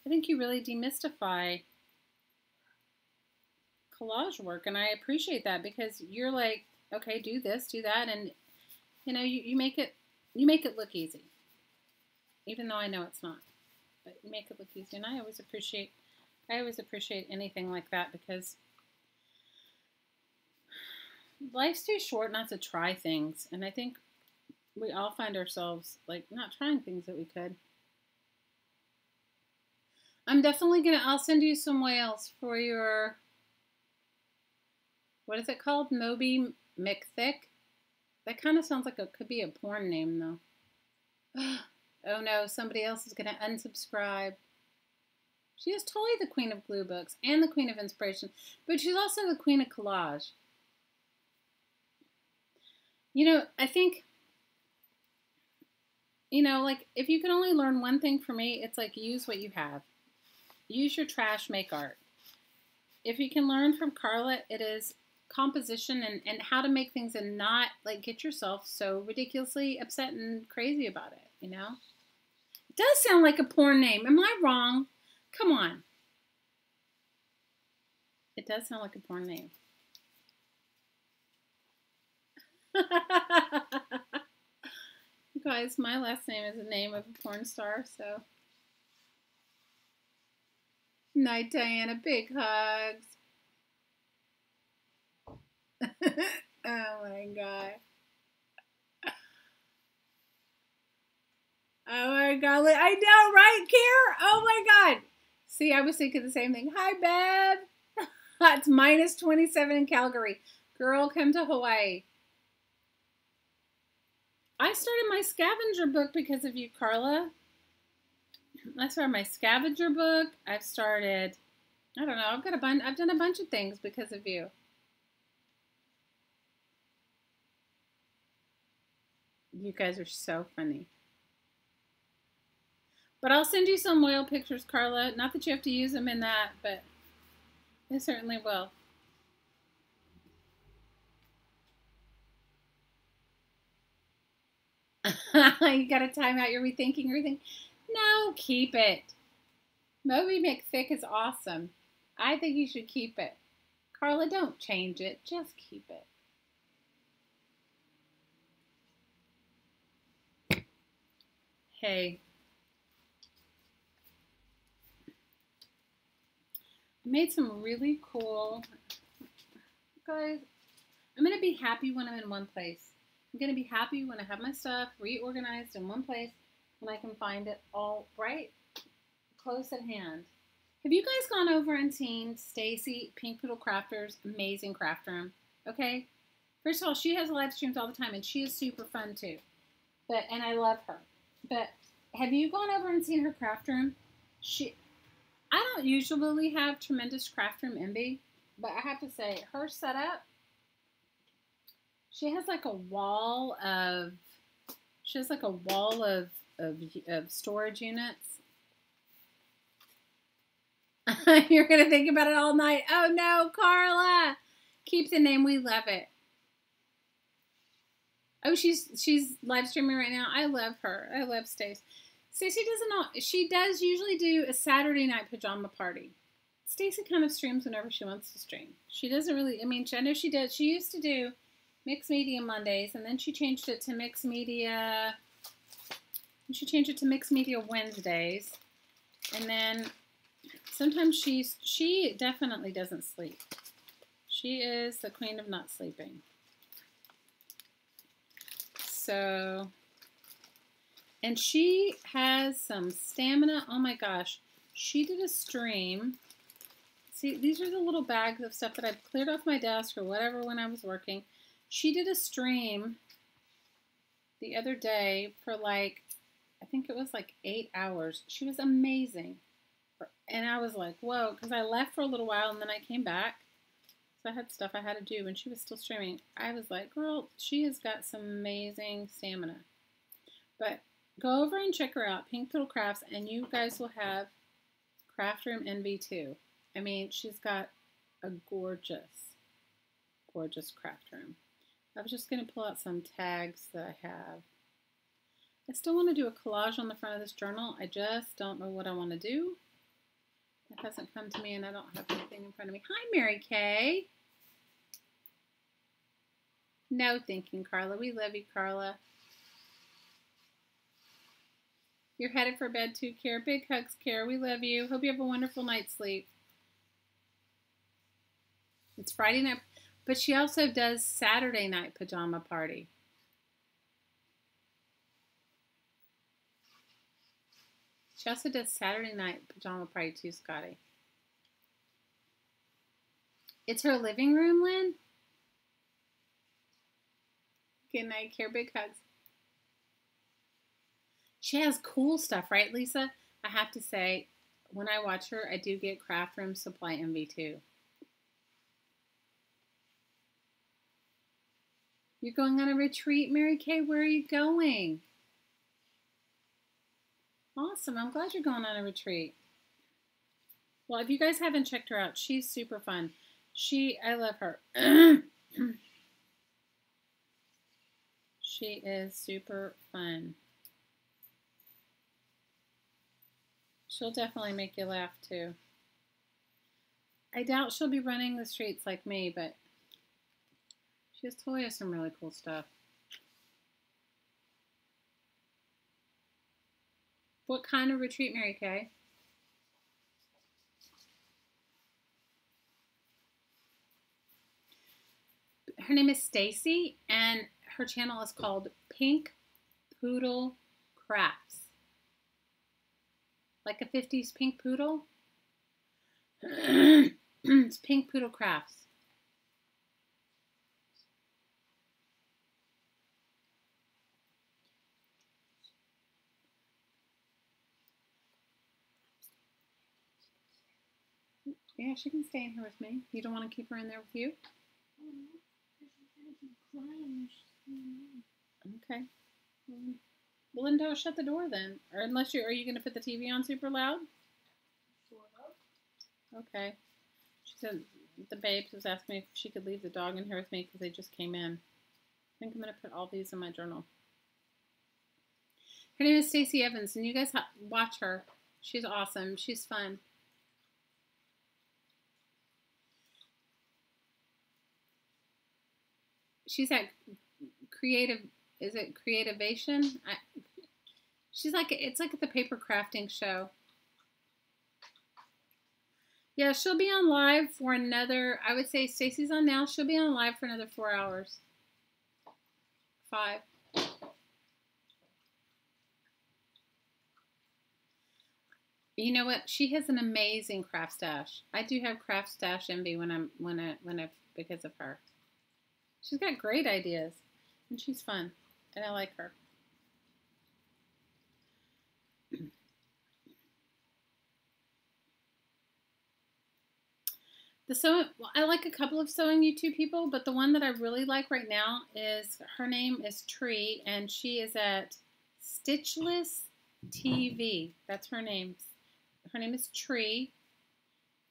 [SPEAKER 1] I think you really demystify collage work. And I appreciate that, because you're like, okay, do this, do that, and you know, you make it look easy, even though I know it's not. But you make it look easy, and I always appreciate anything like that, because life's too short not to try things, and I think we all find ourselves like not trying things that we could. I'm definitely I'll send you some whales for your, what is it called? Moby McThick? That kind of sounds like it could be a porn name, though. Oh no, somebody else is going to unsubscribe. She is totally the queen of glue books and the queen of inspiration, but she's also the queen of collage. You know, I think, you know, like, if you can only learn one thing from me, it's like, use what you have. Use your trash, make art. If you can learn from Carla, it is composition and how to make things and not, like, get yourself so ridiculously upset and crazy about it, you know? It does sound like a porn name. Am I wrong? Come on. It does sound like a porn name. You guys, my last name is the name of a porn star, so. Night, Diana. Big hugs. Oh my God. Oh my God. I know, right, Kier? Oh my God. See, I was thinking the same thing. Hi, Bev. It's minus 27 in Calgary. Girl, come to Hawaii. I started my scavenger book because of you, Carla. I started my scavenger book. I've started, I don't know, I've done a bunch of things because of you. You guys are so funny. But I'll send you some whale pictures, Carla. Not that you have to use them in that, but I certainly will. You got to time out your rethinking everything. No, keep it. Moby McThick is awesome. I think you should keep it. Carla, don't change it. Just keep it. Hey. I made some really cool, guys, I'm going to be happy when I'm in one place. I'm going to be happy when I have my stuff reorganized in one place, when I can find it all right close at hand. Have you guys gone over and seen Stacy, Pink Poodle Crafter's amazing craft room? Okay? First of all, she has live streams all the time, and she is super fun too. And I love her. But have you gone over and seen her craft room? I don't usually have tremendous craft room envy, but I have to say, her setup, she has like a wall of storage units. You're gonna think about it all night. Oh no, Carla! Keep the name. We love it. Oh, she's live streaming right now. I love her. I love Stace. Stacey doesn't know. She does usually do a Saturday night pajama party. Stacey kind of streams whenever she wants to stream. She doesn't really. I mean, I know she does. She used to do Mixed Media Mondays, and then she changed it to Mixed Media. She changed it to Mixed Media Wednesdays, and then sometimes she definitely doesn't sleep. She is the queen of not sleeping. So, and she has some stamina. Oh my gosh, she did a stream. See, these are the little bags of stuff that I've cleared off my desk or whatever when I was working. She did a stream the other day for like, I think it was like 8 hours. She was amazing. And I was like, whoa, because I left for a little while and then I came back. So I had stuff I had to do and she was still streaming. I was like, girl, she has got some amazing stamina. But go over and check her out, Pink Poodle Crafts, and you guys will have Craft Room Envy too. I mean, she's got a gorgeous, gorgeous craft room. I was just going to pull out some tags that I have. I still want to do a collage on the front of this journal. I just don't know what I want to do. It hasn't come to me and I don't have anything in front of me. Hi, Mary Kay. No thinking, Carla. We love you, Carla. You're headed for bed too, Kara. Big hugs, Kara. We love you. Hope you have a wonderful night's sleep. It's Friday night, but she also does Saturday night pajama party. She also does Saturday night pajama party too, Scotty. It's her living room, Lynn? Good night, Care. Big hugs. She has cool stuff, right, Lisa? I have to say, when I watch her, I do get craft room supply envy too. You're going on a retreat, Mary Kay? Where are you going? Awesome. I'm glad you're going on a retreat. Well, if you guys haven't checked her out, she's super fun. I love her. She is super fun. She'll definitely make you laugh too. I doubt she'll be running the streets like me, but she totally has some really cool stuff. What kind of retreat, Mary Kay? Her name is Stacy, and her channel is called Pink Poodle Crafts. Like a 50s pink poodle? It's Pink Poodle Crafts. Yeah, she can stay in here with me. You don't want to keep her in there with you? Okay. Well, then don't shut the door then. Or unless are you going to put the TV on super loud? Okay. She said the babes was asking me if she could leave the dog in here with me because they just came in. I think I'm going to put all these in my journal. Her name is Stacey Evans, and you guys watch her. She's awesome. She's fun. She's at Creative, is it Creativation? She's like, it's like at the paper crafting show. Yeah, she'll be on live for another, I would say Stacy's on now. She'll be on live for another 4 hours. 5. You know what? She has an amazing craft stash. I do have craft stash envy because of her. She's got great ideas, and she's fun, and I like her. The sewing, well, I like a couple of sewing YouTube people, but the one that I really like right now is, her name is Tree, and she is at Stitchless TV. That's her name. Her name is Tree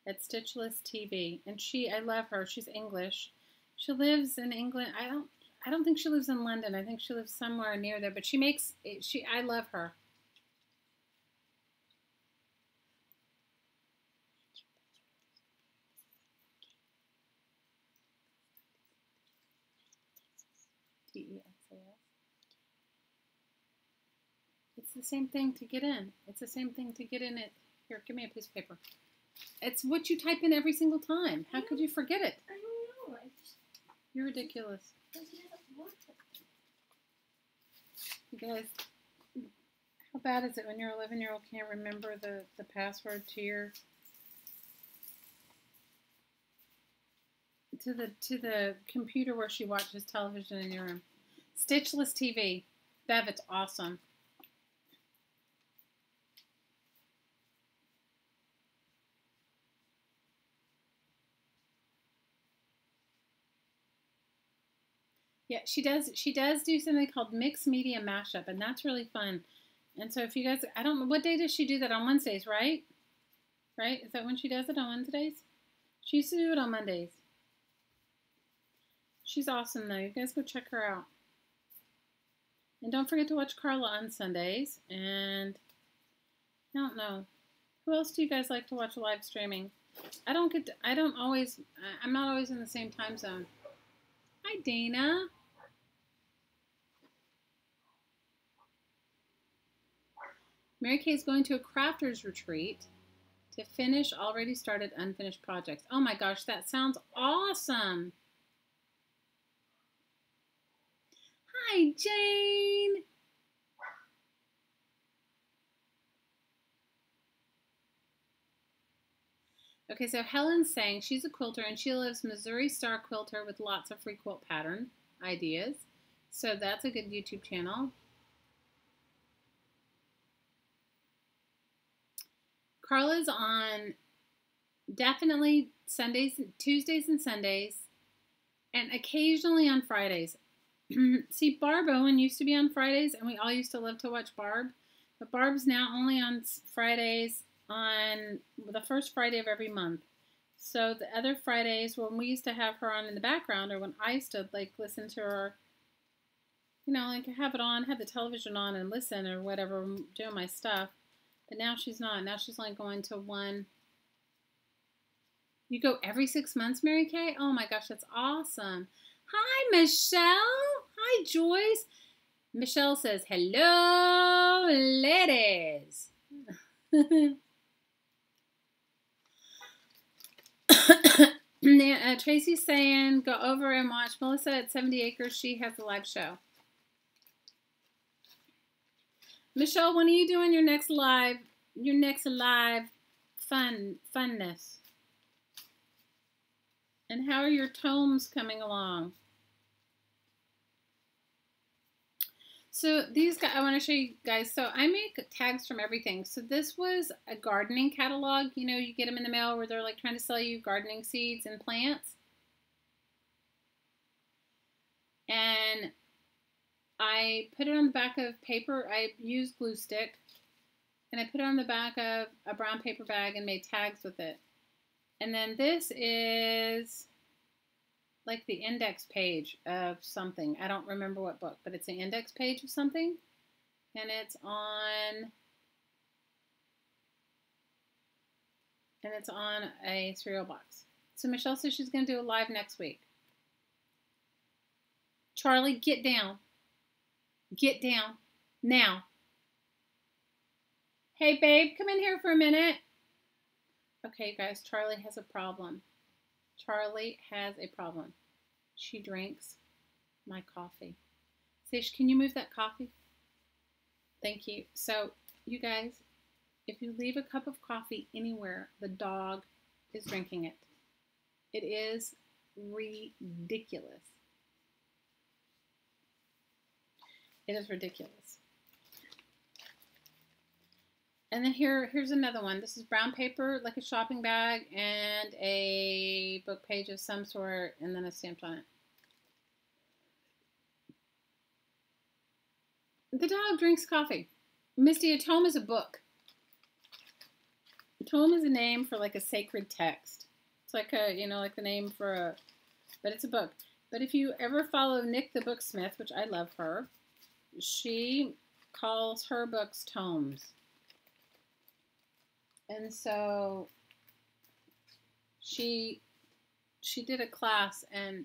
[SPEAKER 1] at Stitchless TV, and I love her. She's English. She lives in England. I don't think she lives in London. I think she lives somewhere near there, but I love her. Texas. It's the same thing to get in. It's the same thing to get in it. Here, give me a piece of paper. It's what you type in every single time. How could you forget it?
[SPEAKER 2] I don't know.
[SPEAKER 1] You're ridiculous. You guys, how bad is it when your 11-year-old can't remember the password to the computer where she watches television in your room? Stitchless TV. Bev, it's awesome. Yeah, she does do something called mixed media mashup, and that's really fun. And so if you guys, I don't know, what day does she do that? On Wednesdays, right? Right? Is that when she does it, on Wednesdays? She used to do it on Mondays. She's awesome, though. You guys go check her out. And don't forget to watch Carla on Sundays. And I don't know. Who else do you guys like to watch live streaming? I'm not always in the same time zone. Hi, Dana. Mary Kay is going to a crafters retreat to finish already started unfinished projects. Oh my gosh, that sounds awesome. Hi, Jane. Okay, so Helen's saying she's a quilter and she loves Missouri Star Quilter with lots of free quilt pattern ideas. So that's a good YouTube channel. Carla's on definitely Tuesdays and Sundays, and occasionally on Fridays. See, Barb Owen used to be on Fridays, and we all used to love to watch Barb. But Barb's now only on Fridays on the first Friday of every month. So the other Fridays, when we used to have her on in the background, or when I used to like listen to her, you know, like have it on, have the television on and listen or whatever, doing my stuff. But now she's not. Now she's only going to one. You go every 6 months, Mary Kay? Oh my gosh, that's awesome. Hi, Michelle. Hi, Joyce. Michelle says, hello, ladies. Tracy's saying, go over and watch Melissa at 70 Acres. She has a live show. Michelle, when are you doing your next live funness? And how are your tomes coming along? So these guys, I want to show you guys. So I make tags from everything. So this was a gardening catalog. You know, you get them in the mail where they're like trying to sell you gardening seeds and plants. And I put it on the back of paper. I used glue stick. And I put it on the back of a brown paper bag and made tags with it. And then this is like the index page of something. I don't remember what book, but it's the index page of something. And it's on a cereal box. So Michelle says she's going to do a live next week. Charlie, get down. Get down. Now. Hey, babe, come in here for a minute. Okay, guys, Charlie has a problem. Charlie has a problem. She drinks my coffee. Sage, can you move that coffee? Thank you. So, you guys, if you leave a cup of coffee anywhere, the dog is drinking it. It is ridiculous. It is ridiculous. And then here's another one. This is brown paper, like a shopping bag, and a book page of some sort, and then a stamped on it. The dog drinks coffee. Misty, a tome is a book. A tome is a name for like a sacred text. It's like a, like the name for a, but it's a book. But if you ever follow Nick the Booksmith, which I love her, she calls her books tomes. And so she did a class, and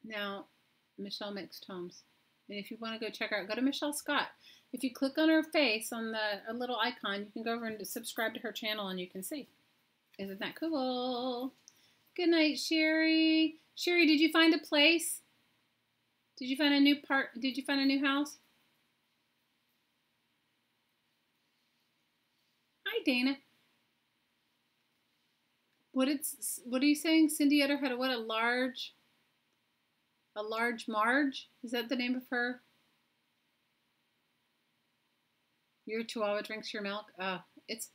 [SPEAKER 1] now Michelle makes tomes. And if you want to go check her out, go to Michelle Scott. If you click on her face on a little icon, you can go over and subscribe to her channel, and you can see. Isn't that cool? Good night, Sherry. Sherry, did you find a place? Did you find a new Did you find a new house? Hi, Dana. What are you saying? Cindy Utter had a large Marge? Is that the name of her? Your Chihuahua drinks your milk? It's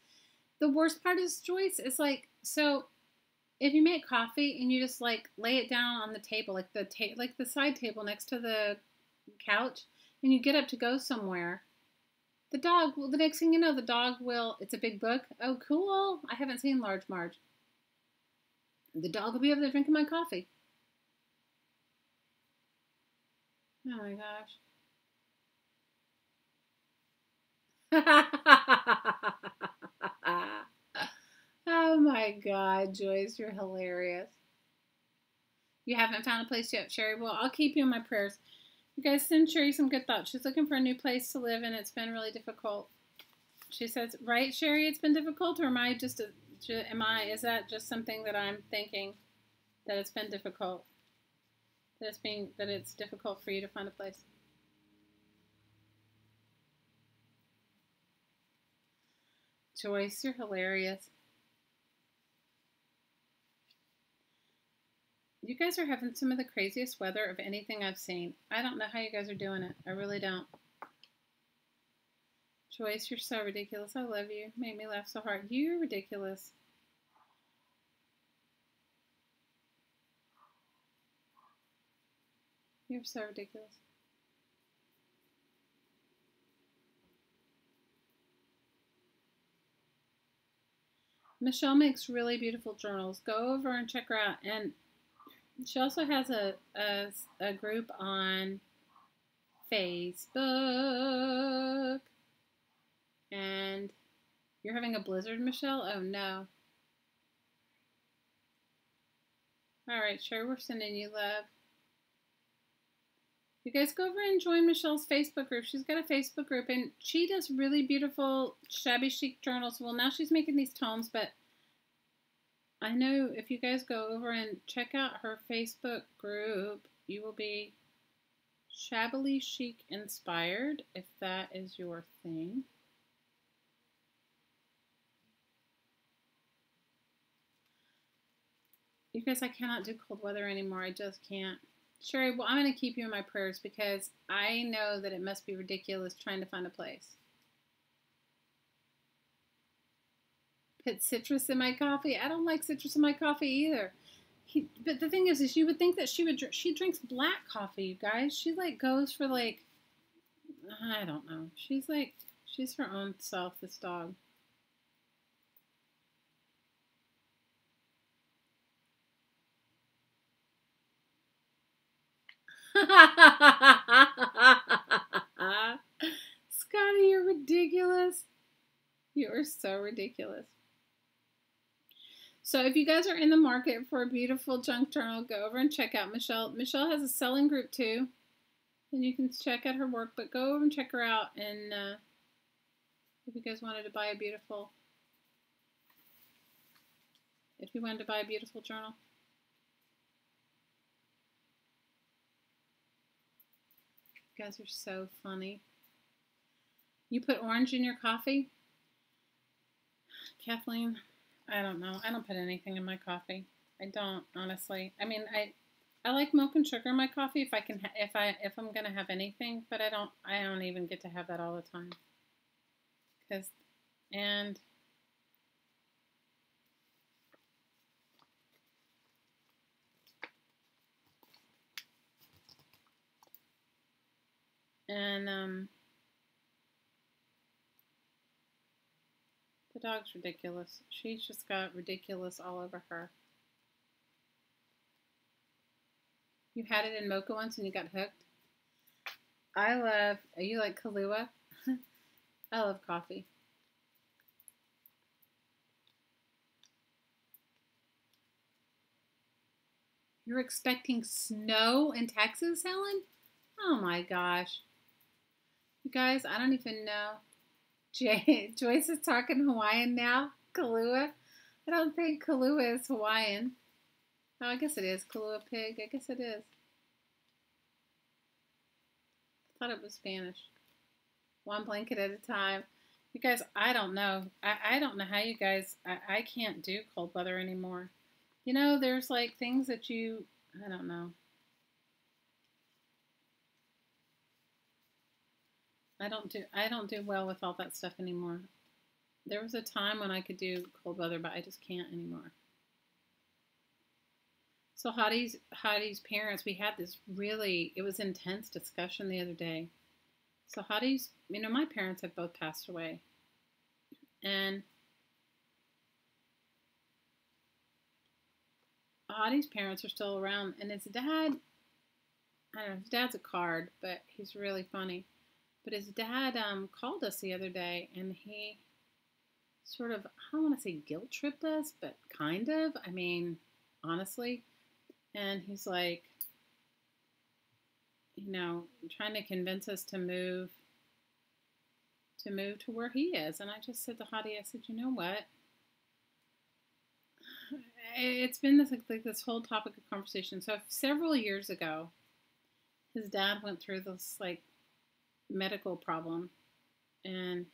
[SPEAKER 1] the worst part is, Joyce, it's like, so if you make coffee and you just like lay it down on the table, like the side table next to the couch, and you get up to go somewhere, the dog, well, the next thing you know, the dog will, it's a big book. Oh, cool. I haven't seen Large Marge. The dog will be over there drinking my coffee. Oh my gosh. Oh my God, Joyce, you're hilarious. You haven't found a place yet, Sherry? Well, I'll keep you in my prayers. You guys send Sherry some good thoughts. She's looking for a new place to live, and it's been really difficult. She says, right, Sherry, it's been difficult, or am I just, is that just something that I'm thinking, that it's been difficult? That it's difficult for you to find a place? Joyce, you're hilarious. You guys are having some of the craziest weather of anything I've seen. I don't know how you guys are doing it. I really don't. Joyce, you're so ridiculous. I love you. Make me laugh so hard. You're ridiculous. You're so ridiculous. Michelle makes really beautiful journals. Go over and check her out. And she also has a group on Facebook. And you're having a blizzard, Michelle? Oh, no. All right, sure, we're sending you love. You guys go over and join Michelle's Facebook group. She's got a Facebook group, and she does really beautiful shabby chic journals. Well, now she's making these tomes, but I know if you guys go over and check out her Facebook group, you will be shabbily chic inspired, if that is your thing. You guys, I cannot do cold weather anymore. I just can't. Sherry, well, I'm going to keep you in my prayers because I know that it must be ridiculous trying to find a place. Put citrus in my coffee. I don't like citrus in my coffee either. But the thing is you would think that she drinks black coffee, you guys. She like goes for like, I don't know. She's her own self, this dog. Scotty, you're ridiculous. You are so ridiculous. So if you guys are in the market for a beautiful junk journal, go over and check out Michelle. Michelle has a selling group too, and you can check out her work, but go over and check her out. And if you guys wanted to buy a beautiful if you wanted to buy a beautiful journal. You guys are so funny. You put orange in your coffee? Kathleen, I don't know. I don't put anything in my coffee. I don't, honestly. I mean, I like milk and sugar in my coffee if I can if I'm gonna have anything, but I don't even get to have that all the time. And the dog's ridiculous. She's just got ridiculous all over her. You had it in mocha once and you got hooked? You like Kahlua? I love coffee. You're expecting snow in Texas, Helen? Oh my gosh. You guys, I don't even know. Joyce is talking Hawaiian now. Kahlua. I don't think Kahlua is Hawaiian. Oh, I guess it is. Kahlua pig. I guess it is. I thought it was Spanish. One blanket at a time. You guys, I don't know. I don't know how you guys, I can't do cold weather anymore. You know, there's like things that I don't know. I don't do well with all that stuff anymore. There was a time when I could do cold weather, but I just can't anymore. So Hottie's parents, we had this it was intense discussion the other day. So Hottie's, my parents have both passed away. And Hottie's parents are still around. And his dad, I don't know, his dad's a card, but he's really funny. But his dad called us the other day, and he sort of, I don't want to say guilt tripped us, but kind of. I mean, honestly. And he's like, trying to convince us to move to where he is. And I just said to Hottie, I said, you know what? It's been this whole topic of conversation. So several years ago, his dad went through this medical problem, and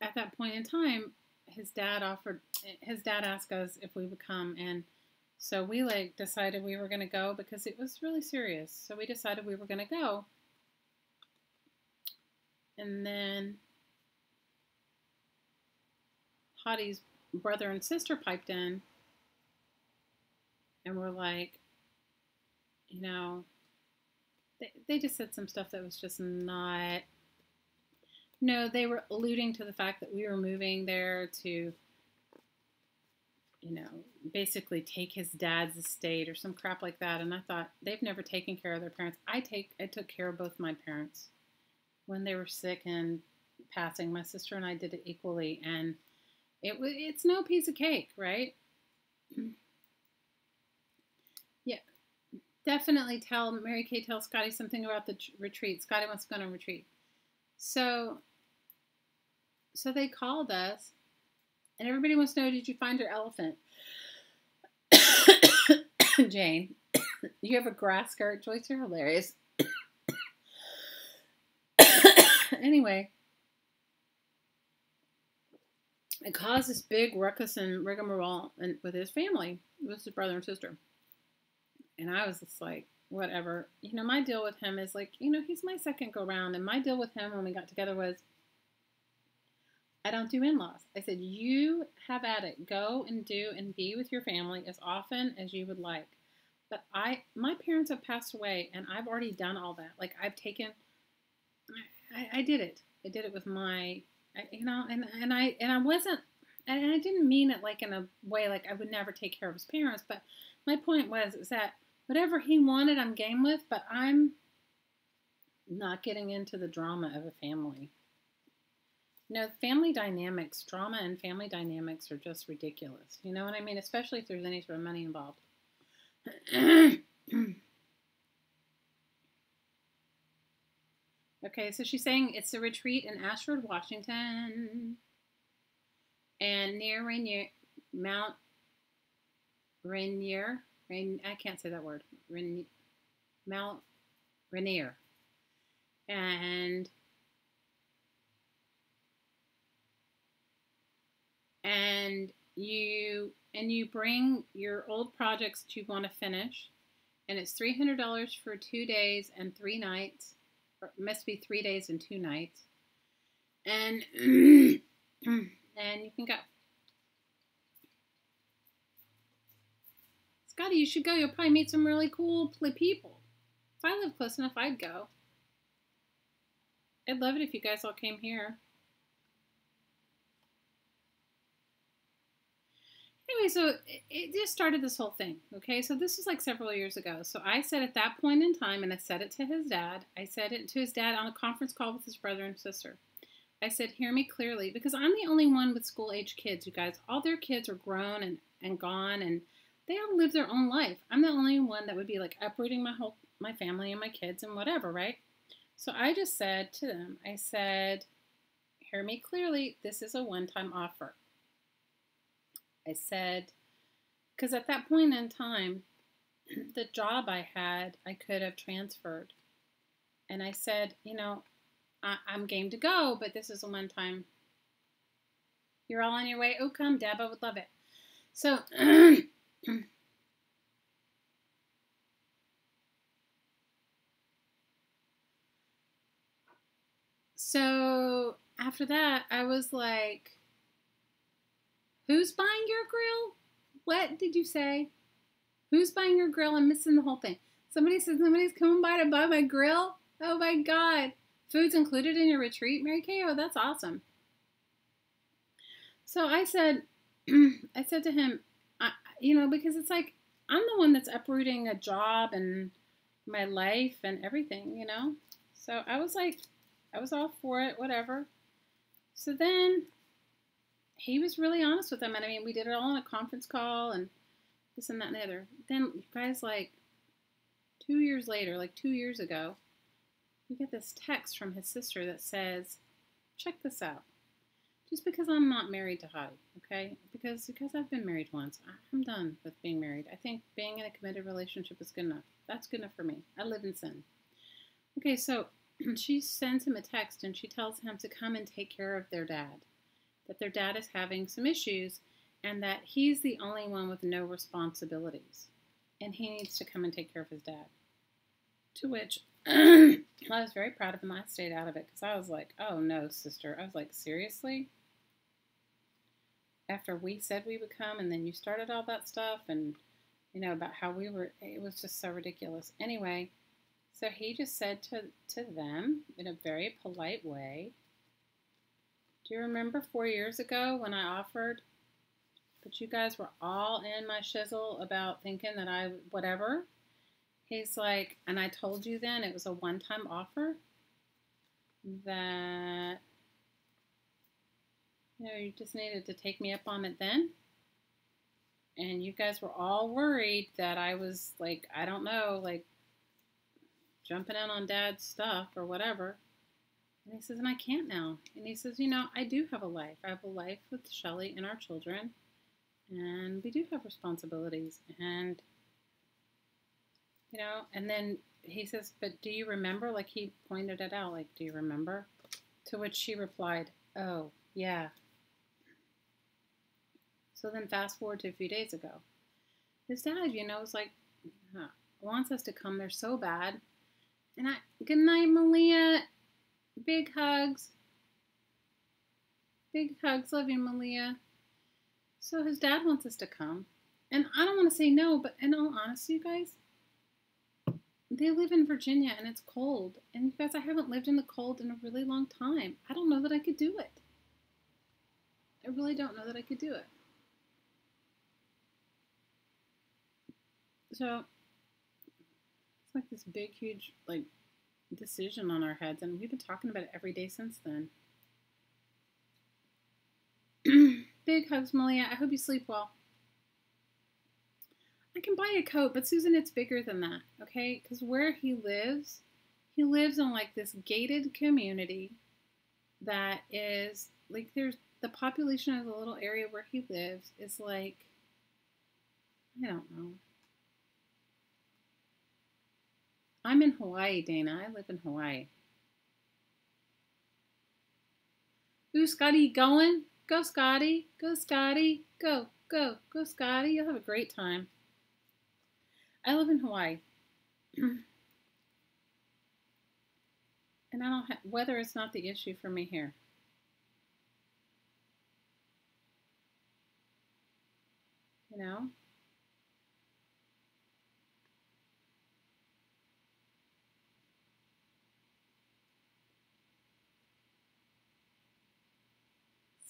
[SPEAKER 1] at that point in time, his dad asked us if we would come, and so we decided we were going to go because it was really serious. So we decided we were going to go. And then Hottie's brother and sister piped in and were like, they just said some stuff that was just not. No, they were alluding to the fact that we were moving there to, basically take his dad's estate or some crap like that. And I thought, they've never taken care of their parents. I took care of both my parents when they were sick and passing. My sister and I did it equally, and it's no piece of cake, right? Yeah, definitely Mary Kay tell Scotty something about the retreat. Scotty wants to go on a retreat. So they called us, and everybody wants to know, did you find your elephant? Jane, you have a grass skirt. Joyce, you're hilarious. Anyway, it caused this big ruckus and rigmarole with his family. It was his brother and sister. And I was just like, whatever. My deal with him is he's my second go round. And my deal with him when we got together was, I don't do in-laws. I said, you have at it. Go and do and be with your family as often as you would like. But my parents have passed away, and I've already done all that. I did it. I did it with my, and I wasn't, and I didn't mean it in a way I would never take care of his parents. But my point is that whatever he wanted, I'm game with, but I'm not getting into the drama of a family. Family dynamics, drama and family dynamics are just ridiculous. You know what I mean? Especially if there's any sort of money involved. Okay, so she's saying it's a retreat in Ashford, Washington. and near Rainier, Mount Rainier, I can't say that word, Mount Rainier, and you bring your old projects that you want to finish, and it's $300 for 2 days and 3 nights, or it must be 3 days and 2 nights, and and you can go. Scotty, you should go. You'll probably meet some really cool people. If I lived close enough, I'd go. I'd love it if you guys all came here. Anyway, so it just started this whole thing, okay? So this was like several years ago. So I said at that point in time, and I said it to his dad. I said it to his dad on a conference call with his brother and sister. I said, hear me clearly, because I'm the only one with school-age kids, you guys. All their kids are grown and gone, and they all live their own life. I'm the only one that would be like uprooting my family and my kids and whatever, right? So I just said to them, I said, hear me clearly, this is a one-time offer. I said, because at that point in time, the job I had, I could have transferred. And I said, you know, I'm game to go, but this is a one-time. You're all on your way. Oh, come, Deb, I would love it. So, so after that, I was like, who's buying your grill? What did you say? Who's buying your grill? I'm missing the whole thing. Somebody said somebody's coming by to buy my grill? Oh my God. Food's included in your retreat, Mary Kay? Oh, that's awesome. So I said to him, you know, because it's like, I'm the one that's uprooting a job and my life and everything, you know? So I was like, I was all for it, whatever. So then he was really honest with them. And I mean, we did it all on a conference call and this and that and the other. Then you guys, like 2 years later, like 2 years ago, we get this text from his sister that says, check this out. Just because I'm not married to Hottie, okay? Because I've been married once. I'm done with being married. I think being in a committed relationship is good enough. That's good enough for me. I live in sin. Okay, so she sends him a text and she tells him to come and take care of their dad. That their dad is having some issues and that he's the only one with no responsibilities. And he needs to come and take care of his dad. To which I was very proud of him. I stayed out of it because I was like, oh no, sister. I was like, seriously? After we said we would come and then you started all that stuff and, you know, about how we were, it was just so ridiculous. Anyway, so he just said to them in a very polite way, do you remember 4 years ago when I offered, but you guys were all in my shizzle about thinking that I, whatever? He's like, and I told you then it was a one-time offer that, you know, you just needed to take me up on it then. And you guys were all worried that I was like, I don't know, like jumping in on dad's stuff or whatever. And he says, and I can't now. And he says, you know, I do have a life. I have a life with Shelly and our children. And we do have responsibilities. And, you know, and then he says, but do you remember? Like he pointed it out, like, do you remember? To which she replied, oh, yeah. So then fast forward to a few days ago. His dad, you know, is like, wants us to come there so bad. And good night, Malia. Big hugs. Big hugs. Love you, Malia. So his dad wants us to come. And I don't want to say no, but in all honesty, you guys, they live in Virginia and it's cold. And you guys, I haven't lived in the cold in a really long time. I don't know that I could do it. I really don't know that I could do it. So it's like this big, huge, like, decision on our heads, and we've been talking about it every day since then. Big hugs, Malia. I hope you sleep well. I can buy a coat, but Susan, it's bigger than that, okay? Because where he lives in like this gated community that is like there's the population of the little area where he lives is like, I don't know. I'm in Hawaii, Dana. I live in Hawaii. Ooh, Scotty, you going? Go, Scotty. Go, Scotty. Go, go, go, Scotty. You'll have a great time. I live in Hawaii. And I don't have, weather is not the issue for me here. You know?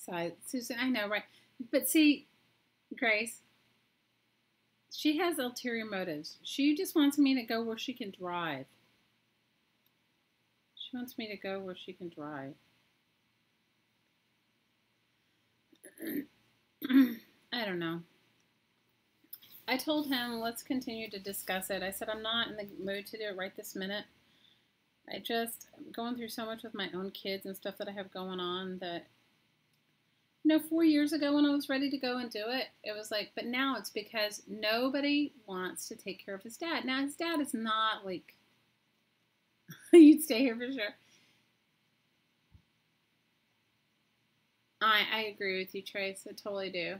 [SPEAKER 1] So, Susan, I know, right? But see, Grace, she has ulterior motives. She just wants me to go where she can drive. She wants me to go where she can drive. I don't know. I told him, let's continue to discuss it. I said, I'm not in the mood to do it right this minute. I'm going through so much with my own kids and stuff that I have going on that, 4 years ago when I was ready to go and do it, it was like, but now it's because nobody wants to take care of his dad. Now, his dad is not like, you'd stay here for sure. I agree with you, Trace. I totally do.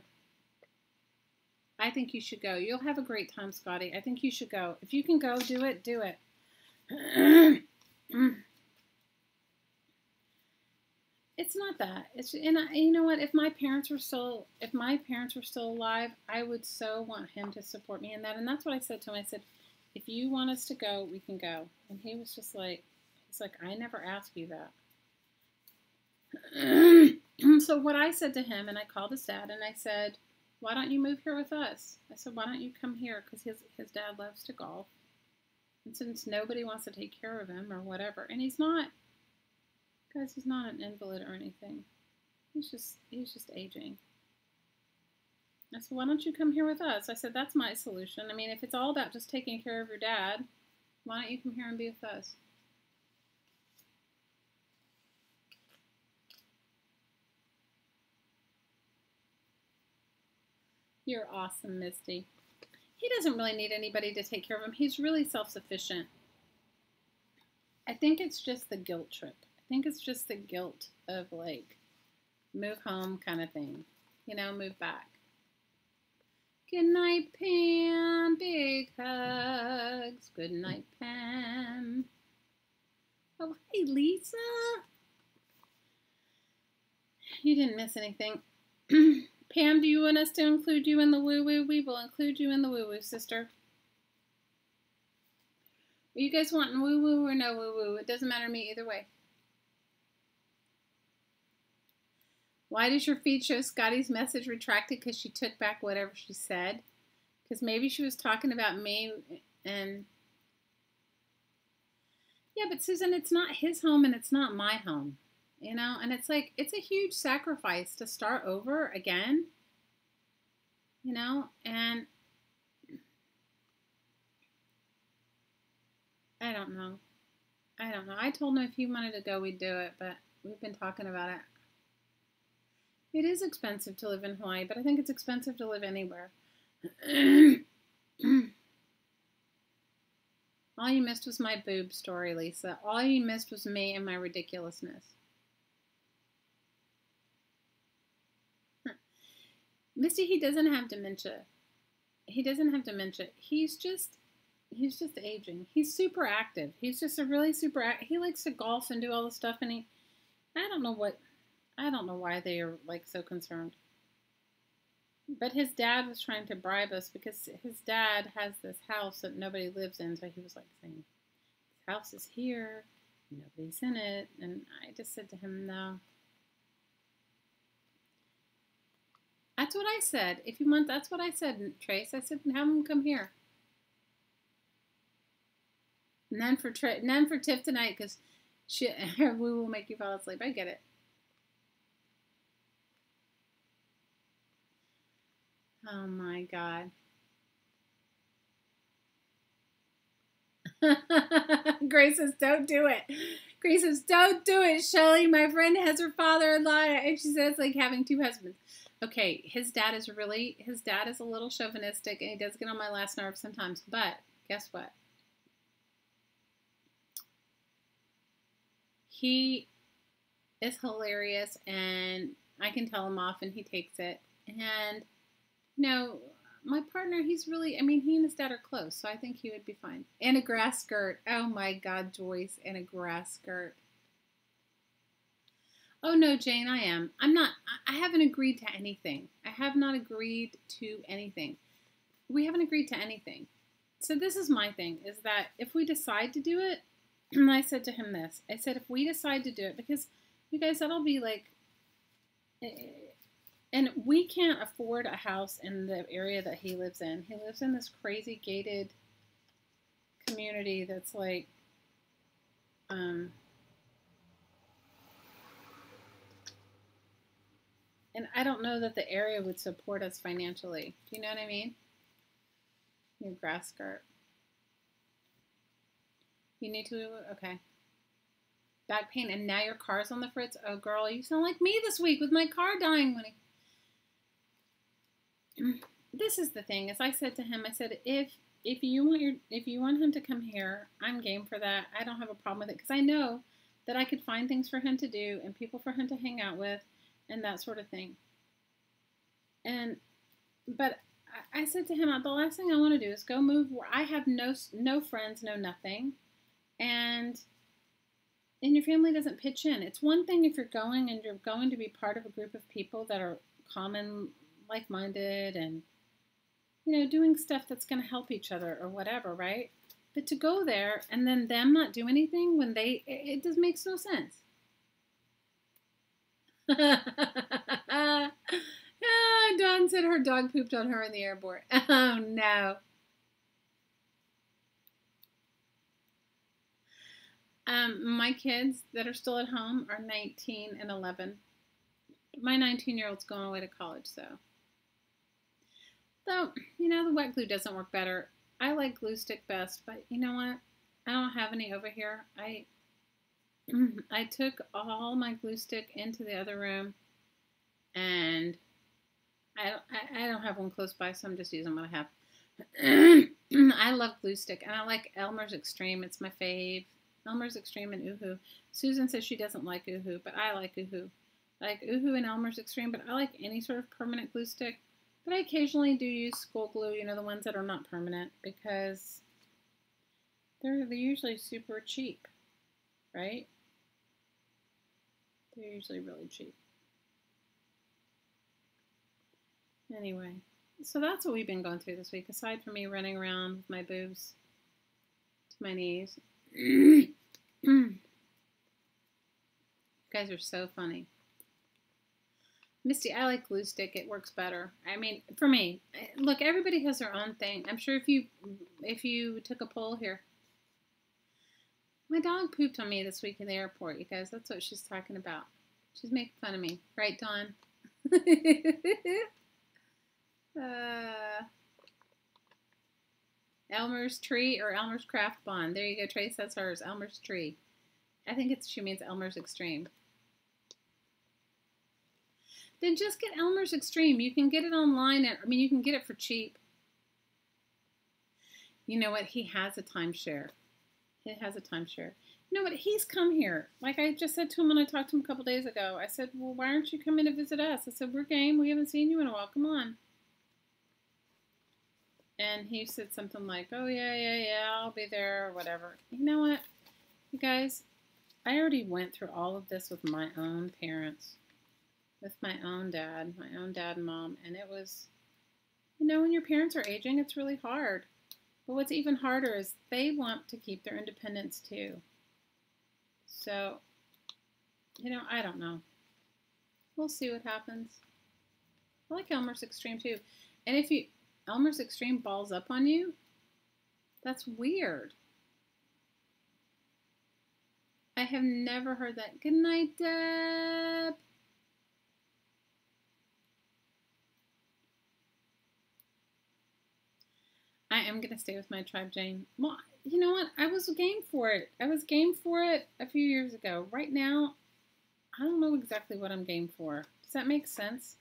[SPEAKER 1] I think you should go. You'll have a great time, Scotty. I think you should go. If you can go, do it. Do it. It's not that. You know what? If my parents were still alive, I would so want him to support me in that. And that's what I said to him. I said, if you want us to go, we can go. And he was just like, I never asked you that. So what I said to him, and I called his dad, and I said, why don't you move here with us? I said, why don't you come here? Because his dad loves to golf. And since nobody wants to take care of him or whatever, and he's not an invalid or anything. He's just aging. I said, why don't you come here with us? I said, that's my solution. I mean, if it's all about just taking care of your dad, why don't you come here and be with us? You're awesome, Misty. He doesn't really need anybody to take care of him. He's really self-sufficient. I think it's just the guilt trip. I think it's just the guilt of like, move home kind of thing. Move back. Good night, Pam. Big hugs. Good night, Pam. Oh, hey, Lisa. You didn't miss anything. Pam, do you want us to include you in the woo-woo? We will include you in the woo-woo, sister. Are you guys wanting woo-woo or no woo-woo? It doesn't matter to me either way. Why does your feed show Scotty's message retracted? Because she took back whatever she said. Because maybe she was talking about me and... Yeah, but Susan, it's not his home and it's not my home. And it's like, it's a huge sacrifice to start over again. And I don't know. I told him if he wanted to go, we'd do it, but we've been talking about it. It is expensive to live in Hawaii, but I think it's expensive to live anywhere. All you missed was my boob story, Lisa. All you missed was me and my ridiculousness. Misty, he doesn't have dementia. He doesn't have dementia. He's just aging. He's super active. He's just a really super he likes to golf and do all this stuff, and I don't know why they are like so concerned. But his dad was trying to bribe us because his dad has this house that nobody lives in, so he was like saying, this house is here, nobody's in it, and I just said to him, no. That's what I said. If you want, that's what I said, Trace. I said, have him come here. None for Tiff tonight, because we will make you fall asleep. I get it. Oh my God. Grace says, don't do it. Grace says, don't do it, Shelly. My friend has her father-in-law, and she says, like, having two husbands. Okay, his dad is a little chauvinistic, and he does get on my last nerve sometimes. But guess what? He is hilarious, and I can tell him off, and he takes it. And, my partner, he's really, he and his dad are close, so I think he would be fine. And a grass skirt. Oh, my God, Joyce, and a grass skirt. Oh, no, Jane, I am. I haven't agreed to anything. I have not agreed to anything. We haven't agreed to anything. So this is my thing, is that if we decide to do it, and I said to him this, I said, if we decide to do it, because, you guys, that'll be like, and we can't afford a house in the area that he lives in. He lives in this crazy gated community that's like, and I don't know that the area would support us financially. Do you know what I mean? Your grass skirt. You need to, okay. Back pain, and now your car's on the fritz. Oh, girl, you sound like me this week with my car dying. This is the thing, as I said to him, I said, if you want him to come here, I'm game for that. I don't have a problem with it, because I know that I could find things for him to do and people for him to hang out with and that sort of thing. But I said to him, the last thing I want to do is go move where I have no friends, no nothing, and your family doesn't pitch in. It's one thing if you're going and you're going to be part of a group of people that are common, like-minded, and doing stuff that's going to help each other or whatever, right? But to go there and then them not do anything when it just makes no sense. Dawn said her dog pooped on her in the airport. Oh, no. My kids that are still at home are 19 and 11. My 19-year-old's going away to college, so. Though, the wet glue doesn't work better. I like glue stick best, but you know what? I don't have any over here. I took all my glue stick into the other room, and I don't have one close by, so I'm just using what I have. I love glue stick, and I like Elmer's Extreme. It's my fave. Elmer's Extreme and Oohoo. Susan says she doesn't like Oohoo, but I like Oohoo. I like Oohoo and Elmer's Extreme, but I like any sort of permanent glue stick. But I occasionally do use school glue, the ones that are not permanent, because they're usually super cheap, right? They're usually really cheap. Anyway, so that's what we've been going through this week, aside from me running around with my boobs to my knees. You guys are so funny. Misty, I like glue stick. It works better. For me. Look, everybody has their own thing. I'm sure if you took a poll here. My dog pooped on me this week in the airport, you guys. That's what she's talking about. She's making fun of me. Right, Dawn? Elmer's Tree or Elmer's Craft Bond. There you go, Trace. That's hers. Elmer's Tree. I think she means Elmer's Extreme. Then just get Elmer's Extreme. You can get it online. You can get it for cheap. You know what? He has a timeshare. He has a timeshare. You know what? He's come here. Like I just said to him when I talked to him a couple days ago. I said, well, why aren't you coming to visit us? I said, we're game. We haven't seen you in a while. Come on. And he said something like, oh, yeah, I'll be there or whatever. You know what? You guys, I already went through all of this with my own parents. With my own dad and mom. And it was, when your parents are aging, it's really hard. But what's even harder is they want to keep their independence too. So, I don't know. We'll see what happens. I like Elmer's Extreme too. And if Elmer's Extreme balls up on you, that's weird. I have never heard that. Good night, Deb. I am going to stay with my tribe, Jane. Well, you know what? I was game for it. I was game for it a few years ago. Right now, I don't know exactly what I'm game for. Does that make sense?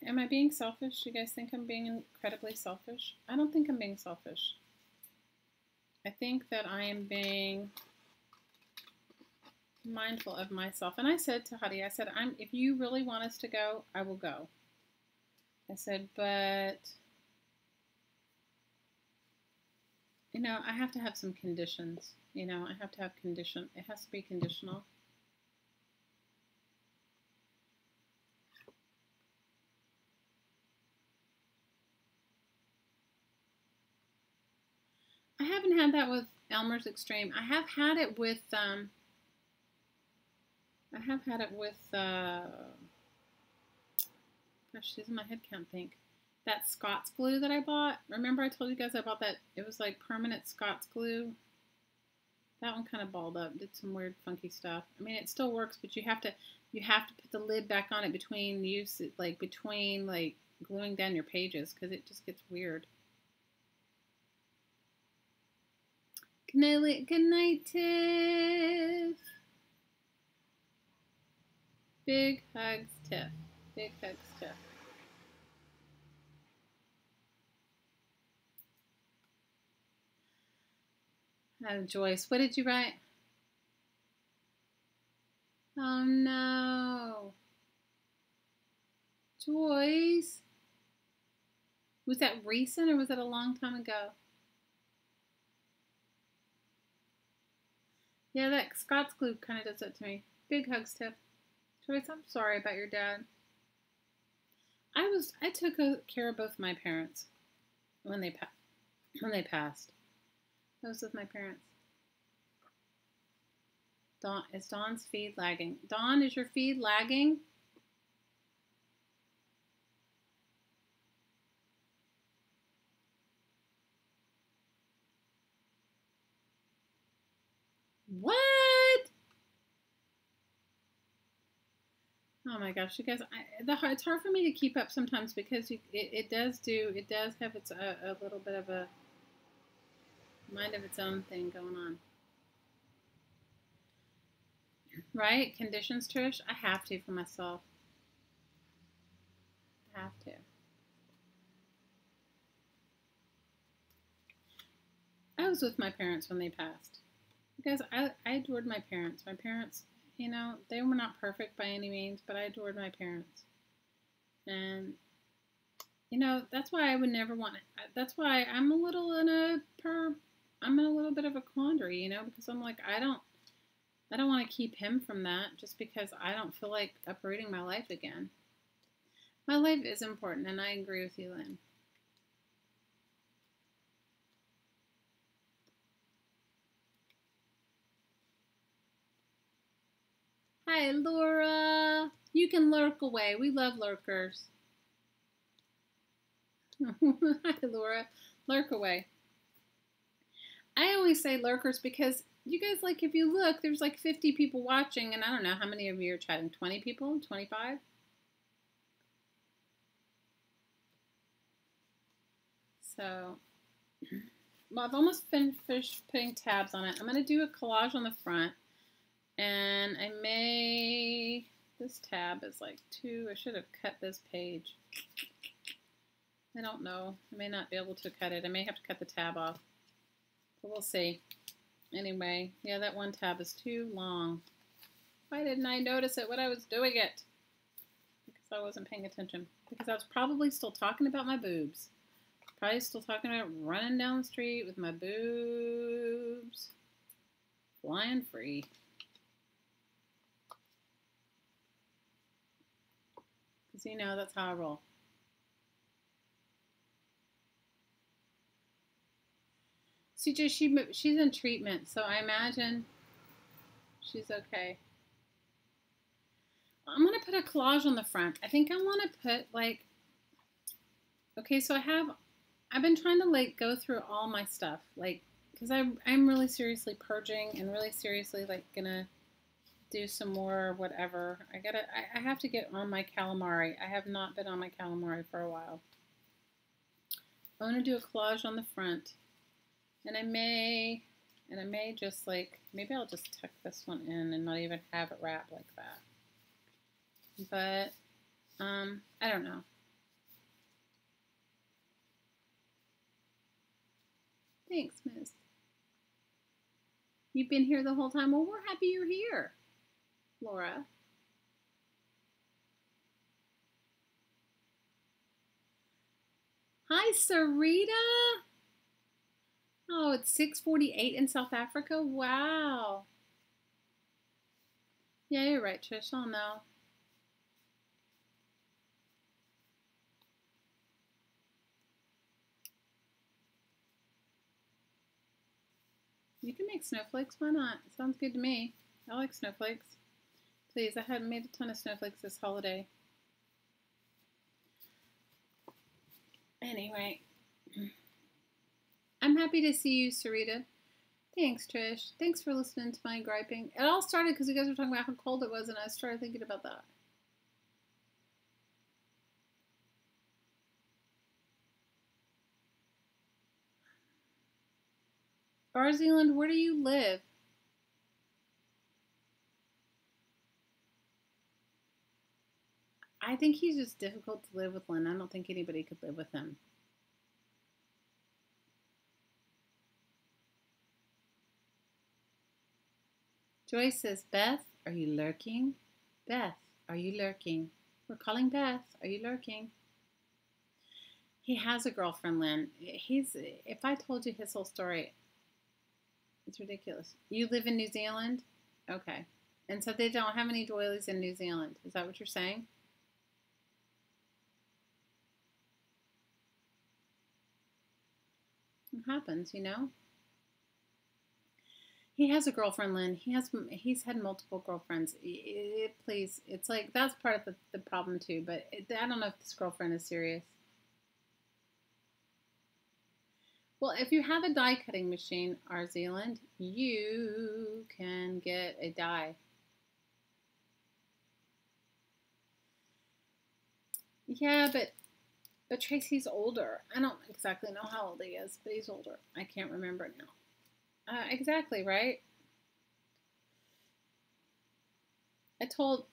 [SPEAKER 1] Am I being selfish? Do you guys think I'm being incredibly selfish? I don't think I'm being selfish. I think that I am being mindful of myself. And I said to Hadi, I said, if you really want us to go, I will go. I said, but, you know, I have to have some conditions. You know, I have to have condition. It has to be conditional. I haven't had that with Elmer's Extreme. I have had it with, gosh, she's in my head, can't think. That Scott's glue that I bought. Remember I told you guys I bought that, it was like permanent Scott's glue. That one kind of balled up, did some weird funky stuff. I mean, it still works, but you have to put the lid back on it between gluing down your pages, because it just gets weird. Good night, Tiff. Big hugs, Tiff. Big hugs, Tiff. Joyce, what did you write? Oh no. Joyce. Was that recent or was it a long time ago? Yeah, that Scott's glue kind of does that to me. Big hugs, Tiff. Joyce, I'm sorry about your dad. I took care of both my parents when they passed. I was with my parents. Dawn, is Dawn's feed lagging? Dawn, is your feed lagging? What? Oh my gosh, you guys! It's hard for me to keep up sometimes because it does have its a little bit of a mind of its own thing going on, right? Conditions, Trish. I have to for myself. I have to. I was with my parents when they passed. You guys, I adored my parents. My parents, you know, they were not perfect by any means, but I adored my parents. And, you know, that's why I would never want it. That's why I'm a little I'm in a little bit of a quandary, you know, because I'm like, I don't want to keep him from that just because I don't feel like uprooting my life again. My life is important, and I agree with you, Lynn. Hi, Laura. You can lurk away. We love lurkers. Hi, Laura. Lurk away. I always say lurkers because you guys, like, if you look, there's like 50 people watching, and I don't know how many of you are chatting. 20 people? 25? So, well, I've almost finished putting tabs on it. I'm going to do a collage on the front. And this tab is like I should have cut this page. I don't know. I may not be able to cut it. I may have to cut the tab off. But we'll see. Anyway, yeah, that one tab is too long. Why didn't I notice it when I was doing it? Because I wasn't paying attention. Because I was probably still talking about my boobs. Probably still talking about running down the street with my boobs flying free. Because, you know, that's how I roll. CJ, she's in treatment, so I imagine she's okay. I'm going to put a collage on the front. I think I want to put, like, okay, so I've been trying to, like, go through all my stuff, like, because I'm really seriously purging and really seriously, like, gonna do some more whatever. I have to get on my calamari. I have not been on my calamari for a while. I want to do a collage on the front. And I may just like, maybe I'll just tuck this one in and not even have it wrapped like that. But, I don't know. Thanks, Miss. You've been here the whole time. Well, we're happy you're here, Laura. Hi, Sarita. Oh, it's 6:48 in South Africa. Wow. Yeah, you're right, Trish. I'll know. You can make snowflakes. Why not? Sounds good to me. I like snowflakes. Please, I haven't made a ton of snowflakes this holiday. Anyway, I'm happy to see you, Sarita. Thanks, Trish. Thanks for listening to my griping. It all started because you guys were talking about how cold it was, and I started thinking about that. Bar Zealand, where do you live? I think he's just difficult to live with, Lynn. I don't think anybody could live with him. Joyce says, Beth, are you lurking? Beth, are you lurking? We're calling Beth. Are you lurking? He has a girlfriend, Lynn. If I told you his whole story, it's ridiculous. You live in New Zealand? Okay. And so they don't have any doilies in New Zealand. Is that what you're saying? It happens, you know? He has a girlfriend, Lynn. He's had multiple girlfriends. Please, it's like that's part of the problem too. But I don't know if this girlfriend is serious. Well, if you have a die cutting machine, R Zealand, you can get a die. Yeah, but Tracy's older. I don't exactly know how old he is, but he's older. I can't remember now. Exactly, right? I told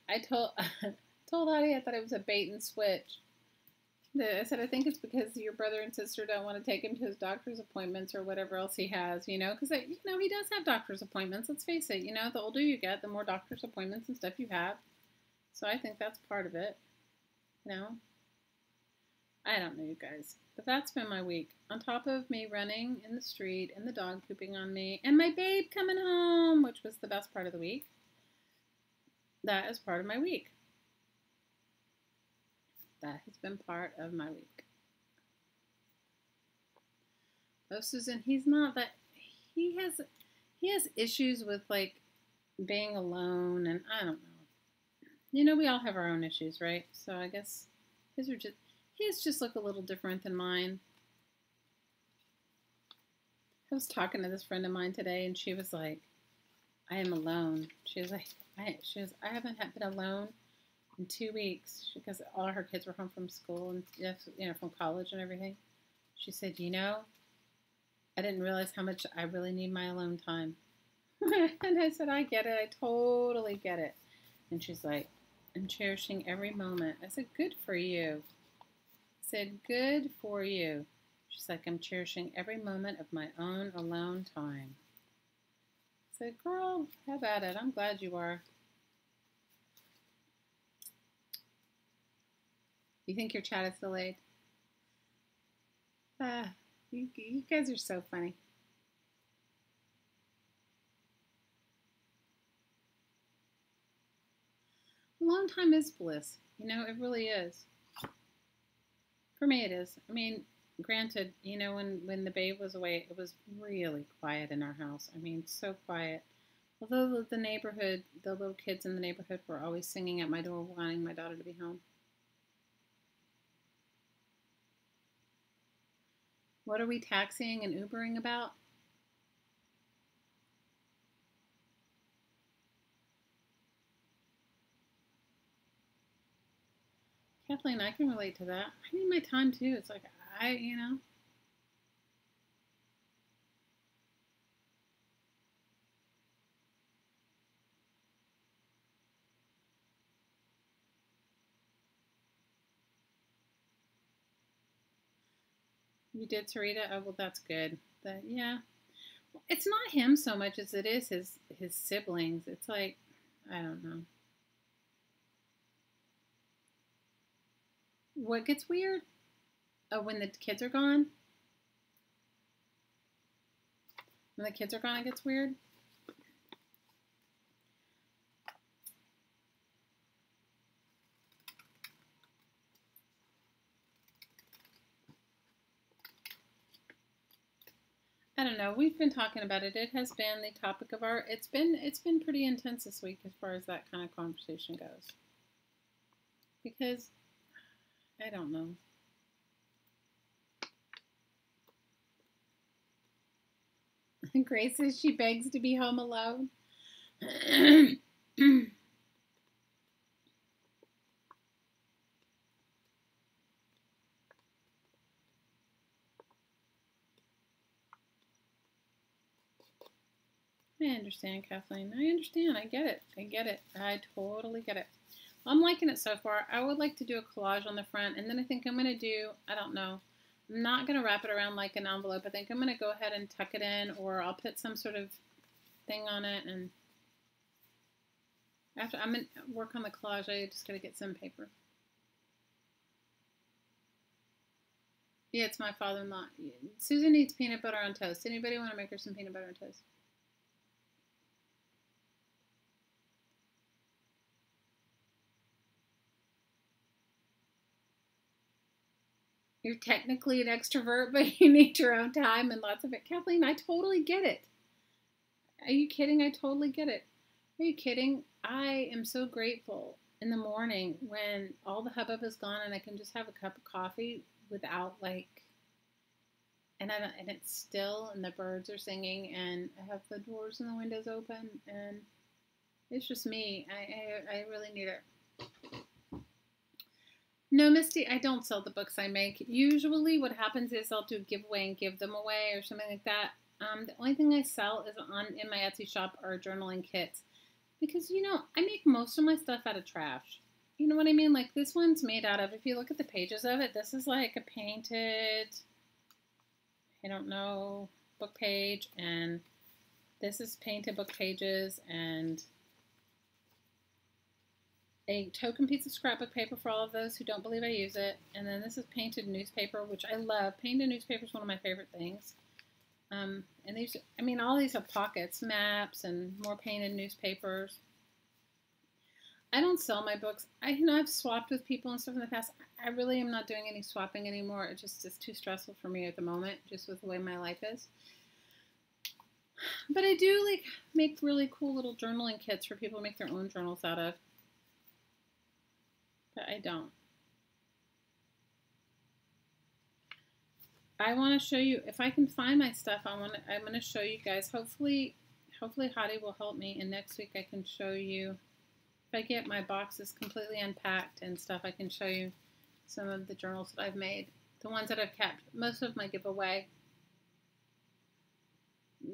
[SPEAKER 1] told Hattie I thought it was a bait and switch. I said I think it's because your brother and sister don't want to take him to his doctor's appointments or whatever else he has, you know, because he does have doctor's appointments. Let's face it, the older you get, the more doctor's appointments and stuff you have. So I think that's part of it, you know. I don't know, you guys. But that's been my week. On top of me running in the street and the dog pooping on me and my babe coming home, which was the best part of the week. That is part of my week. That has been part of my week. Oh, Susan, he's not that. He has issues with like being alone, and I don't know. We all have our own issues, right? So I guess his just look a little different than mine. I was talking to this friend of mine today, and she was like, "I am alone." She was like, "I haven't been alone in 2 weeks because all her kids were home from school and from college and everything." She said, I didn't realize how much I really need my alone time." And I said, "I get it. I totally get it." And she's like, "I'm cherishing every moment." I said, "Good for you." I said, "Good for you." She's like, "I'm cherishing every moment of my own alone time." I said, "Girl, have at it. I'm glad you are." You think your chat is delayed? You guys are so funny. Alone time is bliss. It really is. For me, it is. I mean, granted, when the babe was away, it was really quiet in our house. I mean, so quiet. Although the neighborhood, the little kids in the neighborhood were always singing at my door, wanting my daughter to be home. What are we taxiing and Ubering about? Kathleen, I can relate to that. I need my time too. It's like, You did, Sarita? Oh, well, that's good. But yeah, it's not him so much as it is his siblings. It's like, I don't know. What gets weird? Oh, when the kids are gone? When the kids are gone, it gets weird? I don't know. We've been talking about it. It has been the topic of our. It's been pretty intense this week as far as that kind of conversation goes. Because I don't know. Grace says she begs to be home alone. I understand, Kathleen. I understand. I get it. I get it. I totally get it. I'm liking it so far. I would like to do a collage on the front, and then I think I'm going to do, I don't know, I'm not going to wrap it around like an envelope. I think I'm going to go ahead and tuck it in, or I'll put some sort of thing on it, and after I'm going to work on the collage, I just got to get some paper. Yeah, it's my father-in-law. Susan needs peanut butter on toast. Anybody want to make her some peanut butter on toast? You're technically an extrovert, but you need your own time and lots of it. Kathleen, I totally get it. Are you kidding? I totally get it. Are you kidding? I am so grateful in the morning when all the hubbub is gone and I can just have a cup of coffee without like, and it's still and the birds are singing and I have the doors and the windows open and it's just me. I really need it. No, Misty, I don't sell the books I make. Usually what happens is I'll do a giveaway and give them away or something like that. The only thing I sell is in my Etsy shop are journaling kits. Because, I make most of my stuff out of trash. You know what I mean? Like this one's made out of, if you look at the pages of it, this is like a painted, I don't know, book page. And this is painted book pages and a token piece of scrapbook paper for all of those who don't believe I use it. And then this is painted newspaper, which I love. Painted newspaper is one of my favorite things. And these, all these have pockets, maps, and more painted newspapers. I don't sell my books. I've swapped with people and stuff in the past. I really am not doing any swapping anymore. It's too stressful for me at the moment, just with the way my life is. But I do make really cool little journaling kits for people to make their own journals out of. But I don't. I want to show you, if I can find my stuff, I'm going to show you guys. Hopefully Hottie will help me, and next week I can show you, if I get my boxes completely unpacked and stuff, I can show you some of the journals that I've made. The ones that I've kept. Most of them I give away.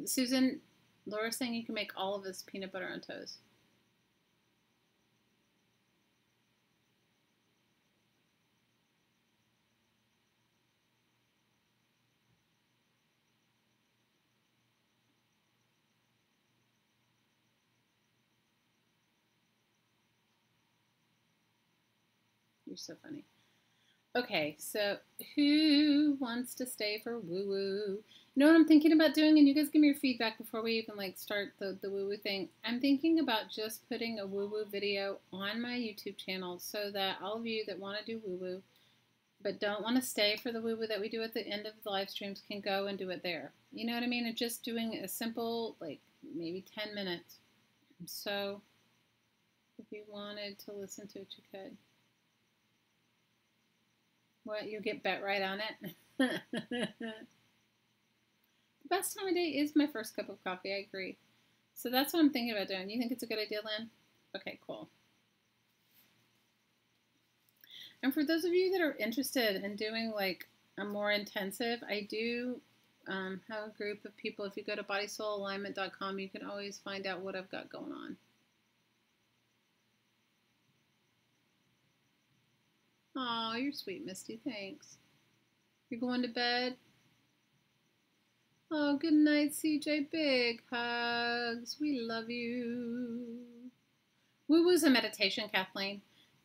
[SPEAKER 1] Susan, Laura's saying you can make all of this peanut butter on toast. You're so funny. Okay, so who wants to stay for woo-woo? You know what I'm thinking about doing? And you guys give me your feedback before we even start the woo-woo thing. I'm thinking about just putting a woo-woo video on my YouTube channel so that all of you that want to do woo-woo but don't want to stay for the woo-woo that we do at the end of the live streams can go and do it there. You know what I mean? And just doing a simple, maybe 10 minutes. So if you wanted to listen to it, you could. What, you'll get bet right on it? The best time of day is my first cup of coffee, I agree. So that's what I'm thinking about doing. You think it's a good idea, Lynn? Okay, cool. And for those of you that are interested in doing a more intensive, I do have a group of people. If you go to bodysoulalignment.com, you can always find out what I've got going on. Oh, you're sweet, Misty. Thanks. You're going to bed? Oh, good night, CJ. Big hugs. We love you. Woo woo's a meditation, Kathleen.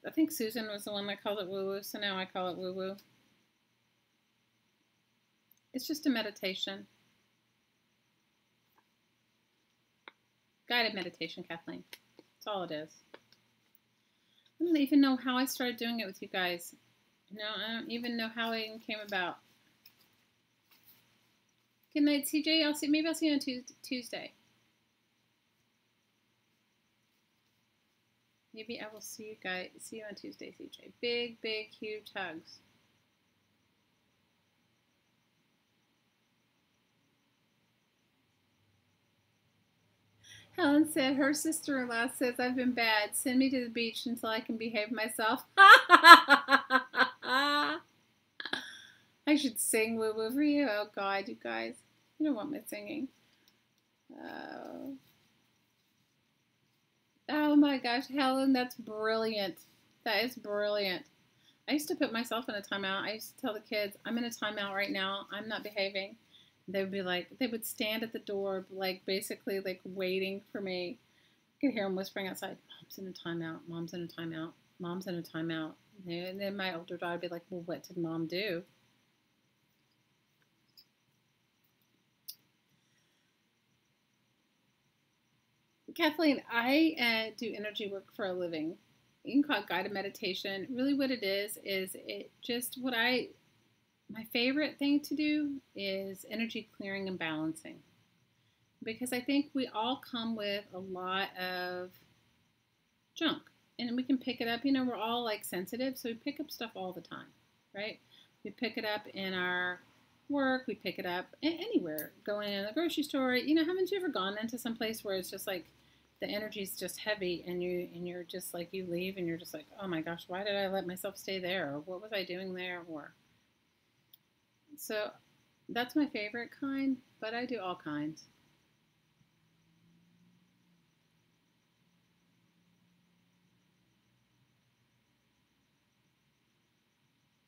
[SPEAKER 1] I think Susan was the one that called it woo woo, so now I call it woo woo. It's just a meditation. Guided meditation, Kathleen. That's all it is. I don't even know how I started doing it with you guys. No, I don't even know how it even came about. Good night, CJ. Maybe I'll see you on Tuesday. Maybe I will see you on Tuesday, CJ. Big, big, huge hugs. Helen said her sister-in-law says I've been bad. Send me to the beach until I can behave myself. I should sing woo woo for you. Oh God, you guys. You don't want my singing. Oh my gosh, Helen, that's brilliant. That is brilliant. I used to put myself in a timeout. I used to tell the kids, I'm in a timeout right now. I'm not behaving. They would be like, they would stand at the door, like basically like waiting for me. I could hear them whispering outside, Mom's in a timeout, Mom's in a timeout, Mom's in a timeout. And then my older daughter would be like, well, what did Mom do? Kathleen, I do energy work for a living. You can call it guided meditation. Really what it is it just my favorite thing to do is energy clearing and balancing. Because I think we all come with a lot of junk. And we can pick it up. You know, we're all like sensitive, so we pick up stuff all the time, right? We pick it up in our work. We pick it up anywhere. Going in the grocery store. You know, haven't you ever gone into some place where it's just like the energy's just heavy and you're just like, you leave and you're just like, oh my gosh, why did I let myself stay there? Or what was I doing there? Or so that's my favorite kind, but I do all kinds.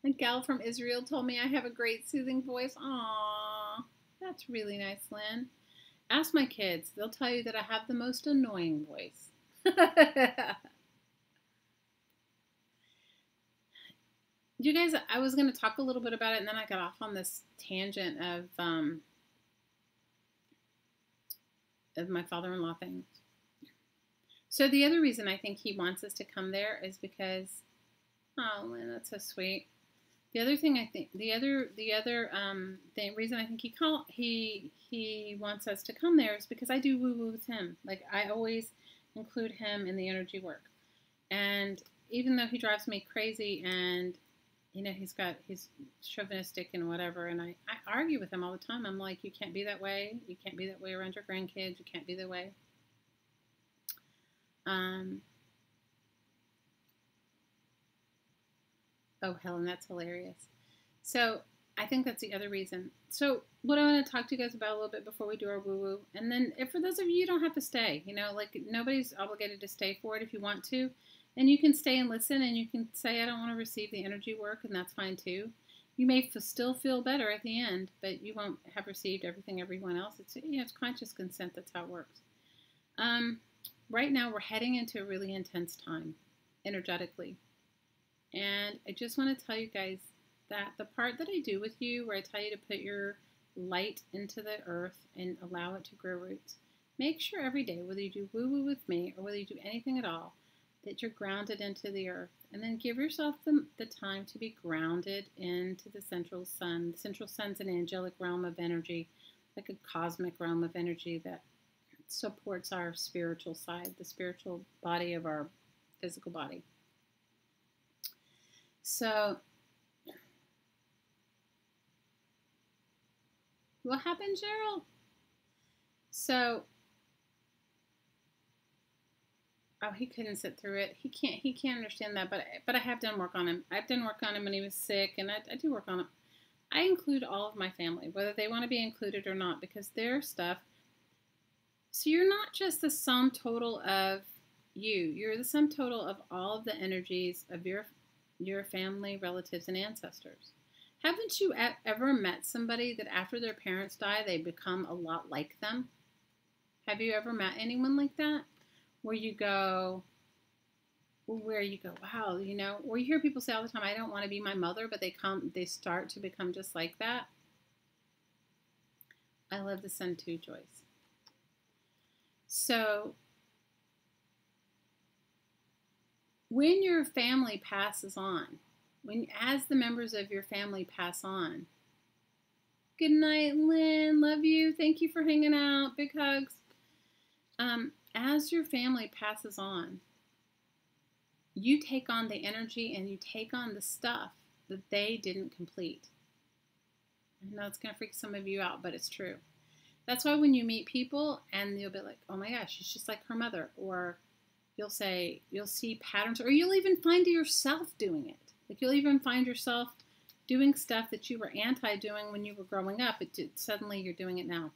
[SPEAKER 1] A gal from Israel told me I have a great soothing voice. Aww, that's really nice, Lynn. Ask my kids. They'll tell you that I have the most annoying voice. You guys, I was going to talk a little bit about it, and then I got off on this tangent of my father-in-law thing. So the other reason I think he wants us to come there is because, oh man, that's so sweet. The other thing I think, the reason I think he wants us to come there is because I do woo woo with him. Like I always include him in the energy work, and even though he drives me crazy and you know, he's chauvinistic and whatever, and I argue with him all the time. I'm like, you can't be that way. You can't be that way around your grandkids. You can't be that way. Oh, Helen, that's hilarious. So I think that's the other reason. So what I want to talk to you guys about a little bit before we do our woo-woo, and then if for those of you, you don't have to stay. You know, like nobody's obligated to stay for it if you want to. And you can stay and listen, and you can say, I don't want to receive the energy work, and that's fine too. You may still feel better at the end, but you won't have received everything everyone else. It's, you know, it's conscious consent. That's how it works. Right now, we're heading into a really intense time, energetically. And I just want to tell you guys that the part that I do with you, where I tell you to put your light into the earth and allow it to grow roots, make sure every day, whether you do woo-woo with me or whether you do anything at all, that you're grounded into the earth. And then give yourself the time to be grounded into the central sun. The central sun's an angelic realm of energy, like a cosmic realm of energy that supports our spiritual side, the spiritual body of our physical body. So, what happened, Cheryl? So, oh, he couldn't sit through it. He can't understand that, but I have done work on him. I've done work on him when he was sick, and I do work on him. I include all of my family, whether they want to be included or not, because their stuff. So you're not just the sum total of you. You're the sum total of all of the energies of your family, relatives, and ancestors. Haven't you ever met somebody that after their parents die, they become a lot like them? Have you ever met anyone like that? Where you go, wow, you know, or you hear people say all the time, I don't want to be my mother, but they start to become just like that. I love the sun too, Joyce. So when your family passes on, as the members of your family pass on, good night, Lynn, love you, thank you for hanging out, big hugs. As your family passes on, you take on the energy and you take on the stuff that they didn't complete. I know it's going to freak some of you out, but it's true. That's why when you meet people and you'll be like, oh my gosh, she's just like her mother. Or you'll see patterns, or you'll even find yourself doing it. Like you'll even find yourself doing stuff that you were anti-doing when you were growing up. Suddenly you're doing it now.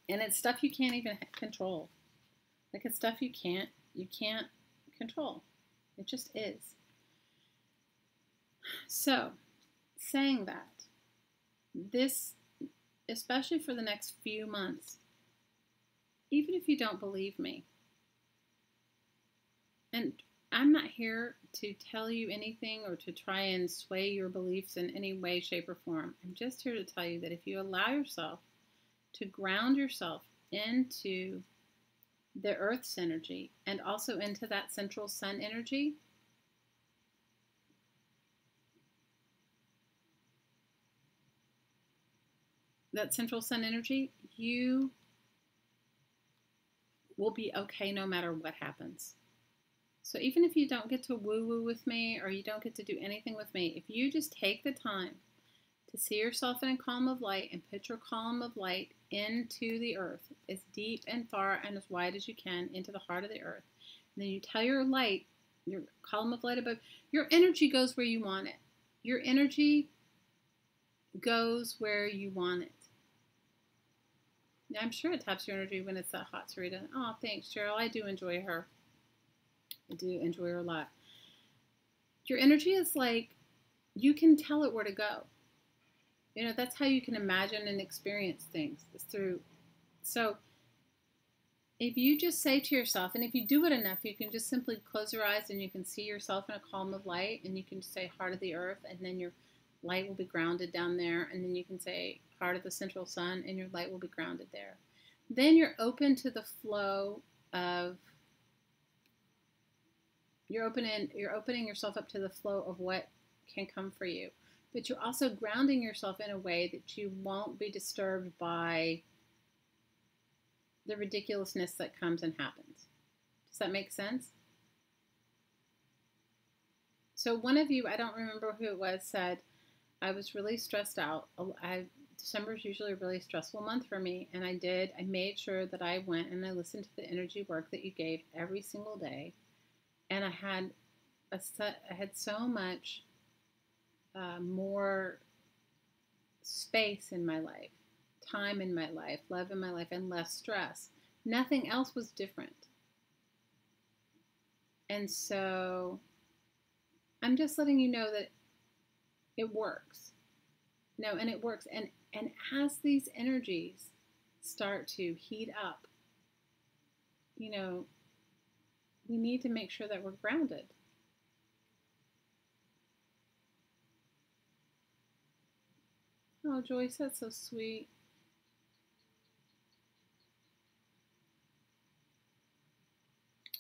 [SPEAKER 1] And it's stuff you can't even control. Like it's stuff you can't control. It just is. So, saying that, this, especially for the next few months, even if you don't believe me, and I'm not here to tell you anything or to try and sway your beliefs in any way, shape, or form. I'm just here to tell you that if you allow yourself to ground yourself into the Earth's energy and also into that central sun energy, you will be okay no matter what happens. So even if you don't get to woo-woo with me or you don't get to do anything with me, if you just take the time to see yourself in a column of light and put your column of light into the earth as deep and far and as wide as you can into the heart of the earth, and then you tell your light, your column of light above, your energy goes where you want it. Your energy goes where you want it. Now, I'm sure it taps your energy when it's that hot, Sarita. Oh, thanks, Cheryl. I do enjoy her. I do enjoy her a lot. Your energy is like, you can tell it where to go. You know, that's how you can imagine and experience things. It's through. So if you just say to yourself, and if you do it enough, you can just simply close your eyes and you can see yourself in a column of light, and you can say heart of the earth, and then your light will be grounded down there, and then you can say heart of the central sun, and your light will be grounded there. Then you're open to the flow of, you're opening yourself up to the flow of what can come for you. But you're also grounding yourself in a way that you won't be disturbed by the ridiculousness that comes and happens. Does that make sense? So one of you, I don't remember who it was, said, I was really stressed out. December is usually a really stressful month for me, and I made sure that I went and I listened to the energy work that you gave every single day, and I had so much more space in my life, time in my life, love in my life, and less stress. Nothing else was different. And so I'm just letting you know that it works. No, and it works. And as these energies start to heat up, you know, we need to make sure that we're grounded. Oh, Joyce, that's so sweet.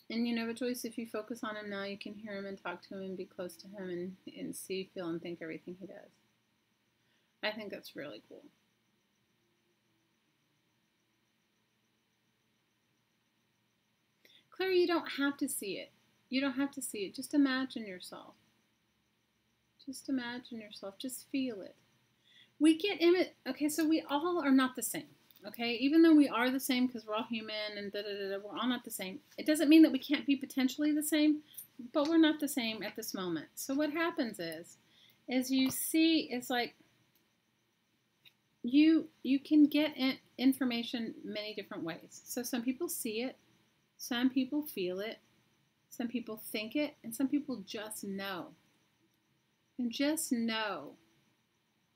[SPEAKER 1] And you know, Joyce, if you focus on him now, you can hear him and talk to him and be close to him and see, feel, and think everything he does. I think that's really cool. Claire, you don't have to see it. You don't have to see it. Just imagine yourself. Just imagine yourself. Just feel it. We get okay, so we all are not the same. Okay, even though we are the same because we're all human and we're all not the same. It doesn't mean that we can't be potentially the same, but we're not the same at this moment. So what happens is you see, it's like you can get information many different ways. So some people see it, some people feel it, some people think it, and some people just know. And just know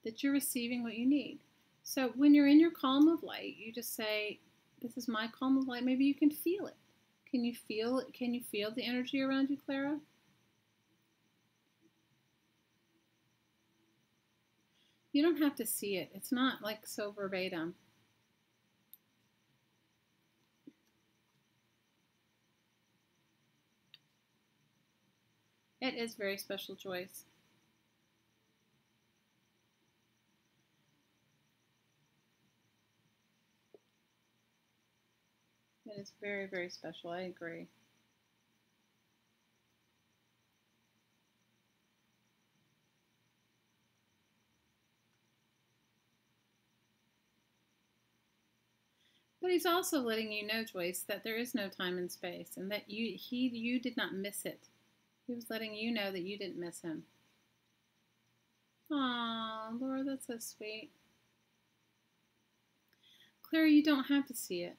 [SPEAKER 1] that you're receiving what you need. So when you're in your column of light, you just say, this is my column of light. Maybe you can feel it. Can you feel it? Can you feel the energy around you, Clara? You don't have to see it. It's not like so verbatim. It is very special, Joyce. It is very, very special. I agree. But he's also letting you know, Joyce, that there is no time and space, and that you did not miss it. He was letting you know that you didn't miss him. Aw, Laura, that's so sweet. Clara, you don't have to see it.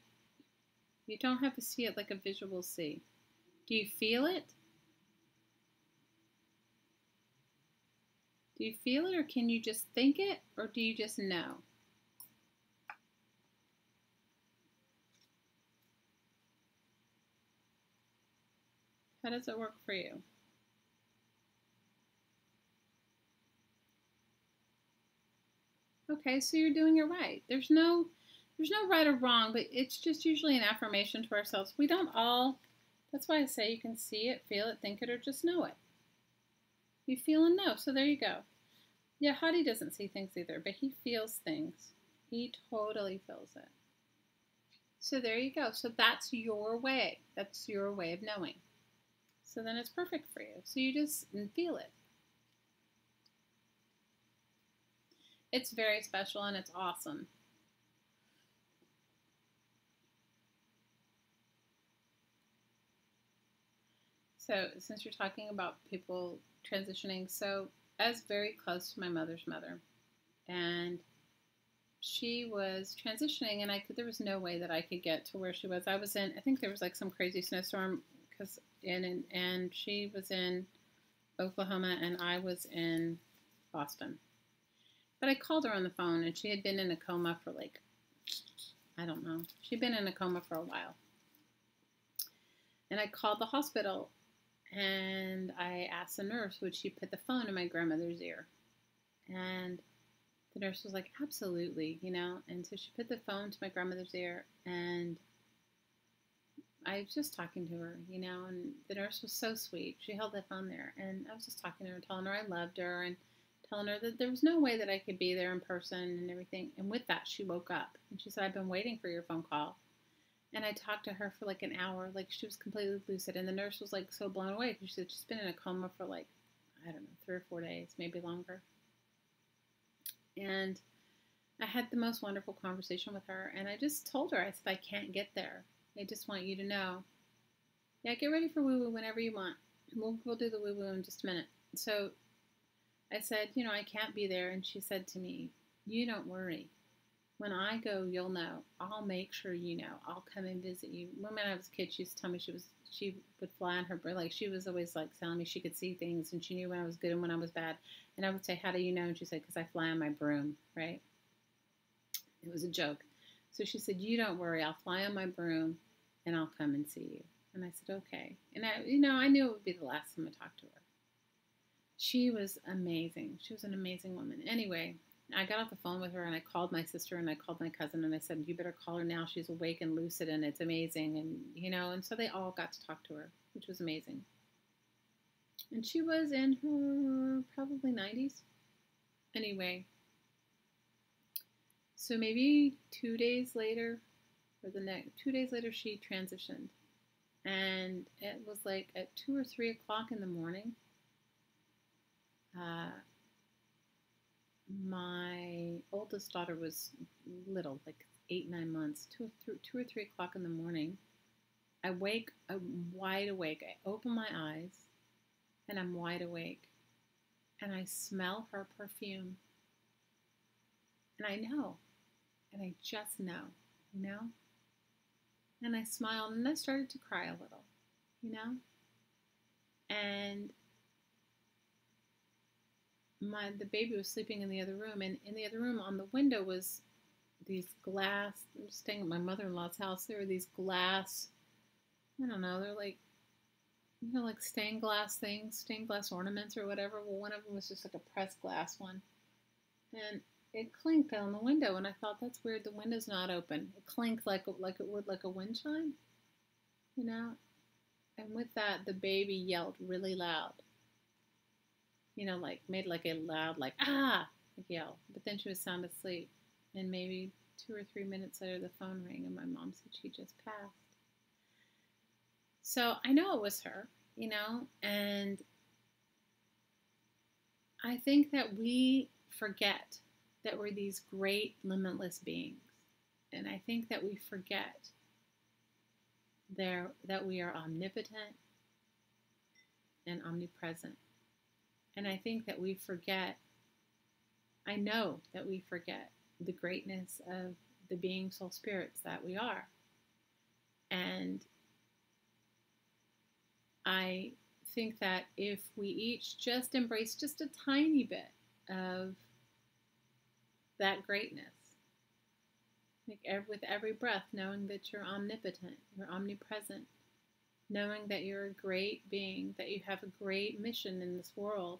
[SPEAKER 1] You don't have to see it like a visual see. Do you feel it? Do you feel it, or can you just think it, or do you just know? How does it work for you? Okay, so you're doing it right. There's no right or wrong, but it's just usually an affirmation to ourselves. We don't all, that's why I say you can see it, feel it, think it, or just know it. You feel and know, so there you go. Yeah, Hadi doesn't see things either, but he feels things. He totally feels it. So there you go. So that's your way. That's your way of knowing. So then it's perfect for you. So you just feel it. It's very special and it's awesome. So since you're talking about people transitioning, so I was very close to my mother's mother, and she was transitioning, and there was no way that I could get to where she was. I was in, I think there was like some crazy snowstorm and she was in Oklahoma and I was in Boston. But I called her on the phone, and she had been in a coma for like, I don't know. She'd been in a coma for a while. And I called the hospital, and I asked the nurse, would she put the phone in my grandmother's ear? And the nurse was like, absolutely, you know. And so she put the phone to my grandmother's ear, and I was just talking to her, you know, and the nurse was so sweet. She held the phone there, and I was just talking to her, telling her I loved her, and telling her that there was no way that I could be there in person and everything. And with that, she woke up, and she said, I've been waiting for your phone call. And I talked to her for like an hour, like she was completely lucid. And the nurse was like so blown away because she said she's been in a coma for like, I don't know, 3 or 4 days, maybe longer. And I had the most wonderful conversation with her. And I just told her, I said, I can't get there. I just want you to know. Yeah, get ready for woo-woo whenever you want. We'll do the woo-woo in just a minute. So I said, you know, I can't be there. And she said to me, you don't worry. When I go, you'll know. I'll make sure you know. I'll come and visit you. When I was a kid, she used to tell me she would fly on her broom. Like she was always like telling me she could see things, and she knew when I was good and when I was bad. And I would say, how do you know? And she said, because I fly on my broom, right? It was a joke. So she said, you don't worry. I'll fly on my broom, and I'll come and see you. And I said, okay. And I knew it would be the last time I talked to her. She was amazing. She was an amazing woman. Anyway, I got off the phone with her, and I called my sister, and I called my cousin, and I said, you better call her now. She's awake and lucid, and it's amazing. And so they all got to talk to her, which was amazing. And she was in her probably 90s. Anyway, so maybe 2 days later, or the next 2 days later, she transitioned. And it was like at 2 or 3 o'clock in the morning. My oldest daughter was little, like 8, 9 months. 2 or 3 o'clock in the morning, I'm wide awake. I open my eyes, and I'm wide awake, and I smell her perfume, and I know, and I just know, you know. And I smiled, and I started to cry a little, you know. And the baby was sleeping in the other room, and in the other room on the window was these glass. I'm staying at my mother-in-law's house. There were these glass. I don't know. They're like, like stained glass things, stained glass ornaments or whatever. Well, one of them was just like a pressed glass one, and it clinked on the window. And I thought, that's weird. The window's not open. It clinked like it would like a wind chime, you know. And with that, the baby yelled really loud. Like made like a loud, like, ah, like yell. But then she was sound asleep. And maybe 2 or 3 minutes later, the phone rang and my mom said she just passed. So I know it was her, and I think that we forget that we're these great, limitless beings. And I think that we forget that we are omnipotent and omnipresent. And I think that we forget, I know that we forget the greatness of the being soul spirits that we are. And I think that if we each just embrace just a tiny bit of that greatness, like with every breath, knowing that you're omnipotent, you're omnipresent, knowing that you're a great being, that you have a great mission in this world,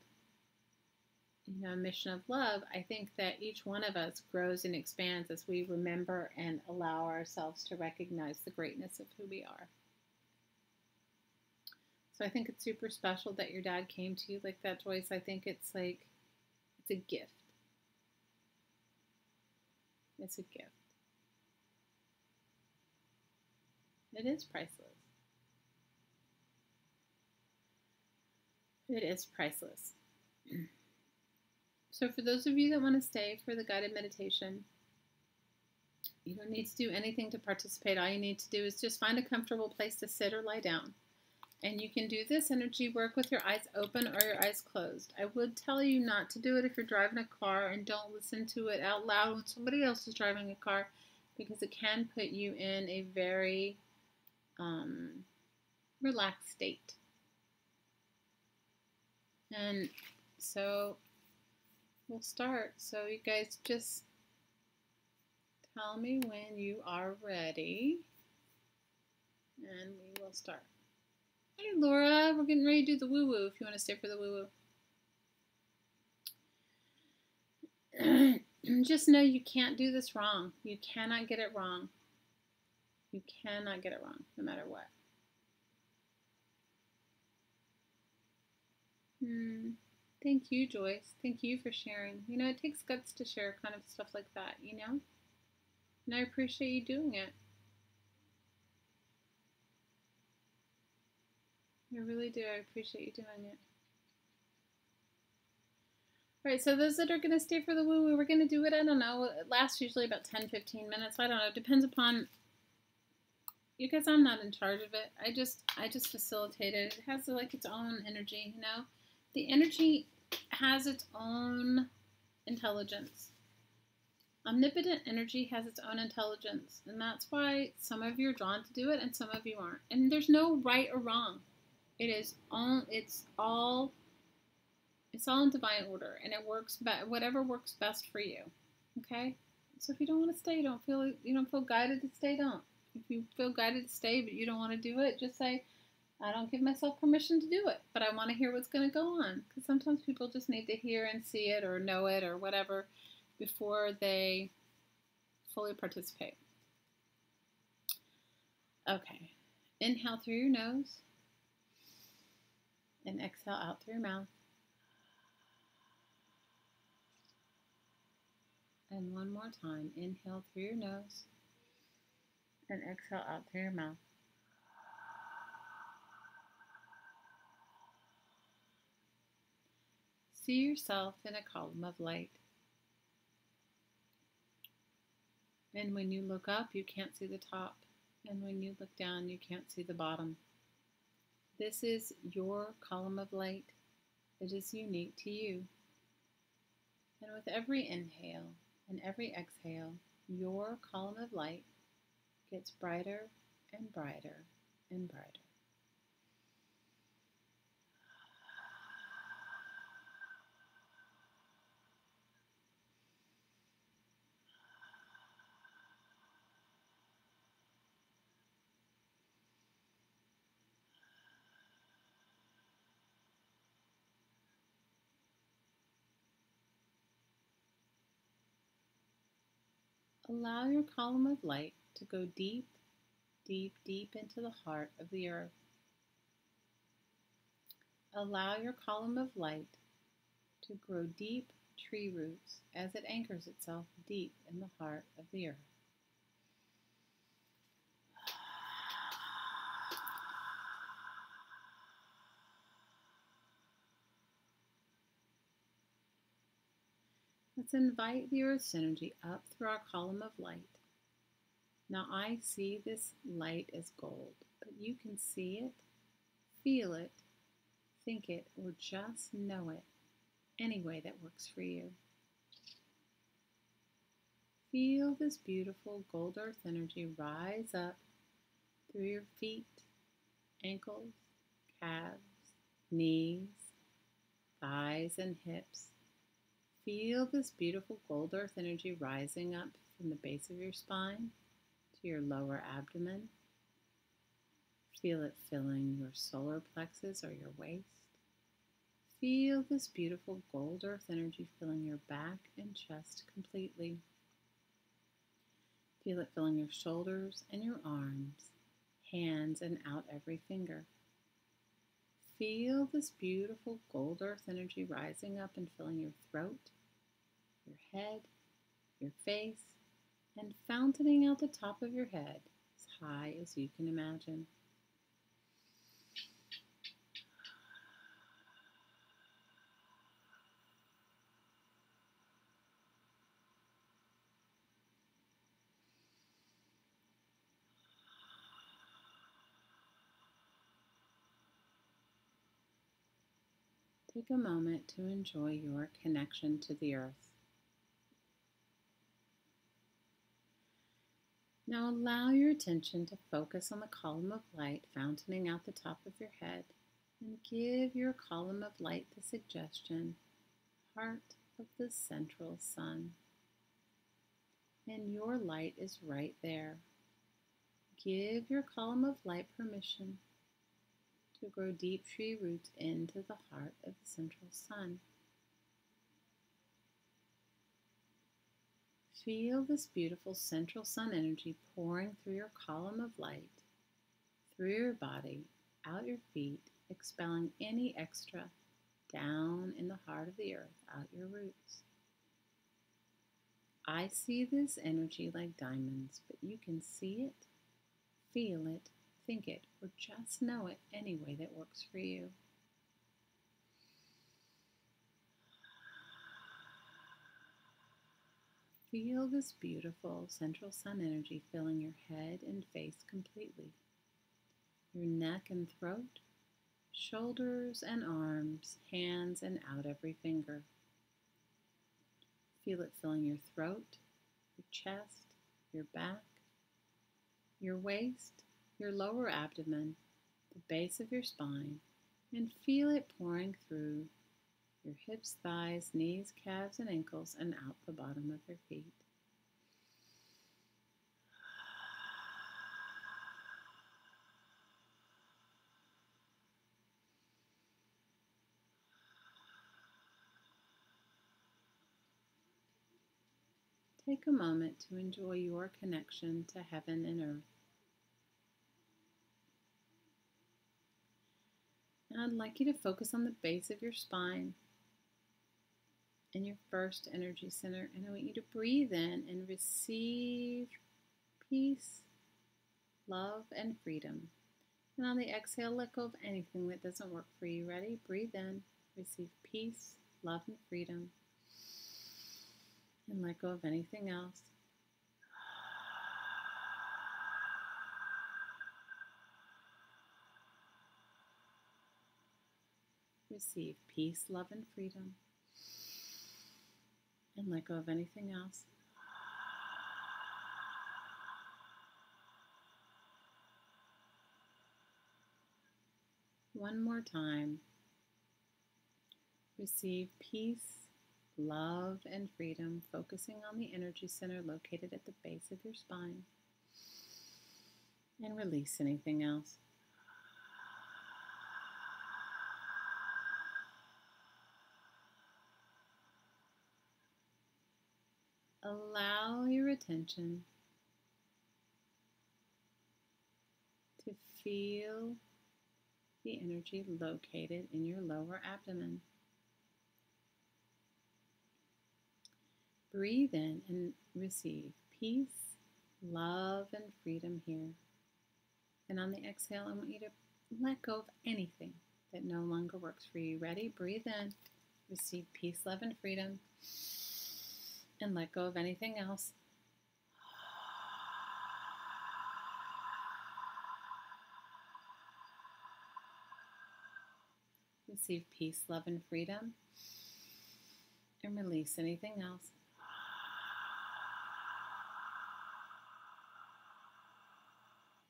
[SPEAKER 1] a mission of love, I think that each one of us grows and expands as we remember and allow ourselves to recognize the greatness of who we are. So I think it's super special that your dad came to you like that, Joyce. I think it's a gift. It's a gift. It is priceless. It is priceless. So for those of you that want to stay for the guided meditation, you don't need to do anything to participate. All you need to do is just find a comfortable place to sit or lie down. And you can do this energy work with your eyes open or your eyes closed. I would tell you not to do it if you're driving a car, and don't listen to it out loud when somebody else is driving a car, because it can put you in a very relaxed state. And so we'll start. So you guys just tell me when you are ready, and we will start. Hey Laura, we're getting ready to do the woo-woo if you want to stay for the woo-woo. Just know you can't do this wrong. You cannot get it wrong. You cannot get it wrong, no matter what. Thank you, Joyce. Thank you for sharing. It takes guts to share kind of stuff like that, And I appreciate you doing it. I really do. I appreciate you doing it. All right, so those that are going to stay for the woo-woo, we're going to do it, I don't know, it lasts usually about 10-15 minutes. I don't know. It depends upon you guys. I'm not in charge of it. I just facilitate it. It has its own energy, The energy has its own intelligence. Omnipotent energy has its own intelligence, and that's why some of you are drawn to do it and some of you aren't. And there's no right or wrong. It's all in divine order, and it works whatever works best for you. Okay? So if you don't want to stay, you don't feel guided to stay, don't. If you feel guided to stay but you don't want to do it, just say, I don't give myself permission to do it, but I want to hear what's going to go on. Because sometimes people just need to hear and see it or know it or whatever before they fully participate. Okay. Inhale through your nose and exhale out through your mouth. And one more time. Inhale through your nose and exhale out through your mouth. See yourself in a column of light. And when you look up, you can't see the top. And when you look down, you can't see the bottom. This is your column of light. It is unique to you. And with every inhale and every exhale, your column of light gets brighter and brighter and brighter. Allow your column of light to go deep, deep, deep into the heart of the earth. Allow your column of light to grow deep tree roots as it anchors itself deep in the heart of the earth. Let's invite the earth's energy up through our column of light. Now I see this light as gold, but you can see it, feel it, think it, or just know it any way that works for you. Feel this beautiful gold earth energy rise up through your feet, ankles, calves, knees, thighs, and hips. Feel this beautiful gold earth energy rising up from the base of your spine to your lower abdomen. Feel it filling your solar plexus or your waist. Feel this beautiful gold earth energy filling your back and chest completely. Feel it filling your shoulders and your arms, hands, and out every finger. Feel this beautiful gold earth energy rising up and filling your throat, your head, your face, and fountaining out the top of your head as high as you can imagine. Take a moment to enjoy your connection to the earth. Now allow your attention to focus on the column of light fountaining out the top of your head, and give your column of light the suggestion, heart of the central sun. And your light is right there. Give your column of light permission to grow deep tree roots into the heart of the central sun. Feel this beautiful central sun energy pouring through your column of light, through your body, out your feet, expelling any extra down in the heart of the earth, out your roots. I see this energy like diamonds, but you can see it, feel it, think it, or just know it any way that works for you. Feel this beautiful central sun energy filling your head and face completely, your neck and throat, shoulders and arms, hands, and out every finger. Feel it filling your throat, your chest, your back, your waist, your lower abdomen, the base of your spine, and feel it pouring through your hips, thighs, knees, calves, and ankles, and out the bottom of your feet. Take a moment to enjoy your connection to heaven and earth. Now I'd like you to focus on the base of your spine and your first energy center, and I want you to breathe in and receive peace, love, and freedom. And on the exhale, let go of anything that doesn't work for you. Ready? Breathe in, receive peace, love, and freedom, and let go of anything else. Receive peace, love, and freedom, and let go of anything else. One more time. Receive peace, love, and freedom, focusing on the energy center located at the base of your spine. And release anything else. Allow your attention to feel the energy located in your lower abdomen. Breathe in and receive peace, love, and freedom here. And on the exhale, I want you to let go of anything that no longer works for you. Ready? Breathe in, receive peace, love, and freedom, and let go of anything else. Receive peace, love, and freedom, and release anything else.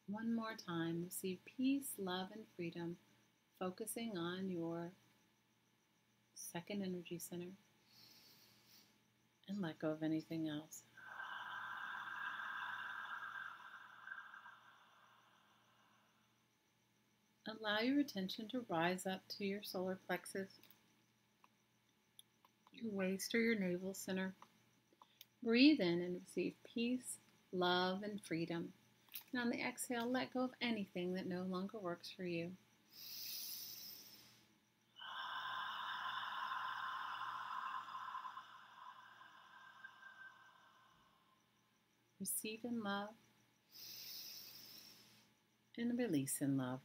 [SPEAKER 1] One more time, receive peace, love, and freedom, focusing on your second energy center, and let go of anything else. Allow your attention to rise up to your solar plexus, your waist or your navel center. Breathe in and receive peace, love, and freedom. And on the exhale, let go of anything that no longer works for you. Receive in love and release in love.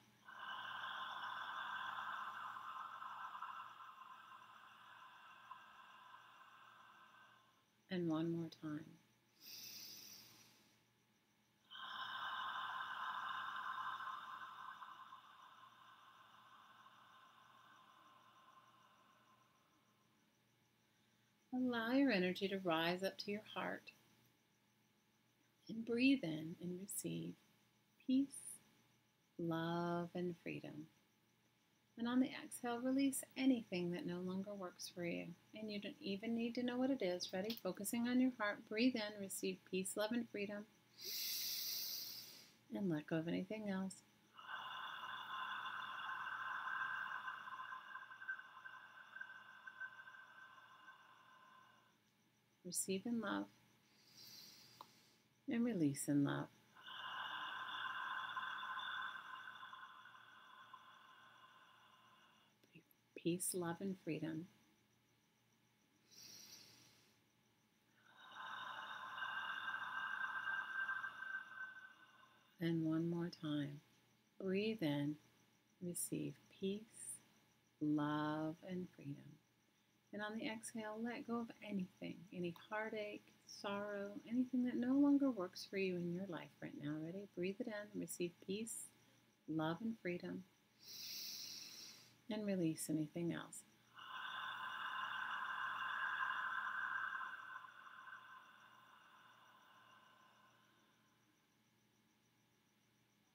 [SPEAKER 1] And one more time. Allow your energy to rise up to your heart. And breathe in and receive peace, love, and freedom. And on the exhale, release anything that no longer works for you. And you don't even need to know what it is. Ready? Focusing on your heart. Breathe in, receive peace, love, and freedom. And let go of anything else. Receive in love. And release in love. Peace, love, and freedom. And one more time. Breathe in, receive peace, love, and freedom. And on the exhale, let go of anything, any heartache, sorrow, anything that no longer works for you in your life right now. Ready? Breathe it in, receive peace, love, and freedom, and release anything else.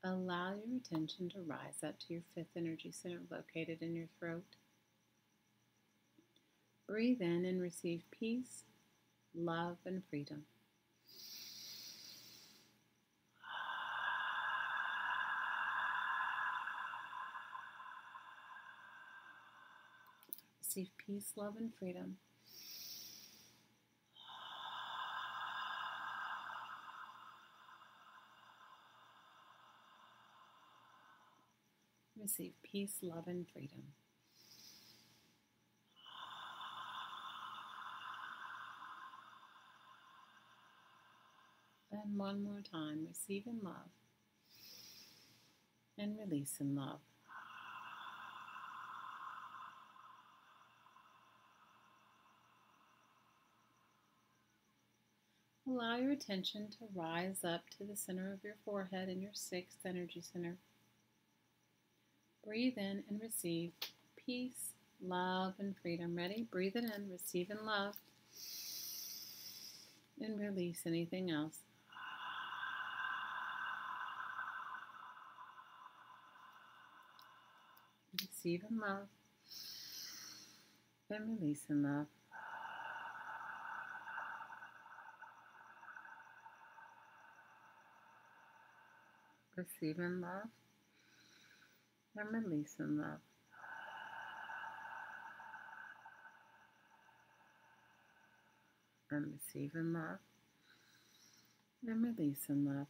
[SPEAKER 1] Allow your attention to rise up to your fifth energy center located in your throat. Breathe in and receive peace, love, and freedom. Receive peace, love, and freedom. Receive peace, love, and freedom. And one more time, receive in love and release in love. Allow your attention to rise up to the center of your forehead and your sixth energy center. Breathe in and receive peace, love, and freedom. Ready? Breathe it in, receive in love, and release anything else. Receive in love, and release in love. Receive in love, and release in love. and receive in love and release in love.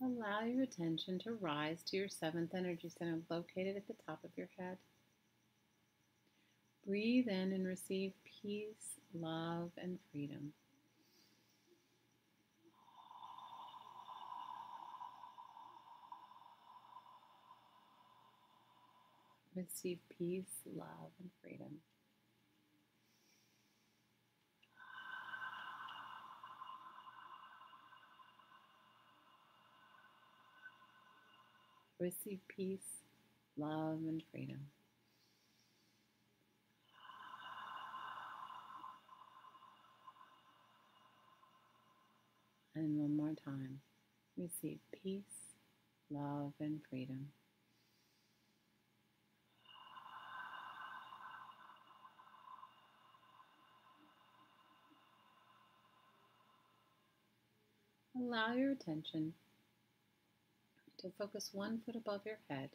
[SPEAKER 1] Allow your attention to rise to your seventh energy center located at the top of your head. Breathe in and receive peace, love, and freedom. Receive peace, love, and freedom. Receive peace, love, and freedom. And one more time. Receive peace, love, and freedom. Allow your attention to focus 1 foot above your head.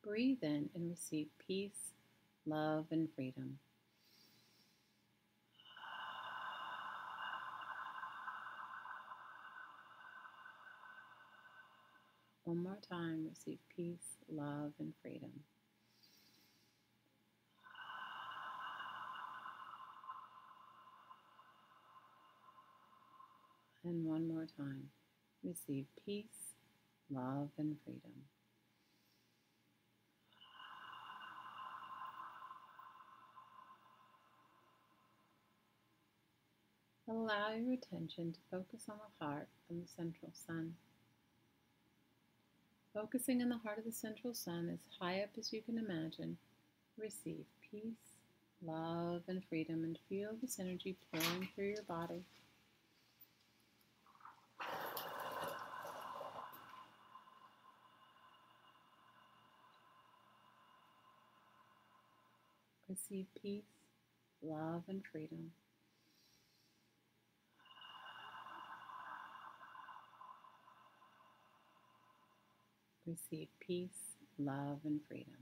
[SPEAKER 1] Breathe in and receive peace, love, and freedom. One more time, receive peace, love, and freedom. And one more time, receive peace, love, and freedom. Allow your attention to focus on the heart of the central sun. Focusing on the heart of the central sun as high up as you can imagine, receive peace, love, and freedom, and feel this energy pouring through your body. Receive peace, love, and freedom. Receive peace, love, and freedom.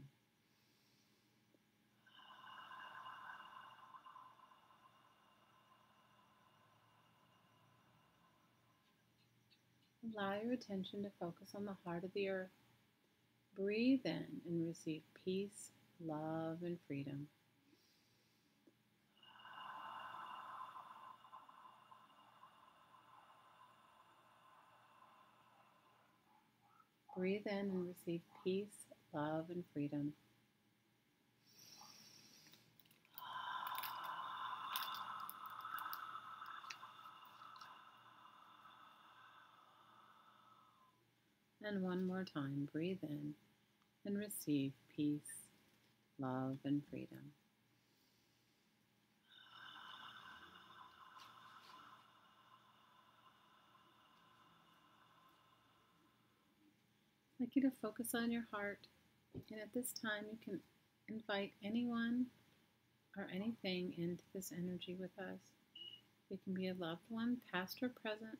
[SPEAKER 1] Allow your attention to focus on the heart of the earth. Breathe in and receive peace, love, and freedom. Breathe in and receive peace, love, and freedom. And one more time, breathe in and receive peace, love, and freedom. I'd like you to focus on your heart, and at this time you can invite anyone or anything into this energy with us. It can be a loved one, past or present.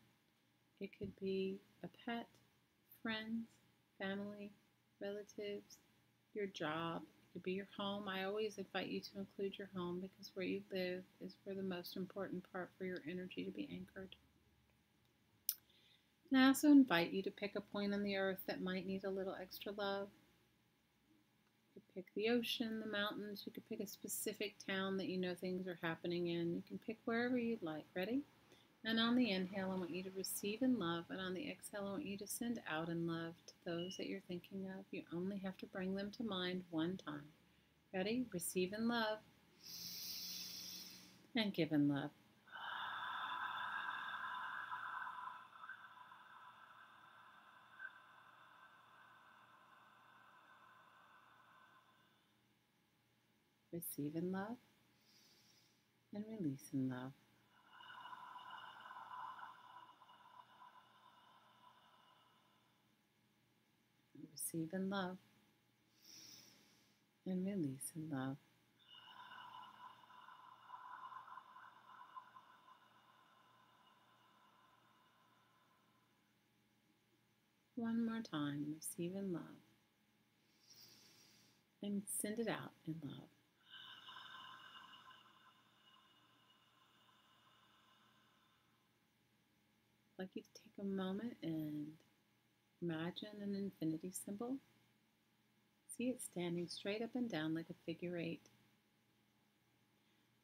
[SPEAKER 1] It could be a pet, friends, family, relatives, your job. It could be your home. I always invite you to include your home because where you live is where the most important part for your energy to be anchored. And I also invite you to pick a point on the earth that might need a little extra love. You could pick the ocean, the mountains. You could pick a specific town that you know things are happening in. You can pick wherever you'd like. Ready? And on the inhale, I want you to receive in love. And on the exhale, I want you to send out in love to those that you're thinking of. You only have to bring them to mind one time. Ready? Receive in love. And give in love. Receive in love. And release in love. Receive in love. And release in love. One more time, receive in love. and send it out in love. I'd like you to take a moment and imagine an infinity symbol. See it standing straight up and down like a figure 8.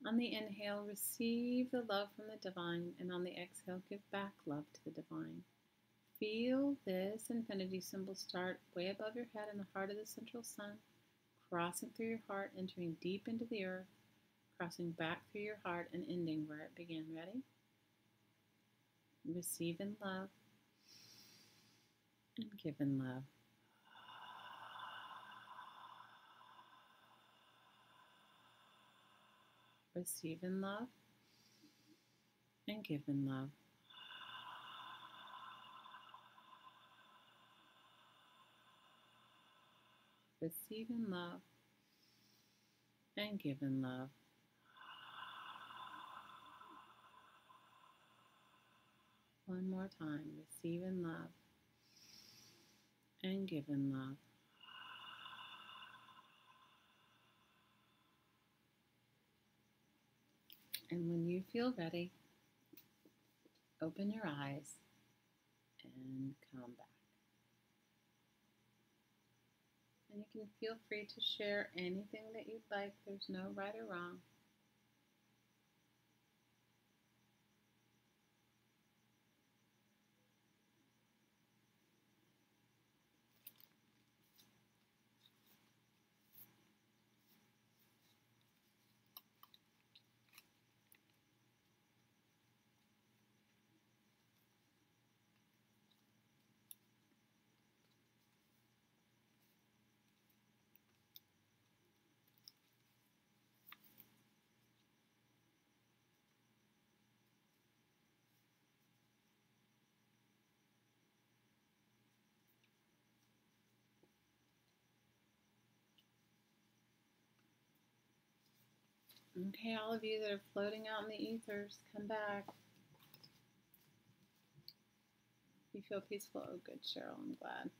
[SPEAKER 1] On the inhale, receive the love from the divine, and on the exhale, give back love to the divine. Feel this infinity symbol start way above your head in the heart of the central sun, crossing through your heart, entering deep into the earth, crossing back through your heart, and ending where it began. Ready? Receive in love and give in love. Receive in love and give in love. Receive in love and give in love. One more time. Receive in love and give in love. And when you feel ready, open your eyes and come back. And you can feel free to share anything that you'd like. There's no right or wrong. Okay, all of you that are floating out in the ethers, come back. You feel peaceful? Oh, good, Cheryl. I'm glad.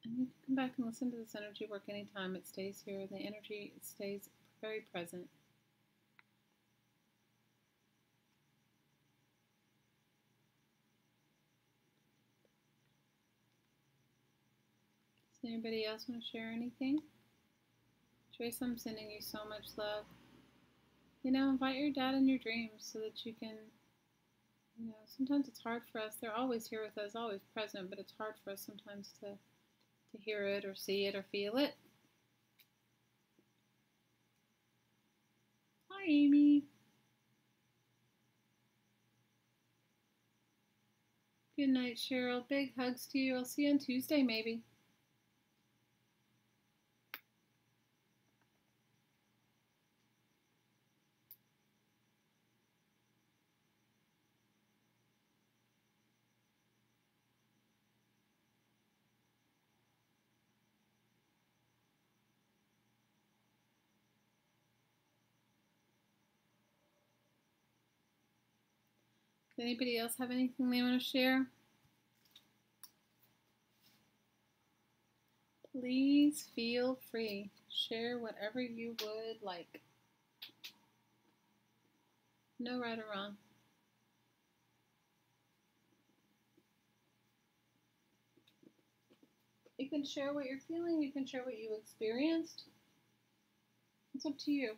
[SPEAKER 1] And you can come back and listen to this energy work anytime. It stays here. The energy stays very present. Does anybody else want to share anything? Trace, I'm sending you so much love. You know, invite your dad in your dreams so that you can, you know, sometimes it's hard for us. They're always here with us, always present, but it's hard for us sometimes to hear it or see it or feel it. Hi, Amy. Good night, Cheryl. Big hugs to you. I'll see you on Tuesday, maybe. Does anybody else have anything they want to share? Please feel free. Share whatever you would like. No right or wrong. You can share what you're feeling. You can share what you experienced. It's up to you.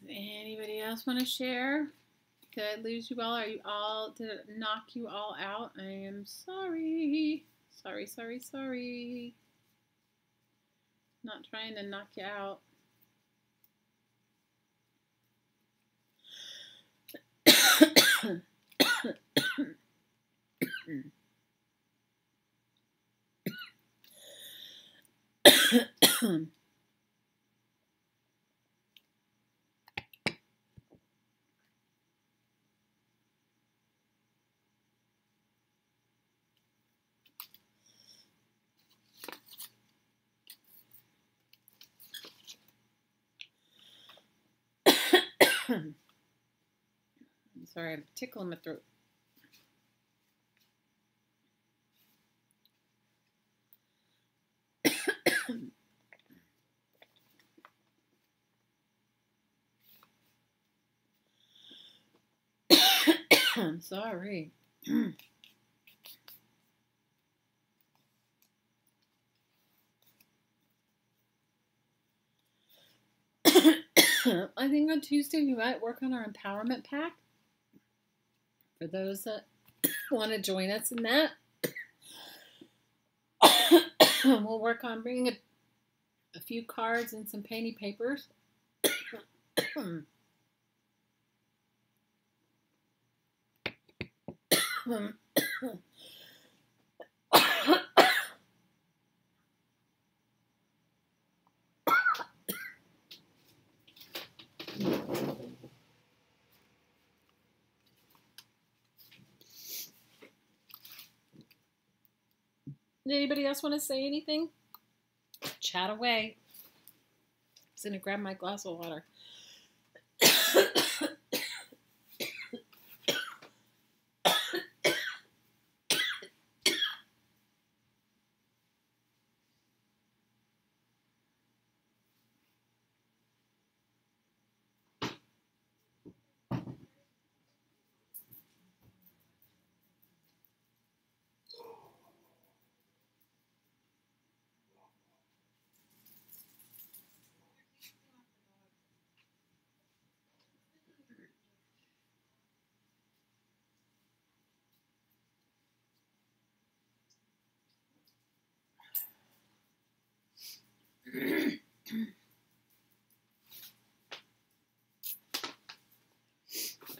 [SPEAKER 1] Does anybody else want to share? Did I lose you all? Are you all, did it knock you all out? I am sorry. Sorry, sorry, sorry. Not trying to knock you out. I'm sorry, I have a tickle in my throat. I'm sorry. I think on Tuesday we might work on our empowerment pack. For those that want to join us in that, we'll work on bringing a few cards and some painty papers. Did anybody else want to say anything? Chat away. I was going to grab my glass of water.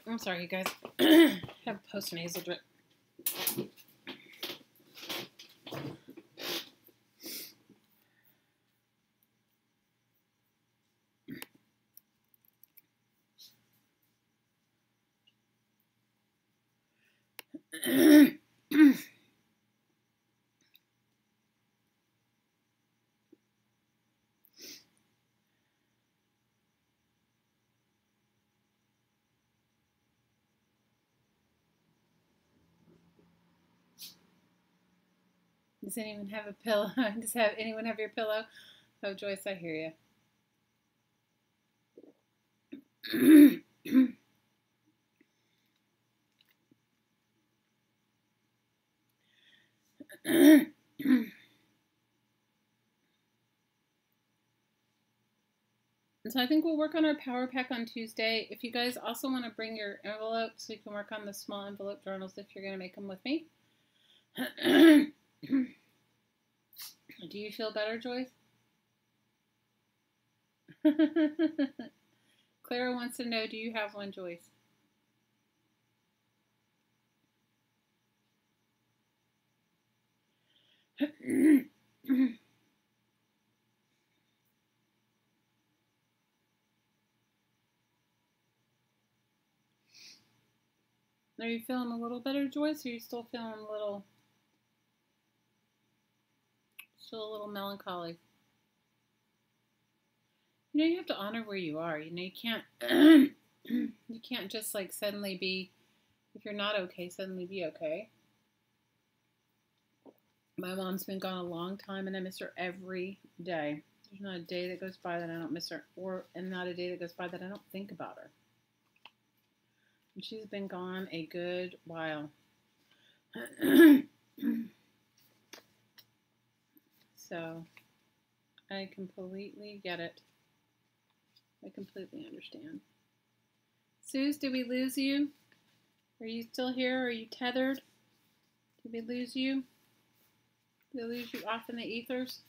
[SPEAKER 1] I'm sorry, you guys. Have post-nasal drip. Does anyone have a pillow? Does anyone have your pillow? Oh, Joyce, I hear you. So I think we'll work on our power pack on Tuesday. If you guys also want to bring your envelopes, so you can work on the small envelope journals if you're going to make them with me. Do you feel better, Joyce? Clara wants to know, do you have one, Joyce? Are you feeling a little better, Joyce, or are you still feeling still a little melancholy? You know, you have to honor where you are. You know, you can't you can't just like suddenly be, if you're not okay, suddenly be okay. My mom's been gone a long time and I miss her every day. There's not a day that goes by that I don't miss her, and not a day that goes by that I don't think about her. And she's been gone a good while. So I completely get it. I completely understand. Suze, did we lose you? Are you still here? Are you tethered? Did we lose you? Did we lose you off in the ethers?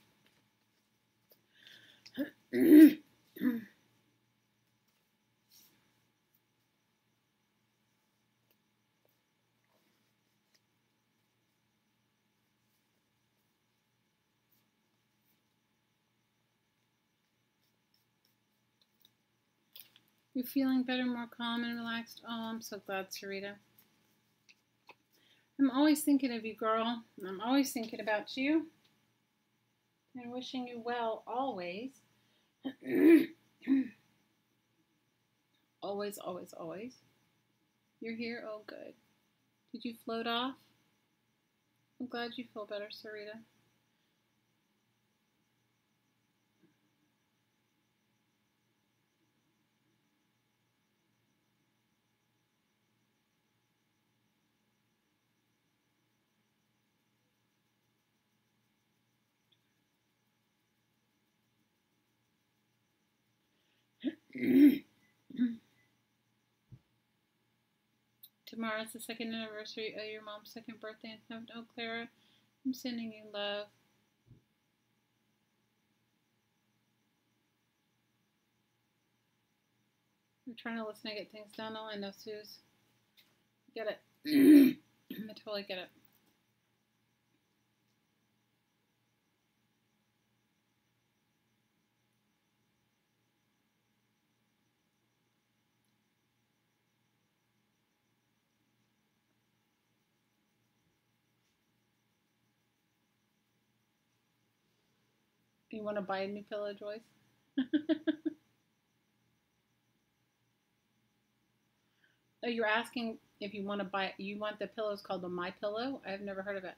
[SPEAKER 1] You're feeling better, more calm and relaxed. Oh, I'm so glad, Sarita. I'm always thinking of you, girl. I'm always thinking about you. And wishing you well, always. Always, always, always. You're here? Oh, good. Did you float off? I'm glad you feel better, Sarita. Tomorrow's the second anniversary of your mom's second birthday in heaven. Oh, Clara, I'm sending you love. I'm trying to listen and get things done. All I know, Suze. Get it. I totally get it. You want to buy a new pillow, Joyce? Oh, you're asking if you want to buy. You want the pillows called the My Pillow? I've never heard of it.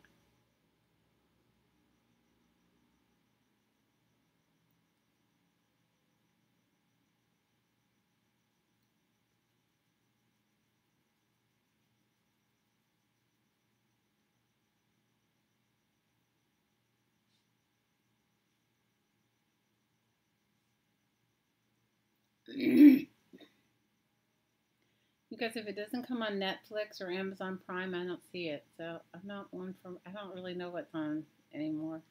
[SPEAKER 1] Because if it doesn't come on Netflix or Amazon Prime, I don't see it. So I'm not one from. I don't really know what's on anymore.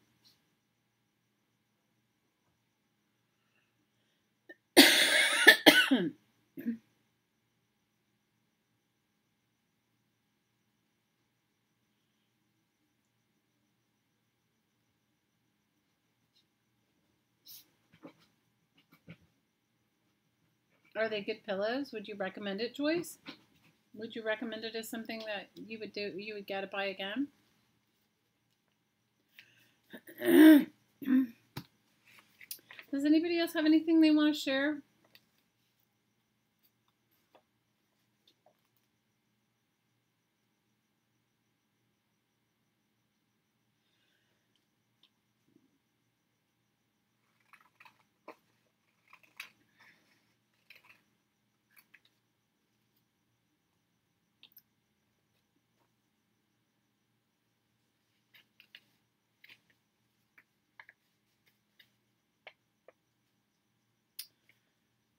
[SPEAKER 1] Are they good pillows? Would you recommend it, Joyce? Would you recommend it as something that you would do? You would get to buy again? Does anybody else have anything they want to share?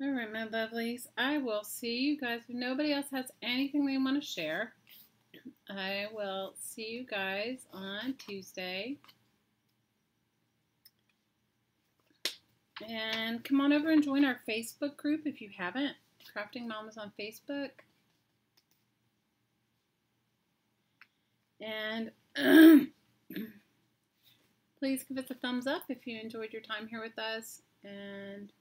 [SPEAKER 1] All right, my lovelies. I will see you guys. If nobody else has anything they want to share, I will see you guys on Tuesday. And come on over and join our Facebook group if you haven't. Crafting Mamas on Facebook. And please give us a thumbs up if you enjoyed your time here with us. And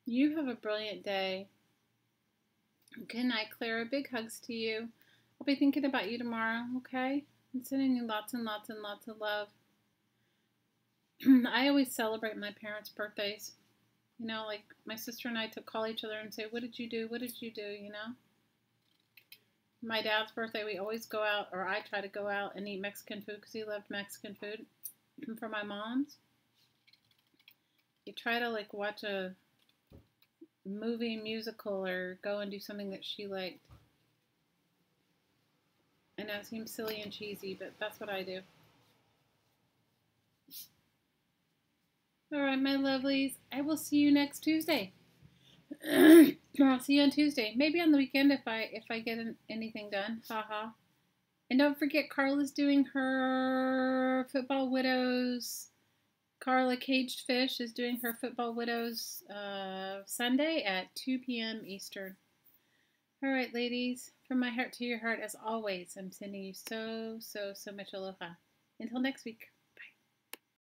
[SPEAKER 1] you have a brilliant day. Good night, Clara. Big hugs to you. I'll be thinking about you tomorrow, okay? I'm sending you lots and lots and lots of love. I always celebrate my parents' birthdays. You know, like my sister and I call each other and say, what did you do? What did you do? You know? My dad's birthday, we always go out, or I try to go out and eat Mexican food because he loved Mexican food. For my mom's, you try to like watch a movie, musical, or go and do something that she liked. I know it seems silly and cheesy, but that's what I do. All right, my lovelies. I will see you next Tuesday. I'll see you on Tuesday. Maybe on the weekend if I get anything done. Haha. And don't forget, Carla's doing her Football Widows Carla Caged Fish is doing her Football Widows Sunday at 2 p.m. Eastern. All right, ladies, from my heart to your heart, as always, I'm sending you so much aloha. Until next week.